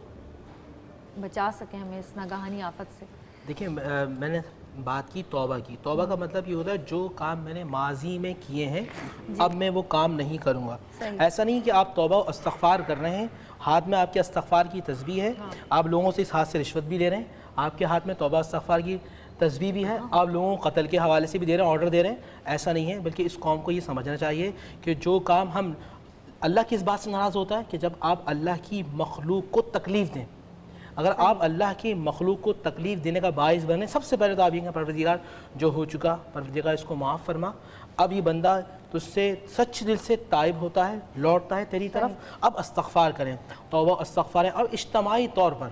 [SPEAKER 1] بچا سکیں ہمیں اس ناگہانی آفت سے.
[SPEAKER 3] دیکھیں, میں نے بات کی توبہ کی. توبہ کا مطلب یہ ہوتا ہے جو کام میں نے ماضی میں کیے ہیں اب میں وہ کام نہیں کروں گا. ایسا نہیں کہ آپ توبہ و استغفار کر رہے ہیں, ہاتھ میں آپ کے استغفار کی تسبیح ہے, آپ لوگوں سے اس ہاتھ سے رشوت بھی لے رہے ہیں, آپ کے ہاتھ میں توبہ استغفار کی تسبیح بھی ہے, آپ لوگوں کو قتل کے حوالے سے بھی دے رہے ہیں, آرڈر دے رہے ہیں. ایسا نہیں ہے, بلکہ اس قوم کو یہ سمجھنا چاہیے کہ جو کام ہم, اللہ کس بات سے ناراض ہوتا ہے کہ جب آپ اللہ کی مخلوق کو تکلیف دیں. اگر آپ اللہ کی مخلوق کو تکلیف دینے کا باعث بنے, سب سے پہلے تو آپ یہ کہ پروردگار جو ہو چکا, پروردگار اس کو معاف فرما, اب یہ بندہ تجھ سے سچ دل سے تائب ہوتا ہے, لوٹتا ہے تیری طرف, اب استغفار کریں. توبہ و استغفار ہے. اور اجتماعی طور پر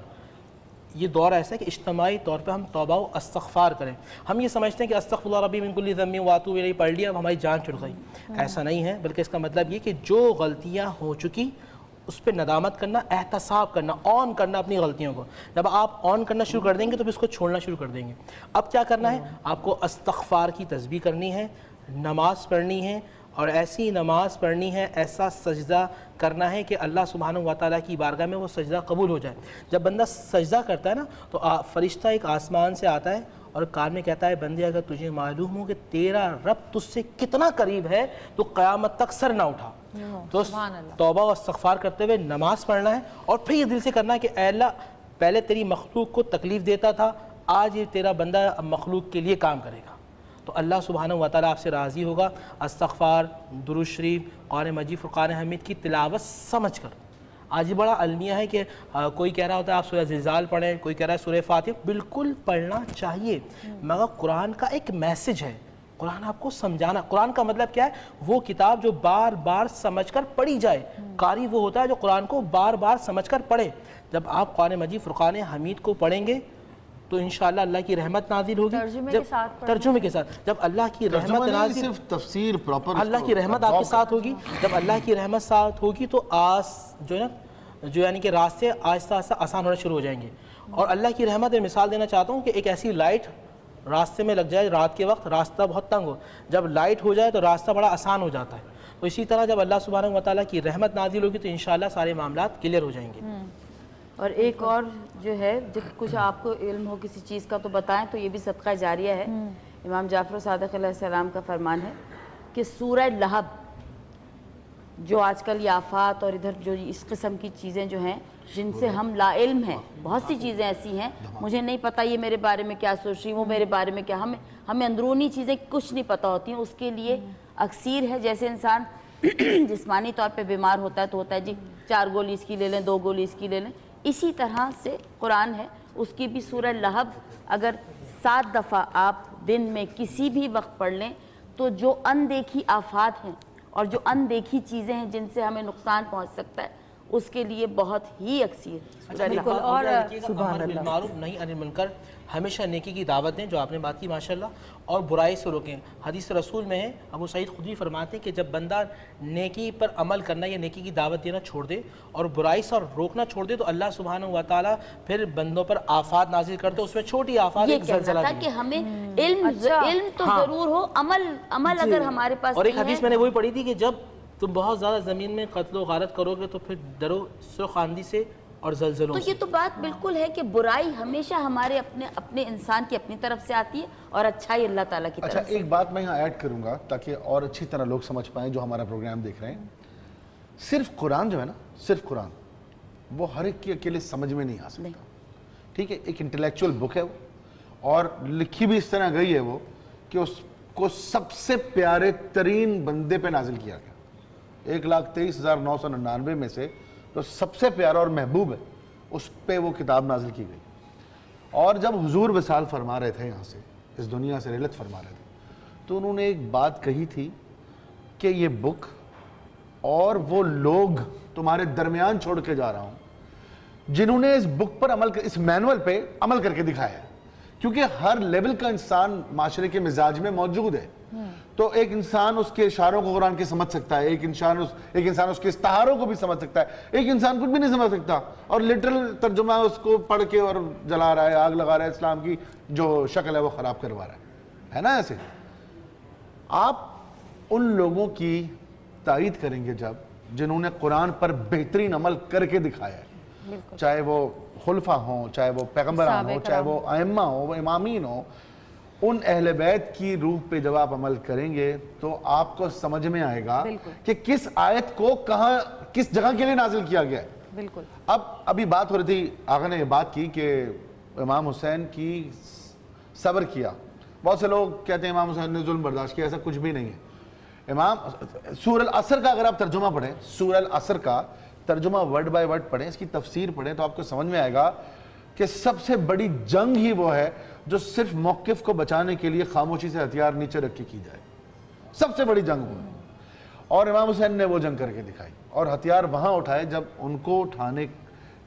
[SPEAKER 3] یہ دور ایسا ہے کہ اجتماعی طور پہ ہم توبہ و استغفار کریں. ہم یہ سمجھتے ہیں کہ استغفر اللہ ربی من کل ذنب واتوب الیہ پڑھ لیا اب ہماری جان چھٹ گئی. ایسا نہیں ہے, بلکہ اس کا مطلب یہ کہ جو غلطیاں ہو چکی اس پہ ندامت کرنا، احتساب کرنا، آن کرنا اپنی غلطیوں کو. جب آپ آن کرنا شروع کر دیں گے تو پھر اس کو چھوڑنا شروع کر دیں گے. اب کیا کرنا ہے؟ آپ کو استغفار کی تسبیح کرنی ہے، نماز پڑھنی ہے، اور ایسی نماز پڑھنی ہے، ایسا سجدہ کرنا ہے کہ اللہ سبحانہ و تعالیٰ کی بارگاہ میں وہ سجدہ قبول ہو جائے. جب بندہ سجدہ کرتا ہے نا تو فرشتہ ایک آسمان سے آتا ہے اور کان میں کہتا ہے بندے اگر تجھے معلوم ہو کہ تیرا رب تجھ سے کتنا قریب ہے تو قیامت تک سر نہ اٹھا. تو توبہ و استغفار کرتے ہوئے نماز پڑھنا ہے، اور پھر یہ دل سے کرنا ہے کہ اے اللہ پہلے تیری مخلوق کو تکلیف دیتا تھا، آج یہ تیرا بندہ مخلوق کے لیے کام کرے گا تو اللہ سبحانہ و تعالیٰ آپ سے راضی ہوگا. استغفار، درود شریف، قرآن مجید، فرقان حمید کی تلاوت سمجھ کر. آج یہ بڑا المیہ ہے کہ کوئی کہہ رہا ہوتا ہے آپ سورہ زلزال پڑھیں، کوئی کہہ رہا ہے سورہ فاتحہ. بالکل پڑھنا چاہیے، مگر قرآن کا ایک میسج ہے، قرآن آپ کو سمجھانا. قرآن کا مطلب کیا ہے؟ وہ کتاب جو بار بار سمجھ کر پڑھی جائے. قاری وہ ہوتا ہے جو قرآن کو بار بار سمجھ کر پڑھے. جب آپ قرآن مجید فرقان حمید کو پڑھیں گے تو انشاءاللہ اللہ کی رحمت نازل ہوگی. ترجمے کے ساتھ جب اللہ کی رحمت نازل،
[SPEAKER 7] صرف تفسیر پراپر،
[SPEAKER 3] اللہ کی رحمت آپ کے ساتھ ہوگی. جب اللہ کی رحمت ساتھ ہوگی تو جو یعنی کہ راستے آہستہ آہستہ آسان ہونا شروع ہو جائیں گے. اور اللہ کی رحمت میں مثال دینا چاہتا ہوں کہ ایک ایسی لائٹ راستے میں لگ جائے رات کے وقت، راستہ بہت تنگ ہو، جب لائٹ ہو جائے تو راستہ بڑا آسان ہو جاتا ہے. تو اسی طرح جب اللہ سبحانہ و تعالیٰ کی رحمت نازل ہوگی تو انشاءاللہ سارے معاملات کلیئر ہو جائیں گے.
[SPEAKER 8] اور ایک اور جو ہے جب کچھ آپ کو علم ہو کسی چیز کا تو بتائیں، تو یہ بھی صدقہ جاریہ ہے. امام جعفر صادق علیہ السلام کا فرمان ہے کہ سورہ لہب، جو آج کل یہ آفات اور ادھر جو اس قسم کی چیزیں جو ہیں جن سے ہم لا علم ہیں، بہت سی چیزیں ایسی ہیں مجھے نہیں پتہ یہ میرے بارے میں کیا سوچ رہی، وہ میرے بارے میں کیا، ہمیں اندرونی چیزیں کچھ نہیں پتہ ہوتی ہیں. اس کے لیے اکثیر ہے، جیسے انسان جسمانی طور پہ بیمار ہوتا ہے تو ہوتا ہے جی 4 گولی اس کی لے لیں، 2 گولی اس کی لے لیں. اسی طرح سے قرآن ہے، اس کی بھی سورہ لہب اگر 7 دفعہ آپ دن میں کسی بھی وقت پڑھ لیں تو جو اندیکھی آفات ہیں اور جو اندیکھی چیزیں ہیں جن سے ہمیں نقصان پہنچ سکتا ہے اس کے لیے بہت ہی اکثیر.
[SPEAKER 3] بالکل. اور امر بالمعروف نہی عن المنکر، ہمیشہ نیکی کی دعوت دیں جو آپ نے بات کی ماشاءاللہ، اور برائی سے روکیں. حدیث رسول میں ہے، ابو سعید خدری فرماتے ہیں کہ جب بندہ نیکی پر عمل کرنا یا نیکی کی دعوت دینا چھوڑ دے اور برائی سے روکنا چھوڑ دے تو اللہ سبحانہ و تعالیٰ پھر بندوں پر آفات نازل کرتے. اس میں چھوٹی آفات ایک زلزلہ
[SPEAKER 8] تھا کہ ہمیں علم تو ضرور ہو، عمل اگر ہمارے پاس.
[SPEAKER 3] اور ایک حدیث میں نے وہی پڑھی تھی کہ جب تم بہت زیادہ زمین میں قتل و غارت کرو گے تو پھر ڈرو سرخ آندھی سے اور زلزلوں سے.
[SPEAKER 8] تو یہ تو بات بالکل ہے کہ برائی ہمیشہ ہمارے اپنے انسان کی اپنی طرف سے آتی ہے اور اچھائی اللہ تعالیٰ کی طرف سے.
[SPEAKER 7] اچھا ایک بات میں یہاں ایڈ کروں گا تاکہ اور اچھی طرح لوگ سمجھ پائیں جو ہمارا پروگرام دیکھ رہے ہیں. صرف قرآن جو ہے نا، صرف قرآن وہ ہر ایک کی اکیلے سمجھ میں نہیں آ سکتا. ٹھیک ہے، ایک انٹلیکچوئل بک ہے وہ، اور لکھی بھی اس طرح گئی ہے وہ کہ اس کو سب سے پیارے ترین بندے پہ نازل کیا گیا. 1,23,999 میں سے تو سب سے پیارا اور محبوب ہے اس پہ وہ کتاب نازل کی گئی. اور جب حضور وصال فرما رہے تھے یہاں سے اس دنیا سے رحلت فرما رہے تھے تو انہوں نے ایک بات کہی تھی کہ یہ بک اور وہ لوگ تمہارے درمیان چھوڑ کے جا رہا ہوں جنہوں نے اس بک پر اس مینول پہ عمل کر کے دکھایا ہے. کیونکہ ہر لیول کا انسان معاشرے کے مزاج میں موجود ہے. تو ایک انسان اس کے اشاروں کو قرآن کے سمجھ سکتا ہے، ایک انسان اس کے استعاروں کو بھی سمجھ سکتا ہے، ایک انسان کچھ بھی نہیں سمجھ سکتا اور لٹرل ترجمہ اس کو پڑھ کے اور جلا رہا ہے، آگ لگا رہا ہے، اسلام کی جو شکل ہے وہ خراب کروا رہا ہے نا. ایسے آپ ان لوگوں کی تائید کریں گے جنہوں نے قرآن پر بہترین عمل کر کے دکھایا ہے، چاہے وہ خلفاء ہوں، چاہے وہ پیغمبران ہوں، چاہے وہ ائمہ ہوں، وہ امامین ہوں. ان اہل بیت کی روح پہ جب آپ عمل کریں گے تو آپ کو سمجھ میں آئے گا کہ کس آیت کو کہاں کس جگہ کے لیے نازل کیا گیا ہے.
[SPEAKER 1] بالکل.
[SPEAKER 7] ابھی بات ہو رہی تھی، آقا نے یہ بات کی کہ امام حسین کی صبر کیا. بہت سے لوگ کہتے ہیں امام حسین نے ظلم برداشت کیا، ایسا کچھ بھی نہیں ہے. سورہ العصر کا اگر آپ ترجمہ پڑھیں، سورہ العصر کا ترجمہ ورڈ بائی ورڈ پڑھیں، اس کی تفسیر پڑھیں تو آپ کو سمجھ میں آئے گا کہ سب سے بڑی جنگ ہی وہ ہے جو صرف موقف کو بچانے کے لیے خاموشی سے ہتھیار نیچے رکھ کے کی جائے. سب سے بڑی جنگ وہ ہے. اور امام حسین نے وہ جنگ کر کے دکھائی اور ہتھیار وہاں اٹھائے جب ان کو اٹھانے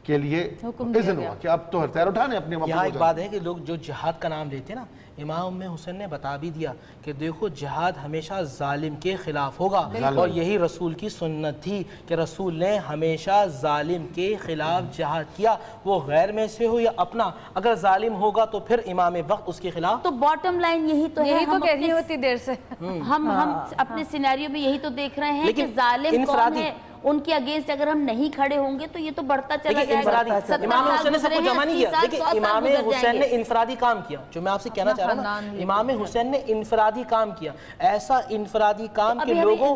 [SPEAKER 7] کے لیے اذن ہوا کہ اب تو ہتھیار اٹھانے اپنے.
[SPEAKER 3] یہاں ایک بات ہے کہ لوگ جو جہاد کا نام لیتے ہیں نا، امام حسین نے بتا بھی دیا کہ دیکھو جہاد ہمیشہ ظالم کے خلاف ہوگا، اور یہی رسول کی سنت تھی کہ رسول نے ہمیشہ ظالم کے خلاف جہاد کیا، وہ غیر میں سے ہو یا اپنا، اگر ظالم ہوگا تو پھر امام وقت اس کے خلاف.
[SPEAKER 8] تو باٹم لائن یہی تو ہے،
[SPEAKER 1] یہی تو کہہ رہی ہوتی دیر سے
[SPEAKER 8] ہم اپنے سینیریو میں یہی تو دیکھ رہے ہیں کہ ظالم کون ہے، ان کے اگینسٹ اگر ہم نہیں کھڑے ہوں گے تو یہ تو بڑھتا چلا جائے گا.
[SPEAKER 3] امام حسین نے سب کو جمع نہیں کیا. دیکھیں امام حسین نے انفرادی کام کیا، جو میں آپ سے کہنا چاہ رہا ہوں نا، امام حسین نے انفرادی کام کیا، ایسا انفرادی کام کہ لوگوں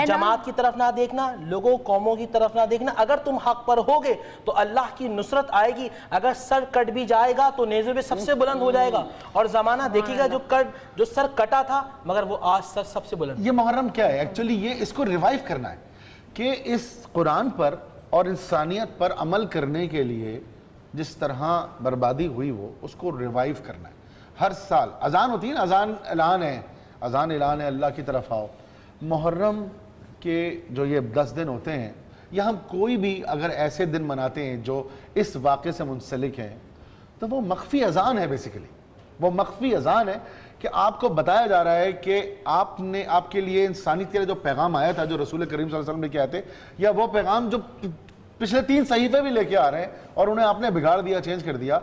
[SPEAKER 3] جماعت کی طرف نہ دیکھنا، لوگوں قوموں کی طرف نہ دیکھنا. اگر تم حق پر ہوگے تو اللہ کی نصرت آئے گی، اگر سر کٹ بھی جائے گا تو نیزے پہ سب سے بلند ہو جائے گا، اور زمانہ دیکھے گا جو سر کٹا تھا مگر وہ آج سر سب سے بلند.
[SPEAKER 7] یہ محرم کیا ہے ایکچولی؟ یہ اس کو ریوائیو کرنا ہے کہ اس قرآن پر اور انسانیت پر عمل کرنے کے لیے جس طرح بربادی ہوئی وہ اس کو ریوائیو کرنا ہے. ہر سال اذان ہوتی ہے نا، اذان اعلان ہے اللہ کی طرف آؤ. محرم کے جو یہ 10 دن ہوتے ہیں، یا ہم کوئی بھی اگر ایسے دن مناتے ہیں جو اس واقعے سے منسلک ہیں، تو وہ مخفی اذان ہے. بیسیکلی وہ مخفی اذان ہے کہ آپ کو بتایا جا رہا ہے کہ آپ کے لیے انسانیت کے لیے جو پیغام آیا تھا، جو رسول کریم صلی اللہ علیہ وسلم نے کیا تھے، یا وہ پیغام جو پچھلے 3 صحیفے بھی لے کے آ رہے ہیں اور انہیں آپ نے بگاڑ دیا، چینج کر دیا،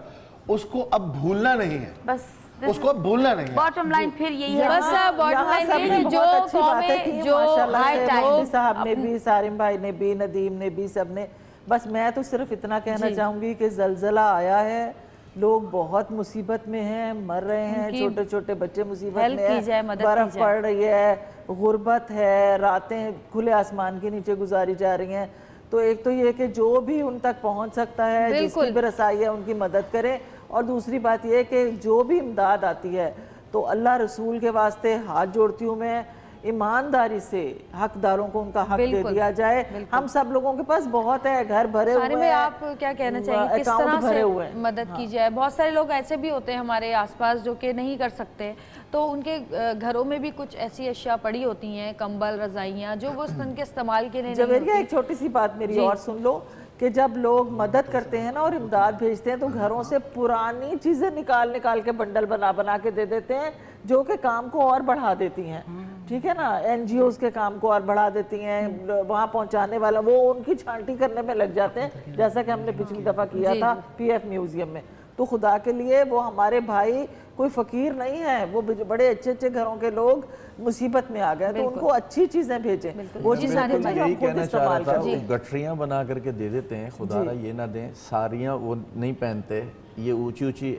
[SPEAKER 7] اس کو اب بھولنا نہیں ہے.
[SPEAKER 8] بس
[SPEAKER 7] اس کو اب بھولنا نہیں ہے.
[SPEAKER 8] باٹم لائن پھر یہی ہے،
[SPEAKER 1] بس باٹم لائن یہ جو قومیں جو
[SPEAKER 5] صاحب نے بھی، سارم بھائی نے بھی، ندیم نے بھی، سب نے. بس میں تو صرف اتنا کہنا چاہوں گی کہ زلزلہ آیا ہے، لوگ بہت مصیبت میں ہیں، مر رہے ہیں، چھوٹے چھوٹے بچے مصیبت میں ہیں، برف پڑ رہی ہے، غربت ہے، راتیں کھلے آسمان کے نیچے گزاری جا رہی ہیں. تو ایک تو یہ کہ جو بھی ان تک پہنچ سکتا ہے، جس کی بھی رسائی ہے، ان کی مدد کریں. اور دوسری بات یہ کہ جو بھی امداد آتی ہے تو اللہ رسول کے واسطے ہاتھ جوڑتی ہوں میں، ایمانداری سے حقداروں کو ان کا حق دے دیا جائے. ہم سب لوگوں کے پاس بہت ہے، گھر بھرے ہوئے ہیں.
[SPEAKER 1] آپ کیا کہنا چاہیں گے کس طرح سے مدد کی جائے؟ بہت سارے لوگ ایسے بھی ہوتے ہیں ہمارے آس پاس جو کہ نہیں کر سکتے، تو ان کے گھروں میں بھی کچھ ایسی اشیاء پڑی ہوتی ہیں، کمبل، رضائیاں، جو وہ ان کے استعمال کے لیے.
[SPEAKER 5] جویریہ ایک چھوٹی سی بات میری اور سن لو کہ جب لوگ مدد کرتے ہیں نا اور امداد بھیجتے ہیں تو گھروں سے پرانی چیزیں نکال کے بنڈل بنا کے دے دیتے ہیں، جو کہ کام کو اور بڑھا دیتی ہیں. ٹھیک ہے نا، این جی اوز کے کام کو اور بڑھا دیتی ہیں. وہاں پہنچانے والا وہ ان کی چھانٹی کرنے میں لگ جاتے ہیں، جیسا کہ ہم نے پچھلی دفعہ کیا تھا پی ایف میوزیم میں. تو خدا کے لیے وہ ہمارے بھائی کوئی فقیر نہیں ہے، وہ بڑے اچھے گھروں کے لوگ مصیبت میں آ گئے، تو ان کو اچھی چیزیں بھیجیں. وہ چیزیں
[SPEAKER 6] یہی کہنا چاہ رہا تھا، وہ گٹریاں بنا کر کے دے دیتے ہیں، خدا را یہ نہ دیں. ساریاں وہ نہیں پہنتے، یہ اونچی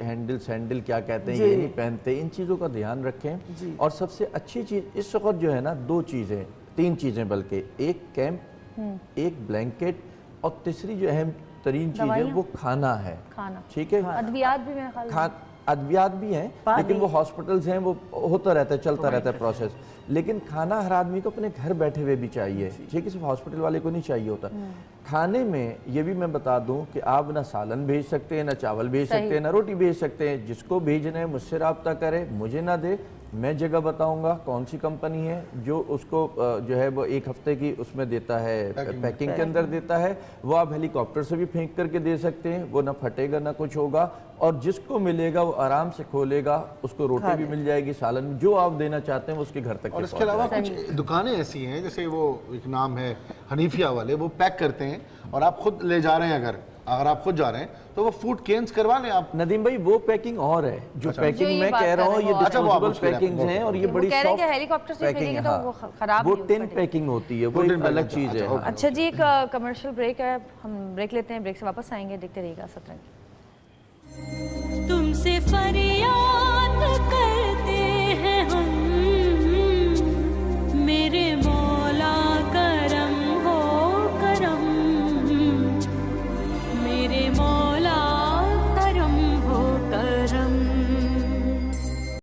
[SPEAKER 6] سینڈل کیا کہتے ہیں، یہ نہیں پہنتے. ان چیزوں کا دھیان رکھیں. اور سب سے اچھی چیز اس وقت جو ہے نا، 2 چیزیں، 3 چیزیں بلکہ، ایک کیمپ، ایک بلینکٹ، اور تیسری جو اہم ترین چیز ہے وہ کھانا ہے. ٹھیک ہے، ادویات بھی ہیں لیکن وہ ہاسپٹلز ہیں، وہ ہوتا رہتا ہے، چلتا رہتا ہے پروسیس. لیکن کھانا ہر آدمی کو اپنے گھر بیٹھے ہوئے بھی چاہیے. ٹھیک ہے، صرف ہاسپٹل والے کو نہیں چاہیے ہوتا. کھانے میں یہ بھی میں بتا دوں کہ آپ نہ سالن بھیج سکتے ہیں، نہ چاول بھیج سکتے ہیں، نہ روٹی بھیج سکتے ہیں. جس کو بھیجنا ہے مجھ سے رابطہ کرے، مجھے نہ دے، میں جگہ بتاؤں گا کون سی کمپنی ہے جو اس کو جو ہے وہ 1 ہفتے کی اس میں دیتا ہے، پیکنگ کے اندر دیتا ہے. وہ آپ ہیلی کاپٹر سے بھی پھینک کر کے دے سکتے ہیں، وہ نہ پھٹے گا نہ کچھ ہوگا. اور جس کو ملے گا وہ آرام سے کھولے گا، اس کو روٹی بھی مل جائے گی، سالن جو آپ دینا چاہتے ہیں وہ اس کے گھر تک.
[SPEAKER 7] اور اس کے علاوہ کچھ دکانیں ایسی ہیں، جیسے وہ ایک نام ہے حنیفیہ والے، وہ پیک کرتے ہیں اور آپ خود لے جا رہے ہیں. اگر آپ خود جا رہے ہیں تو وہ فوڈ کینز کروا لیں آپ.
[SPEAKER 6] ندیم بھائی وہ پیکنگ اور ہے، جو پیکنگ میں کہہ رہا ہوں یہ ڈسپوزیبل پیکنگز ہیں، اور یہ بڑی سافٹ پیکنگ ہے. وہ ٹن پیکنگ ہوتی ہے، وہ ایک الگ چیز ہے.
[SPEAKER 1] اچھا جی، ایک کمرشل بریک ہے، ہم بریک لیتے ہیں، بریک سے واپس آئیں گے، دیکھتے رہیے گا سترنگ.
[SPEAKER 2] تم سے فریاد